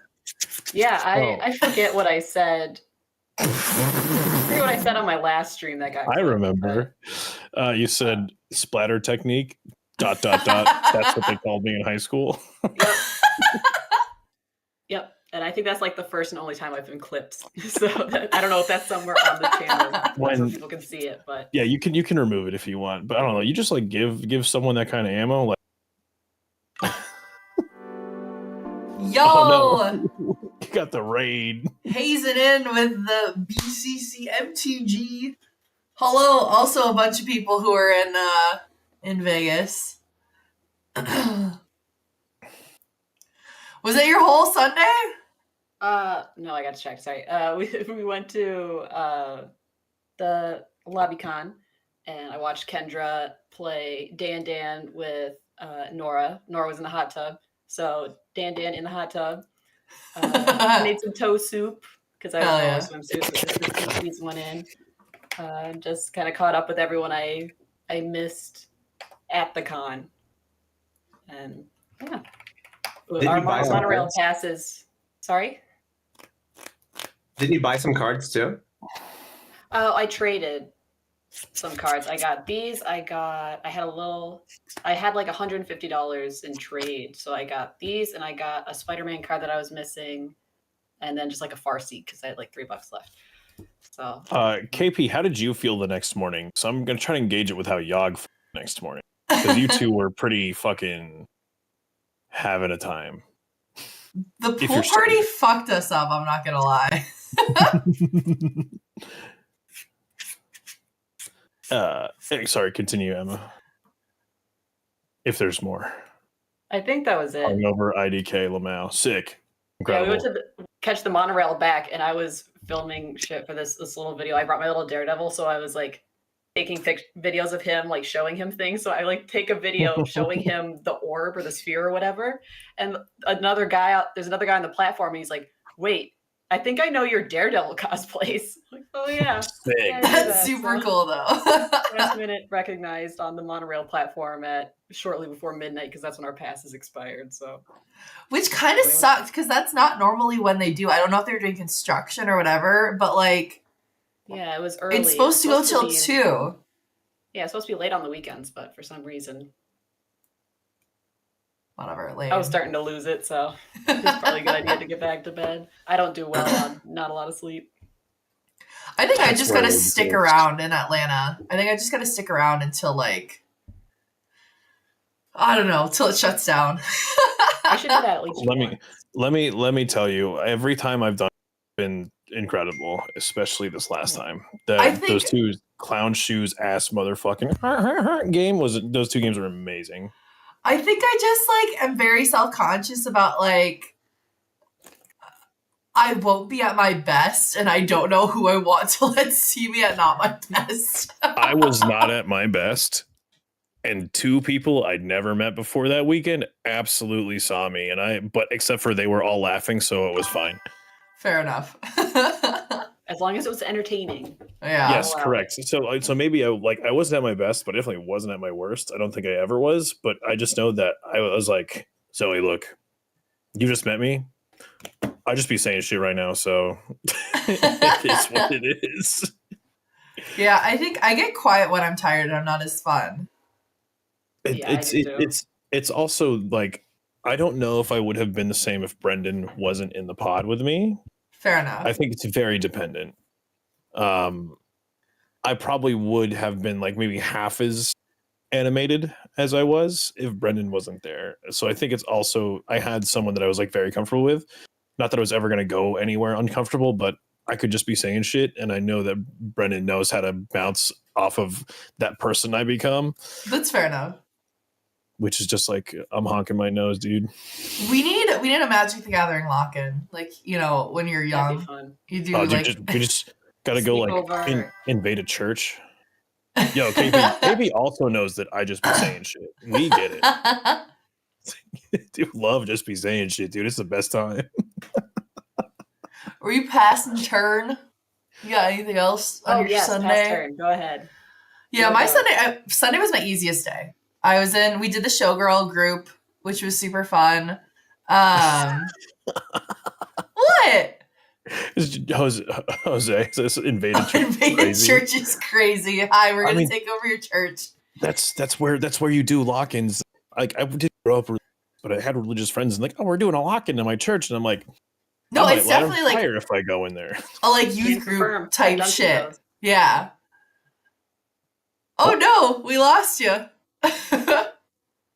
Yeah, I forget what I said. I forget what I said on my last stream that got clipped. I remember. You said splatter technique. ... That's what they called me in high school. Yep. Yep. And I think that's like the first and only time I've been clipped. So I don't know if that's somewhere on the channel so people can see it. But yeah, you can remove it if you want. But I don't know. You just like give someone that kind of ammo. Like, yo, oh, no. You got the raid. Hazing in with the BCC MTG. Hello, also a bunch of people who are in Vegas. Was it your whole Sunday? No, I got to check. Sorry. We went to the LobbyCon, and I watched Kendra play Dan with Nora. Nora was in the hot tub, so Dan in the hot tub. Made some toe soup because I was in a swimsuit. The season went in. Just kind of caught up with everyone I missed at the con, and yeah. Our monorail passes. Sorry? Didn't you buy some cards too? Oh, I traded some cards. I got these. I had like $150 in trade. So I got these, and I got a Spider-Man card that I was missing, and then just like a Farseek because I had like $3 left. So, KP, how did you feel the next morning? So I'm gonna try to engage it with how Yog felt next morning, because you two were pretty fucking having a time. The pool party fucked us up, I'm not gonna lie. Sorry, continue, Emma. If there's more. I think that was it. Over IDK Lamau. Sick. Incredible. Yeah, we went to catch the monorail back, and I was filming shit for this little video. I brought my little Daredevil, so I was like taking videos of him, like showing him things. So I like take a video showing him the orb or the sphere or whatever. And there's another guy on the platform, and he's like, "Wait, I think I know your Daredevil cosplays." Like, oh yeah. Sick. That's super cool though. Last minute recognized on the monorail platform at shortly before midnight, because that's when our passes expired. So, which kind of sucked, because that's not normally when they do. I don't know if they're doing construction or whatever, but like, yeah, it was early. It's supposed to go till 2. Yeah, it's supposed to be late on the weekends, but for some reason, whatever. Lame. I was starting to lose it, so it's probably a good idea to get back to bed. I don't do well on not a lot of sleep. I think I just gotta stick around in Atlanta. I think I just gotta stick around until like, I don't know, till it shuts down. I should do that at least. Let me tell you, every time I've done it's been incredible, especially this last time. Those two clown shoes ass motherfucking game those two games were amazing. I think I just like am very self-conscious about like, I won't be at my best, and I don't know who I want to let see me at not my best. I was not at my best, and 2 people I'd never met before that weekend absolutely saw me, but except for they were all laughing, so it was fine. Fair enough. As long as it was entertaining. Yeah. Yes, correct. So maybe I wasn't at my best, but definitely wasn't at my worst. I don't think I ever was, but I just know that I was like, Zoe, look, you just met me. I just be saying shit right now, so it's what it is. Yeah, I think I get quiet when I'm tired and I'm not as fun. It's also like, I don't know if I would have been the same if Brendan wasn't in the pod with me. Fair enough. I think it's very dependent. I probably would have been like maybe half as animated as I was if Brendan wasn't there. So I think it's also, I had someone that I was like very comfortable with. Not that I was ever going to go anywhere uncomfortable, but I could just be saying shit. And I know that Brendan knows how to bounce off of that person I become. That's fair enough. Which is just like, I'm honking my nose, dude. We need a Magic the Gathering lock-in. Like, you know, when you're young, you do we just gotta go like invade a church. Yo, KB also knows that I just be saying shit. We get it. Dude, love just be saying shit, dude. It's the best time. Were you pass and turn? You got anything else on your Sunday? Pass turn. Go ahead. Yeah, my Sunday was my easiest day. We did the Showgirl group, which was super fun. What? Jose invaded church. Invaded church is crazy. Hi, we're gonna take over your church. That's where you do lock-ins. Like, I didn't grow up, but I had religious friends and like, oh, we're doing a lock-in in my church, and I'm like, no, it's definitely like if I go in there, a like youth group type shit. Yeah. Oh no, we lost you.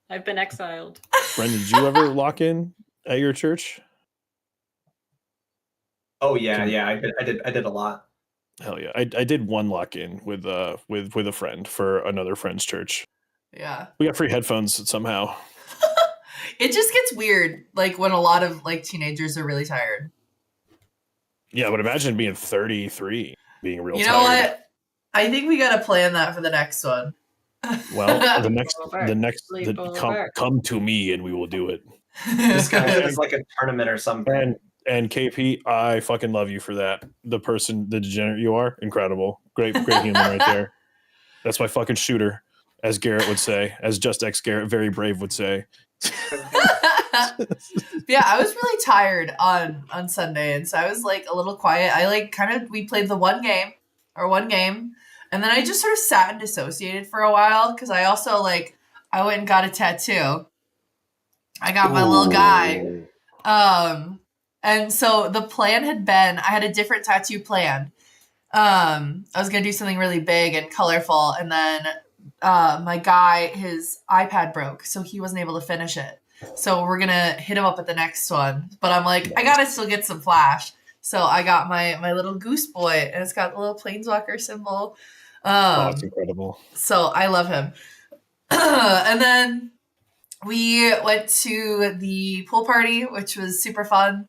I've been exiled. Brendan, did you ever lock in at your church? Oh yeah, I did a lot. Hell yeah, I did one lock in with a friend for another friend's church. Yeah, we got free headphones somehow. It just gets weird, like when a lot of like teenagers are really tired. Yeah, but imagine being 33, being real. You know what? I think we gotta plan that for the next one. Well, come to me and we will do it. This guy is like a tournament or something. And KP, I fucking love you for that. The degenerate you are, incredible. Great human right there. That's my fucking shooter, as Garrett would say, as Just X Garrett, very brave would say. Yeah, I was really tired on Sunday, and so I was like a little quiet. We played the one game, and then I just sort of sat and dissociated for a while because I also I went and got a tattoo. I got my little guy. And so the plan had been, I had a different tattoo planned. I was gonna do something really big and colorful, and then my guy, his iPad broke, so he wasn't able to finish it. So we're gonna hit him up at the next one. But I'm like, I gotta still get some flash. So I got my little goose boy, and it's got the little planeswalker symbol. That's incredible. So I love him. And then we went to the pool party, which was super fun.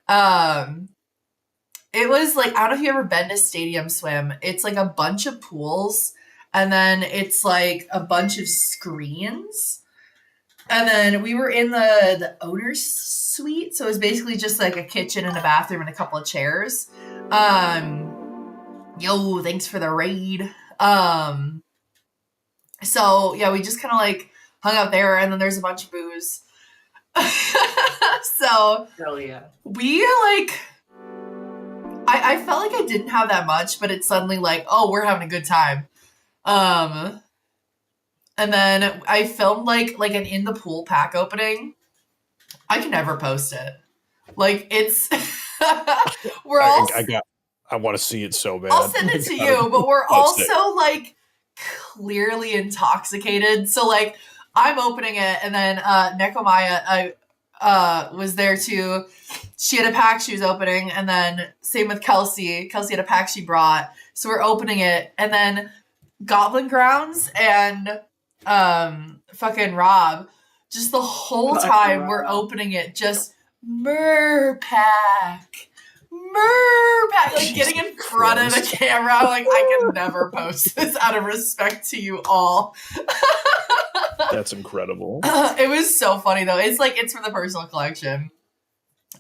It was like, I don't know if you ever been to Stadium Swim. It's like a bunch of pools, and then it's like a bunch of screens. And then we were in the owner's suite, so it was basically just like a kitchen and a bathroom and a couple of chairs. Yo, thanks for the raid. So yeah, we just kind of like hung out there, and then there's a bunch of booze. So hell yeah. We like, I felt like I didn't have that much, but it's suddenly like, oh, we're having a good time. And then I filmed like an in the pool pack opening. I can never post it. Like it's we're all I want to see it so bad. I'll send it to you, but we're also like clearly intoxicated. So like I'm opening it, and then Nekomaya was there too. She had a pack she was opening, and then same with Kelsey. Kelsey had a pack she brought. So we're opening it, and then Goblin Grounds and fucking Rob, just the whole time we're opening it, just Merpack, like getting in front of the camera. Like I can never post this out of respect to you all. That's incredible. It was so funny though. It's for the personal collection.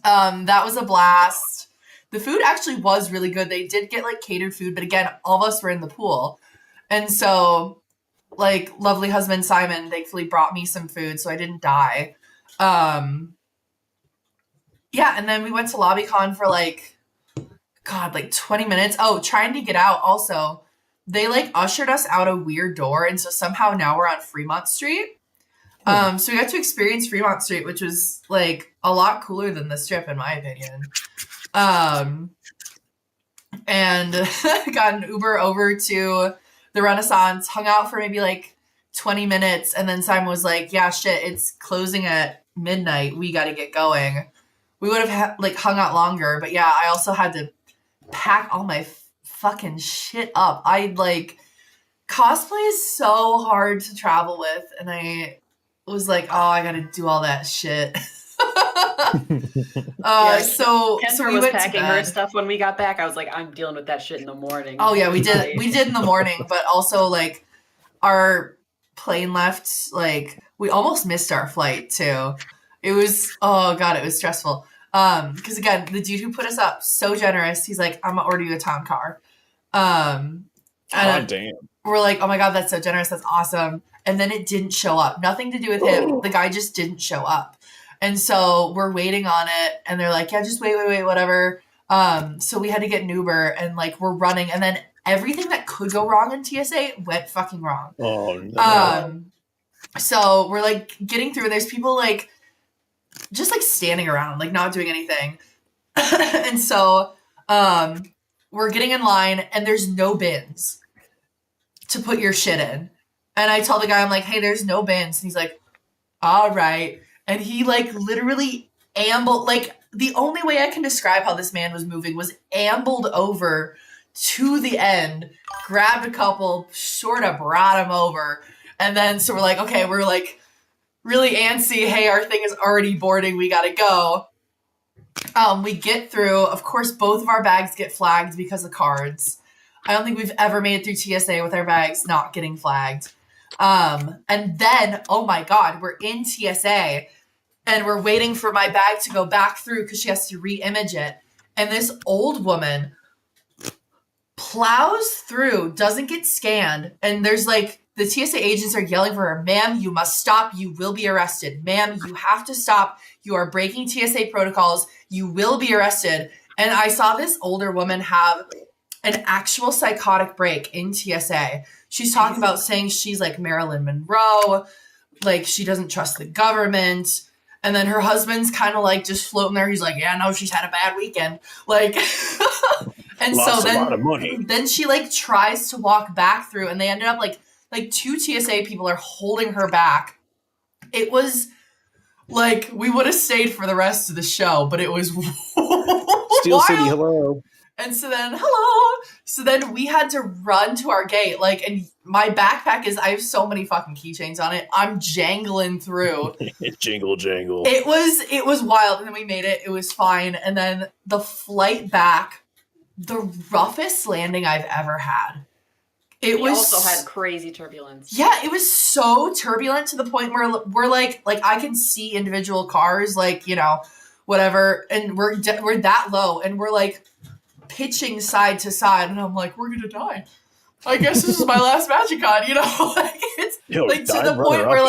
That was a blast. The food actually was really good. They did get like catered food, but again, all of us were in the pool. And so like lovely husband Simon thankfully brought me some food so I didn't die. Yeah, and then we went to LobbyCon for like 20 minutes. Oh, trying to get out also. They like ushered us out a weird door, and so somehow now we're on Fremont Street. So we got to experience Fremont Street, which was like a lot cooler than the Strip in my opinion. And got an Uber over to the Renaissance, hung out for maybe like 20 minutes, and then Simon was like, yeah, shit, it's closing at midnight. We got to get going. We would have hung out longer, but yeah, I also had to pack all my fucking shit up. Cosplay is so hard to travel with, and I was like, oh, I gotta do all that shit. So we was packing her stuff when we got back. I was like, I'm dealing with that shit in the morning. Oh yeah, we did in the morning, but also like our plane left, like we almost missed our flight too. It was, oh god, it was stressful. Because again, the dude who put us up, so generous. He's like, I'm gonna order you a town car. God damn. We're like, oh my god, that's so generous. That's awesome. And then it didn't show up. Nothing to do with him. The guy just didn't show up. And so we're waiting on it, and they're like, yeah, just wait, whatever. So we had to get an Uber, and like we're running, and then everything that could go wrong in TSA went fucking wrong. Oh no. So we're like getting through, and there's people like just like standing around, like not doing anything. And so we're getting in line, and there's no bins to put your shit in. And I tell the guy, I'm like, hey, there's no bins. And he's like, all right. And he like literally ambled, like the only way I can describe how this man was moving was ambled over to the end, grabbed a couple, sort of brought him over. And then, so we're like, okay, we're like really antsy. Hey, our thing is already boarding. We got to go. We get through, of course, both of our bags get flagged because of cards. I don't think we've ever made it through TSA with our bags not getting flagged. And then, oh my God, we're in TSA and we're waiting for my bag to go back through because she has to re-image it. And this old woman plows through, doesn't get scanned. And there's like, the TSA agents are yelling for her, ma'am, you must stop. You will be arrested. Ma'am, you have to stop. You are breaking TSA protocols. You will be arrested. And I saw this older woman have an actual psychotic break in TSA. She's talking about saying she's like Marilyn Monroe, like she doesn't trust the government. And then her husband's kind of like just floating there. He's like, yeah, no, she's had a bad weekend. Like, And Lost so then, a lot of money. Then she like tries to walk back through, and they ended up like 2 TSA people are holding her back. It was like we would have stayed for the rest of the show, but it was Steel wild. City, hello. And so then, hello. So then we had to run to our gate. Like, and my backpack I have so many fucking keychains on it. I'm jangling through. Jingle jangle. It was wild. And then we made it. It was fine. And then the flight back, the roughest landing I've ever had. We also had crazy turbulence. Yeah, it was so turbulent to the point where we're like I can see individual cars, like, you know, whatever. And we're that low. And we're like, pitching side to side, and I'm like, we're gonna die. I guess this is my last MagicCon, you know? Like, it's like to the point where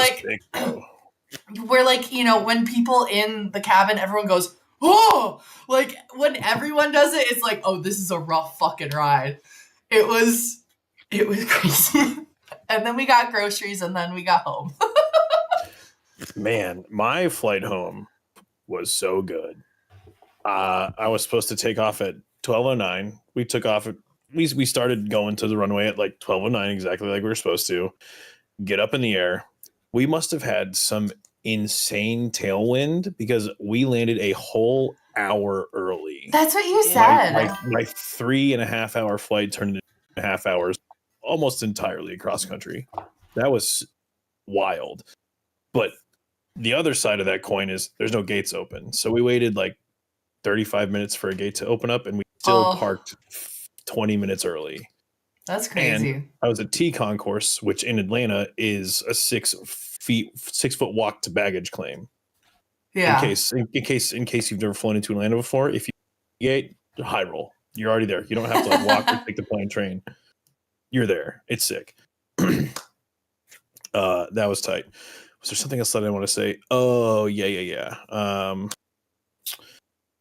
like, you know, when people in the cabin, everyone goes, oh, like when everyone does it, it's like, oh, this is a rough fucking ride. It was crazy. And then we got groceries, and then we got home. Man, my flight home was so good. I was supposed to take off at 12:09. We took off at we started going to the runway at like 12:09, exactly like we were supposed to. Get up in the air. We must have had some insane tailwind because we landed a whole hour early. That's what you said. My 3.5 hour flight turned into 2.5 hours, almost entirely across country. That was wild. But the other side of that coin is there's no gates open. So we waited like 35 minutes for a gate to open up, and we still parked 20 minutes early. That's crazy. And I was at T Concourse, which in Atlanta is a 6 foot walk to baggage claim. Yeah. In case you've never flown into Atlanta before, if you gate, high roll. You're already there. You don't have to like walk or take the plane train. You're there. It's sick. That was tight. Was there something else that I want to say? Oh, yeah.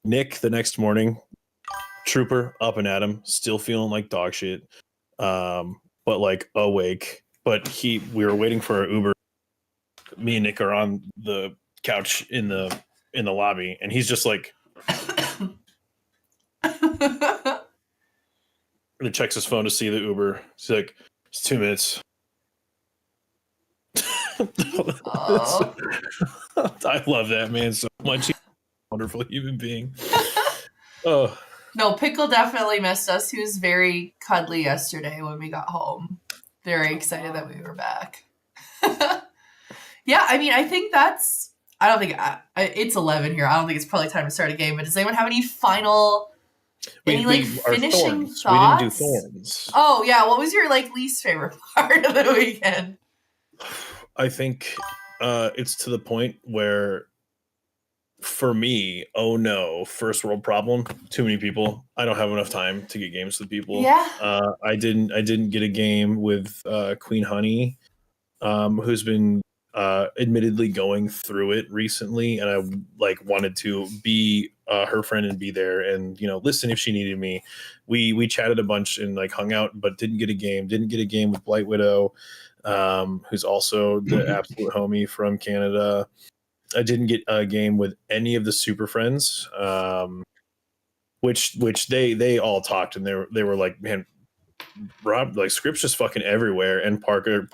Nick, the next morning, trooper up and at him, still feeling like dog shit, but like awake. But we were waiting for our Uber. Me and Nick are on the couch in the lobby, and he's just like, he checks his phone to see the Uber. He's like, it's 2 minutes. I love that man so much. He's a wonderful human being. Oh no, Pickle definitely missed us. He was very cuddly yesterday when we got home. Very excited that we were back. Yeah, I mean, I think it's 11 here. I don't think it's probably time to start a game. But does anyone have any finishing thoughts? We didn't do thorns. Oh yeah, what was your least favorite part of the weekend? I think it's to the point where, for me, oh no, first world problem. Too many people. I don't have enough time to get games with people. Yeah. I didn't get a game with Queen Honey, who's been admittedly going through it recently, and I wanted to be her friend and be there and listen if she needed me. We chatted a bunch and hung out, but didn't get a game with Blight Widow, who's also the absolute homie from Canada. I didn't get a game with any of the Super Friends, which they all talked, and they were like, man, Rob, Script's just fucking everywhere. And Parker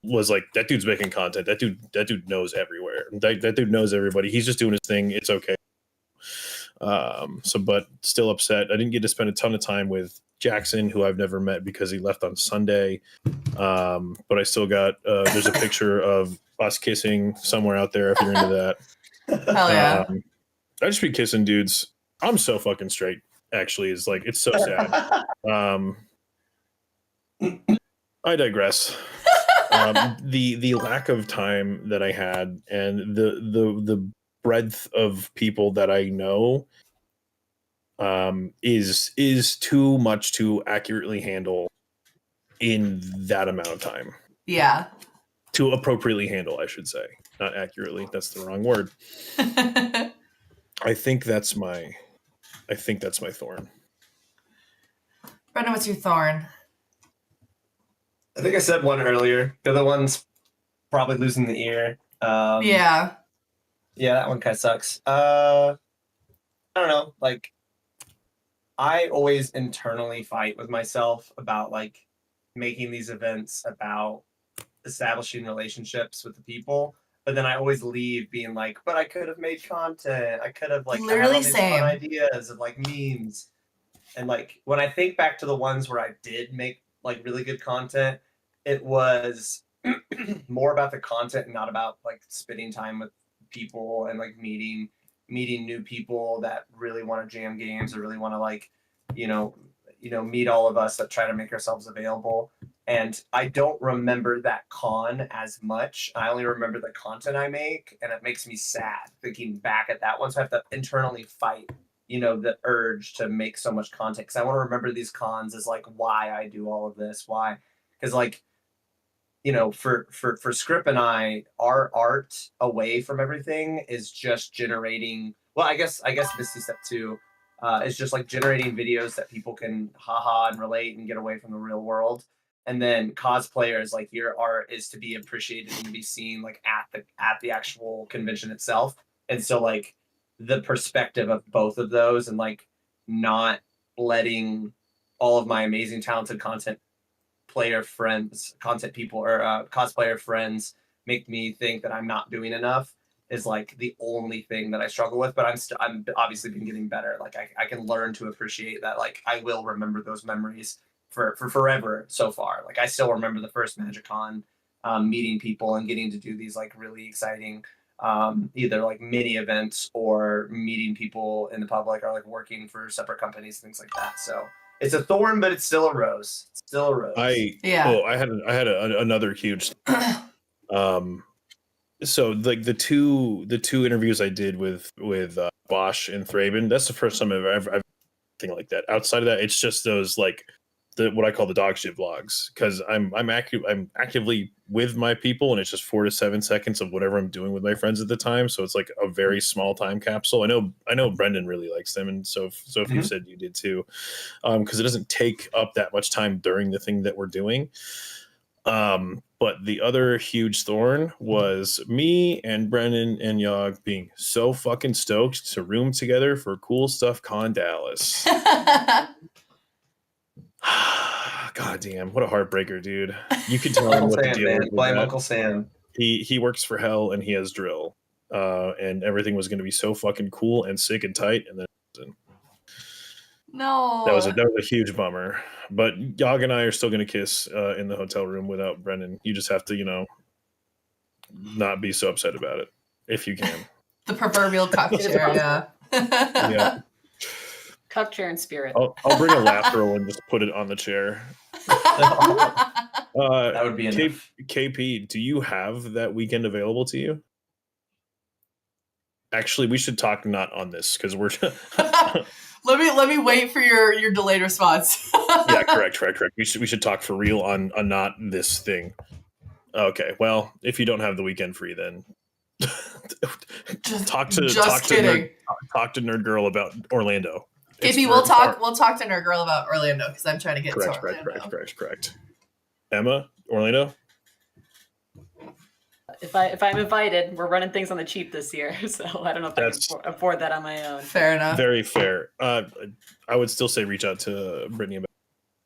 was like, that dude's making content. That dude knows everywhere. That dude knows everybody. He's just doing his thing. It's okay. But still upset. I didn't get to spend a ton of time with Jackson, who I've never met because he left on Sunday. But I still got there's a picture of us kissing somewhere out there if you're into that. Hell yeah. I just be kissing dudes. I'm so fucking straight, actually. It's so sad. I digress. The lack of time that I had and the breadth of people that I know is too much to accurately handle in that amount of time. Yeah. To appropriately handle, I should say. Not accurately. That's the wrong word. I think that's my thorn. Brendan, what's your thorn? I think I said one earlier. The other one's probably losing the ear. Yeah, that one kind of sucks. I don't know. I always internally fight with myself about like making these events about establishing relationships with the people. But then I always leave being like, but I could have made content. I could have like I have all these fun ideas of like memes. And like when I think back to the ones where I did make like really good content, it was more about the content and not about like spending time with people and like meeting new people that really want to jam games or really want to like, meet all of us that try to make ourselves available. And I don't remember that con as much. I only remember the content I make, and it makes me sad thinking back at that one. So I have to internally fight, the urge to make so much content, because I want to remember these cons as like why I do all of this. Why? Because like, for Scrip and I, our art away from everything is just generating. Well, I guess Misty Step 2 is just like generating videos that people can haha and relate and get away from the real world. And then cosplayers, like your art is to be appreciated and to be seen like at the actual convention itself. And so like the perspective of both of those, and like not letting all of my amazing talented content people or cosplayer friends make me think that I'm not doing enough is like the only thing that I struggle with. But I'm obviously been getting better. Like I can learn to appreciate that. Like I will remember those memories for forever so far. Like I still remember the first MagicCon, meeting people and getting to do these like really exciting either like mini events or meeting people in the public or like working for separate companies, things like that. So it's a thorn, but it's still a rose. It's still a rose. I had another huge so like the two interviews I did with Bosch and Thraben, that's the first time I've ever thing like that. Outside of that, it's just those like what I call the dog shit vlogs, because I'm actively with my people, and it's just 4 to 7 seconds of whatever I'm doing with my friends at the time. So it's like a very small time capsule. I know Brendan really likes them, and so if you said you did too, because it doesn't take up that much time during the thing that we're doing. But the other huge thorn was me and Brendan and Yog being so fucking stoked to room together for Cool Stuff Con Dallas. God damn, what a heartbreaker, dude. You could tell him what the deal is. Blame Uncle Sam. He works for Hell and he has drill. And everything was going to be so fucking cool and sick and tight, and then no, that was a huge bummer. But Yog and I are still going to kiss in the hotel room without Brendan. You just have to, not be so upset about it if you can. The proverbial cup chair, yeah. Yeah. Cup chair and spirit. I'll bring a laugh roll and just put it on the chair. That would be enough. KP, do you have that weekend available to you? Actually, we should talk not on this, because we're let me wait for your delayed response. Yeah, correct. We should talk for real on not this thing. Okay, well, if you don't have the weekend free, then talk to Nerd Girl about Orlando. KP, we'll talk to Nerd Girl about Orlando, because I'm trying to get to Orlando. Correct. Emma, Orlando? If I'm invited, we're running things on the cheap this year, so I don't know if I can afford that on my own. Fair enough. Very fair. I would still say reach out to Brittany about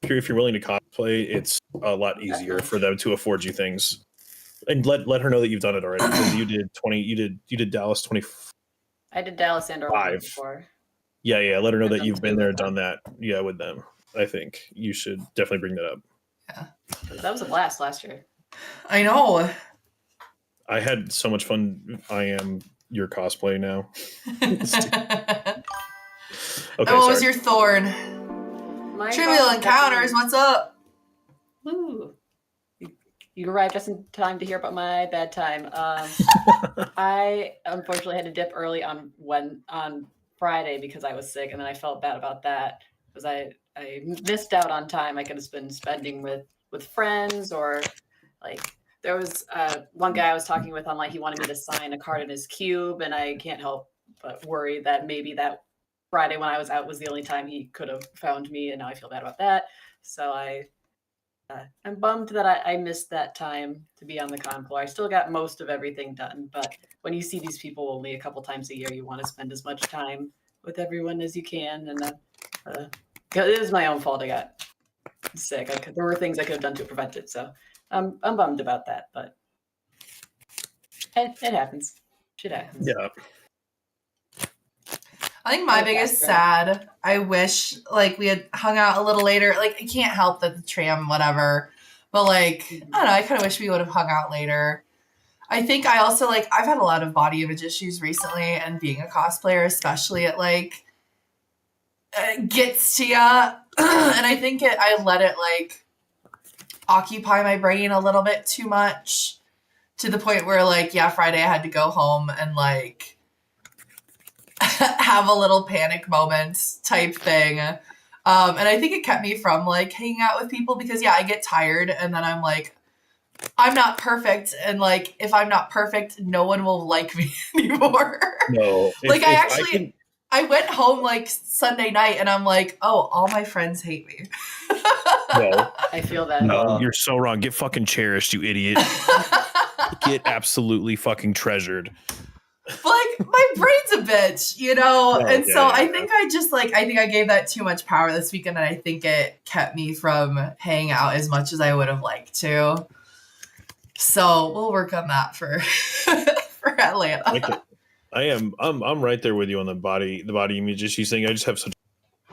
it. If you're willing to cosplay, it's a lot easier for them to afford you things. And let her know that you've done it already, because you did Dallas 20. I did Dallas and Orlando before. Yeah. Let her know that you've been there, done that. Yeah, with them. I think you should definitely bring that up. Yeah. That was a blast last year. I know. I had so much fun. I am your cosplay now. Okay, what was your thorn? Trivial encounters, what's up? Woo. You arrived just in time to hear about my bad time. I unfortunately had to dip early on Friday because I was sick, and then I felt bad about that because I missed out on time I could have been spending with friends, or like there was one guy I was talking with online. He wanted me to sign a card in his cube, and I can't help but worry that maybe that Friday when I was out was the only time he could have found me, and now I feel bad about that. So I'm bummed that I missed that time to be on the con floor. I still got most of everything done, but when you see these people only a couple times a year, you want to spend as much time with everyone as you can, and It was my own fault. I got sick. There were things I could have done to prevent it. So I'm bummed about that, but it happens. Shit happens. Yeah. I think my biggest sad, I wish like we had hung out a little later. Like I can't help that the tram, whatever. But like, I don't know, I kind of wish we would have hung out later. I think I also like, I've had a lot of body image issues recently, and being a cosplayer, especially, it like gets to ya. And I think I let it like occupy my brain a little bit too much, to the point where like, yeah, Friday I had to go home and like have a little panic moment type thing. And I think it kept me from like hanging out with people, because yeah, I get tired and then I'm like, I'm not perfect, and like if I'm not perfect, no one will like me anymore. No. Like I went home like Sunday night and I'm like, oh, all my friends hate me. No. I feel that. No, you're so wrong. Get fucking cherished, you idiot. Get absolutely fucking treasured. But like my brain's a bitch, you know? Oh, and yeah, so yeah, I think I think I gave that too much power this weekend, and I think it kept me from hanging out as much as I would have liked to. So we'll work on that for for Atlanta. I'm right there with you on the body image issue thing. I just have such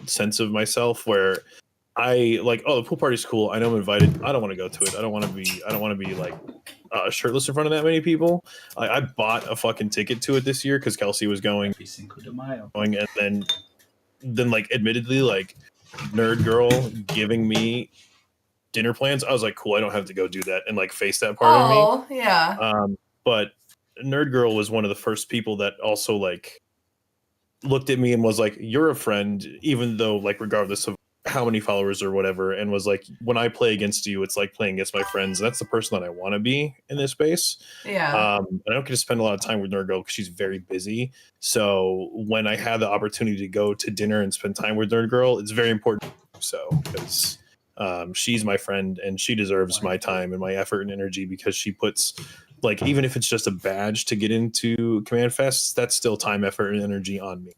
a sense of myself where I like, oh, the pool party's cool. I know I'm invited. I don't want to go to it. I don't want to be like shirtless in front of that many people. I bought a fucking ticket to it this year because Kelsey was going, and then like admittedly, like Nerd Girl giving me dinner plans, I was like, cool, I don't have to go do that and like face that part of me. Oh, yeah. But Nerd Girl was one of the first people that also like looked at me and was like, you're a friend, even though like regardless of how many followers or whatever, and was like, when I play against you, it's like playing against my friends. That's the person that I want to be in this space. Yeah. I don't get to spend a lot of time with Nerd Girl because she's very busy. So when I have the opportunity to go to dinner and spend time with Nerd Girl, it's very important. So because she's my friend and she deserves my time and my effort and energy, because she puts, like, even if it's just a badge to get into Command Fest, that's still time, effort, and energy on me,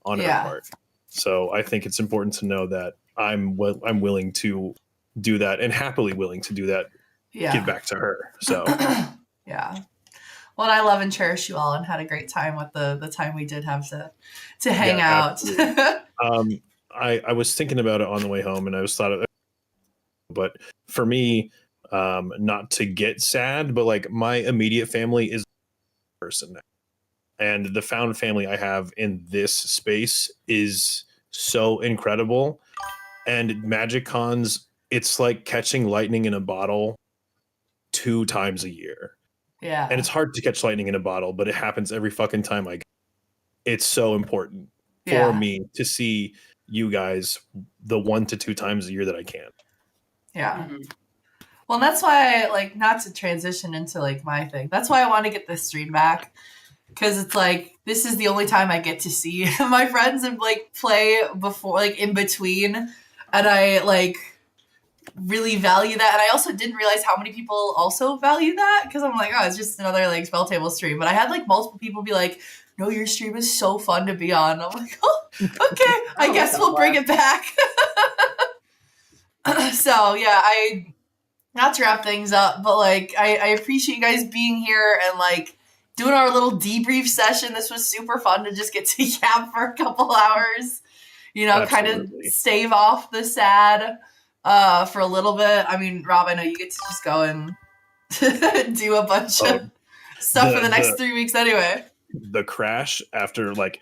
on her part. So I think it's important to know that I'm willing to do that, and happily willing to do that. Yeah. Give back to her. So yeah. Well, I love and cherish you all, and had a great time with the time we did have to hang out. I was thinking about it on the way home, and I was thought of, but for me, not to get sad, but like my immediate family is a person now. And the found family I have in this space is so incredible. And Magic Cons, it's like catching lightning in a bottle 2 times a year. Yeah. And it's hard to catch lightning in a bottle, but it happens every fucking time I go. It's so important for me to see you guys the 1 to 2 times a year that I can. Yeah. Mm-hmm. Well, that's why I, like, not to transition into like my thing, that's why I want to get this stream back. Because it's like, this is the only time I get to see my friends and like play before, like in between. And I like really value that. And I also didn't realize how many people also value that. Because I'm like, oh, it's just another like Spelltable stream. But I had like multiple people be like, no, your stream is so fun to be on. I'm like, oh, okay, I guess we'll bring it back. So yeah, not to wrap things up, but like I appreciate you guys being here and like doing our little debrief session. This was super fun to just get to yap for a couple hours, you know, kind of stave off the sad for a little bit. I mean, Rob, I know you get to just go and do a bunch of stuff for the next 3 weeks anyway. The crash after like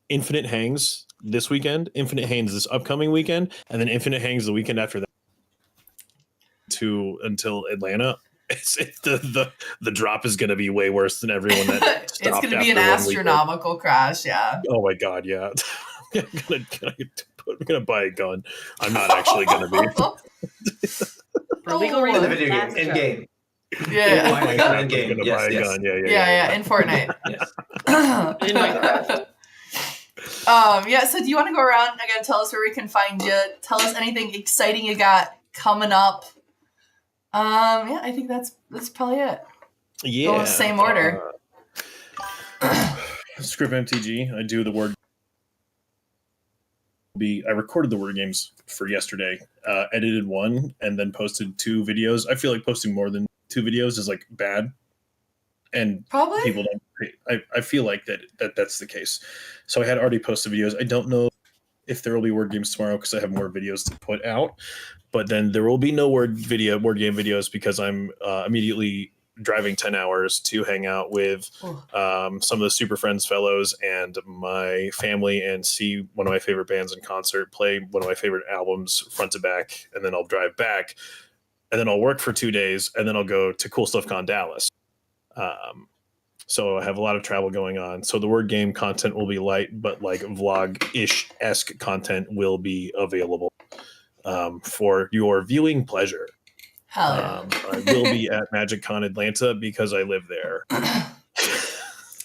Infinite Hangs this weekend, Infinite Hangs this upcoming weekend, and then Infinite Hangs the weekend after that until Atlanta. The drop is going to be way worse than everyone that stopped. It's going to be an astronomical crash, yeah. Oh my god, yeah. I'm gonna buy a gun. I'm not actually going to be. For legal reasons, in the video game, in game. Yeah, I'm gonna buy a gun. Yeah. In Fortnite. Yes. In Minecraft. Yeah. So, do you want to go around again? Tell us where we can find you. Tell us anything exciting you got coming up. Yeah, I think that's probably it. Yeah. Go in the same order. Script MTG. I do the word I recorded the word games for yesterday, edited one, and then posted 2 videos. I feel like posting more than 2 videos is like bad, and Probably people don't. I feel like that's the case. So I had already posted videos. I don't know if there will be word games tomorrow because I have more videos to put out. But then there will be no word game videos because I'm immediately driving 10 hours to hang out with some of the Super Friends fellows and my family and see one of my favorite bands in concert, play one of my favorite albums front to back, and then I'll drive back, and then I'll work for 2 days, and then I'll go to Cool Stuff Con Dallas. So I have a lot of travel going on. So the word game content will be light, but like vlog-ish-esque content will be available for your viewing pleasure. Hell yeah. I will be at MagicCon Atlanta because I live there.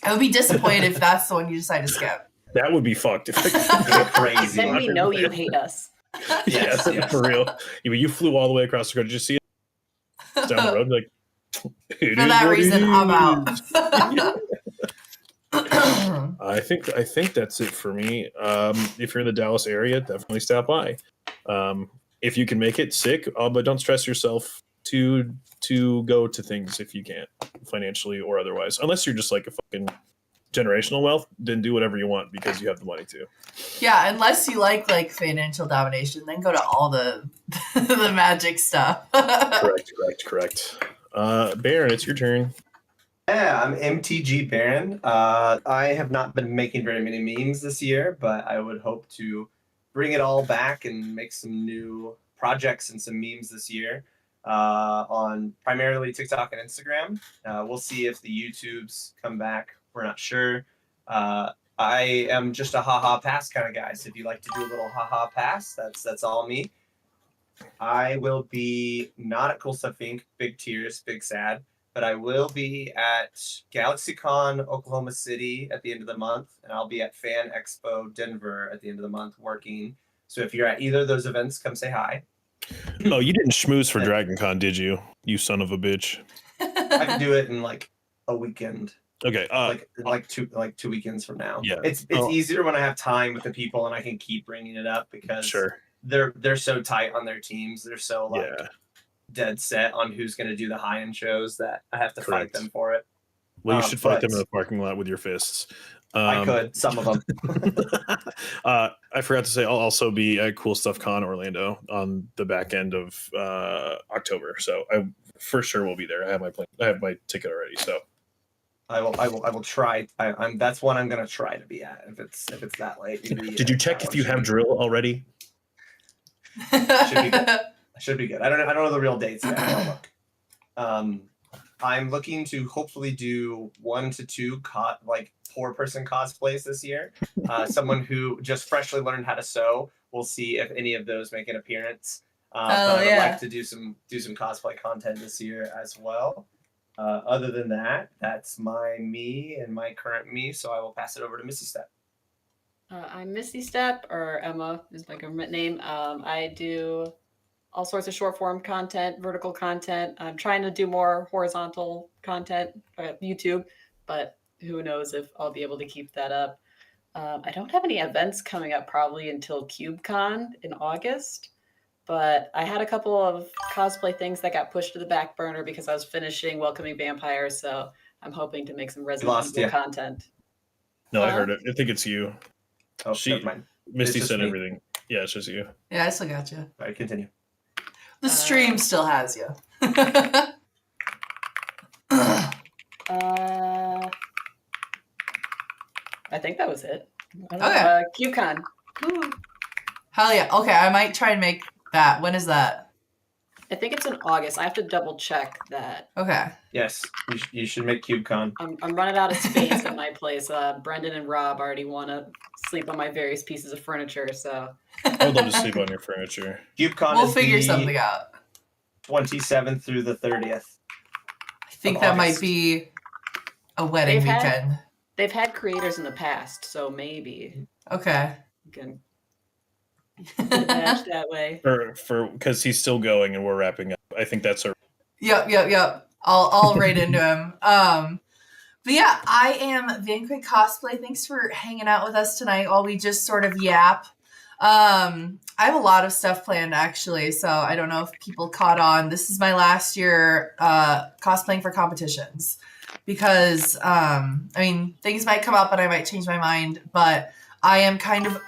I would be disappointed if that's the one you decide to skip. That would be fucked. If Crazy. Then we know you hate us. Yes, for real. You flew all the way across the country. Did you see it down the road? Like, for that reason, I'm out. I think that's it for me. If you're in the Dallas area, definitely stop by. If you can make it, sick, but don't stress yourself to go to things if you can't, financially or otherwise. Unless you're just like a fucking generational wealth, then do whatever you want because you have the money to. Yeah, unless you like financial domination, then go to all the the magic stuff. Correct. Baron, it's your turn. Yeah, I'm MTG Baron. I have not been making very many memes this year, but I would hope to bring it all back and make some new projects and some memes this year on primarily TikTok and Instagram. We'll see if the YouTubes come back. We're not sure. I am just a haha pass kind of guy. So if you like to do a little haha pass, that's all me. I will be not at Cool Stuff Inc. Big tears, big sad. But I will be at GalaxyCon Oklahoma City at the end of the month, and I'll be at Fan Expo Denver at the end of the month working. So if you're at either of those events, come say hi. Oh, you didn't schmooze for Dragon Con, did you? You son of a bitch. I can do it in like a weekend. Okay. Like 2 weekends from now. Yeah. It's easier when I have time with the people and I can keep bringing it up because sure. They're so tight on their teams. They're so dead set on who's going to do the high-end shows that I have to fight them for it. Well, you should fight them in the parking lot with your fists. I could, some of them. I forgot to say I'll also be at Cool Stuff Con Orlando on the back end of October, so I for sure will be there. I have my ticket already, so I will try. That's one I'm going to try to be at if it's that late. Did you check if you have drill already? Should be good. I don't know the real dates yet. I'll look. I'm looking to hopefully do 1 to 2 poor person cosplays this year. Someone who just freshly learned how to sew. We'll see if any of those make an appearance. But I would like to do some cosplay content this year as well. Other than that, that's me and my current me. So I will pass it over to Missy Step. I'm Misty Step, or Emma is my government name. I do all sorts of short form content, vertical content. I'm trying to do more horizontal content at YouTube, but who knows if I'll be able to keep that up. I don't have any events coming up probably until CubeCon in August, but I had a couple of cosplay things that got pushed to the back burner because I was finishing Welcoming Vampires, so I'm hoping to make some Resident Evil content. No, I heard it. I think it's you. Oh, never mind. Misty said everything. Yeah, it's just you. Yeah, I still got you. All right, continue. The stream still has you. I think that was it. Okay. CubeCon. Hell yeah. Okay, I might try and make that. When is that? I think it's in August. I have to double check that. Okay. Yes, you should make CubeCon. I'm running out of space at my place. Brendan and Rob already want to sleep on my various pieces of furniture, so. I would love to sleep on your furniture. CubeCon we'll figure something out. 27th through the 30th. I think that might be a wedding weekend. They've had creators in the past, so maybe. Okay. You can match that way. Because he's still going and we're wrapping up. I think that's a. Yep. I'll right into him. But yeah, I am Quigg Cosplay. Thanks for hanging out with us tonight while we just sort of yap. I have a lot of stuff planned actually, so I don't know if people caught on. This is my last year cosplaying for competitions because I mean things might come up and I might change my mind, but I am kind of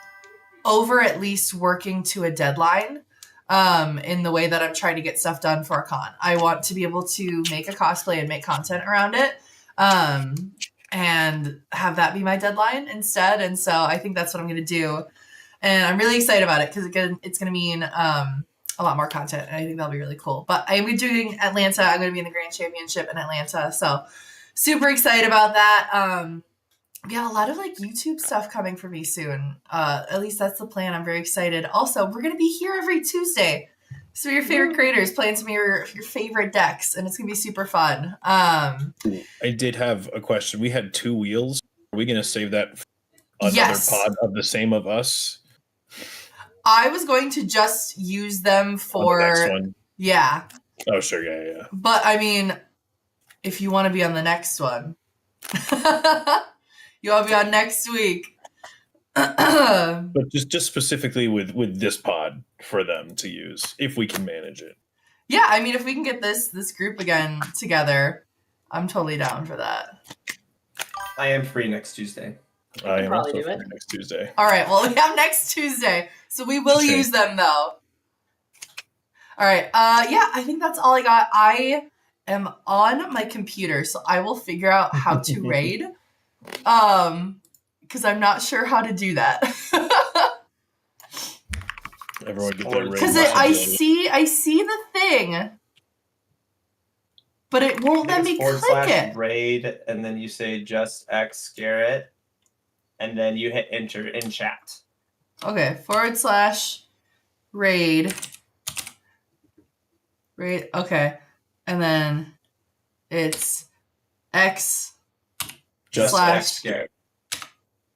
over at least working to a deadline in the way that I'm trying to get stuff done for a con. I want to be able to make a cosplay and make content around it. And have that be my deadline instead. And so I think that's what I'm going to do. And I'm really excited about it because it's going to mean a lot more content. And I think that'll be really cool. But I'm going to be doing Atlanta. I'm going to be in the Grand Championship in Atlanta. So super excited about that. We have a lot of like YouTube stuff coming for me soon. At least that's the plan. I'm very excited. Also, we're going to be here every Tuesday. So your favorite creators playing some of your favorite decks, and it's gonna be super fun. I did have a question. We had 2 wheels. Are we gonna save that for another pod of the same of us? I was going to just use them for the next one. Yeah. Oh sure, yeah. But I mean, if you want to be on the next one, you want to be on next week. But just specifically with this pod for them to use, if we can manage it. Yeah, I mean, if we can get this group again together, I'm totally down for that. I am free next Tuesday. I am also free next Tuesday. All right, well, we have next Tuesday, so we will use them though. All right, yeah, I think that's all I got. I am on my computer, so I will figure out how to raid. Because I'm not sure how to do that. Everyone get their raid. Because I see the thing, but it won't let me click it. Raid, and then you say just X Garrett, and then you hit enter in chat. Okay, /raid. Raid. Okay, and then it's X. Just X Garrett.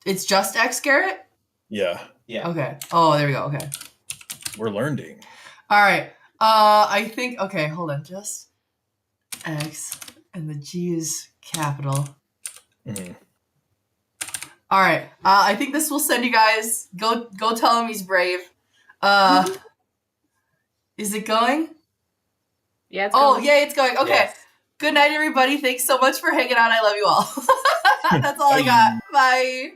It's just X Garrett? Yeah. Okay. Oh, there we go. Okay. We're learning. All right. I think, okay, hold on. Just X and the G is capital. Mm-hmm. All right. I think this will send you guys. Go tell him he's brave. Is it going? Yeah, it's going. Oh, yay, it's going. Okay. Yes. Good night, everybody. Thanks so much for hanging out. I love you all. That's all I got. Bye.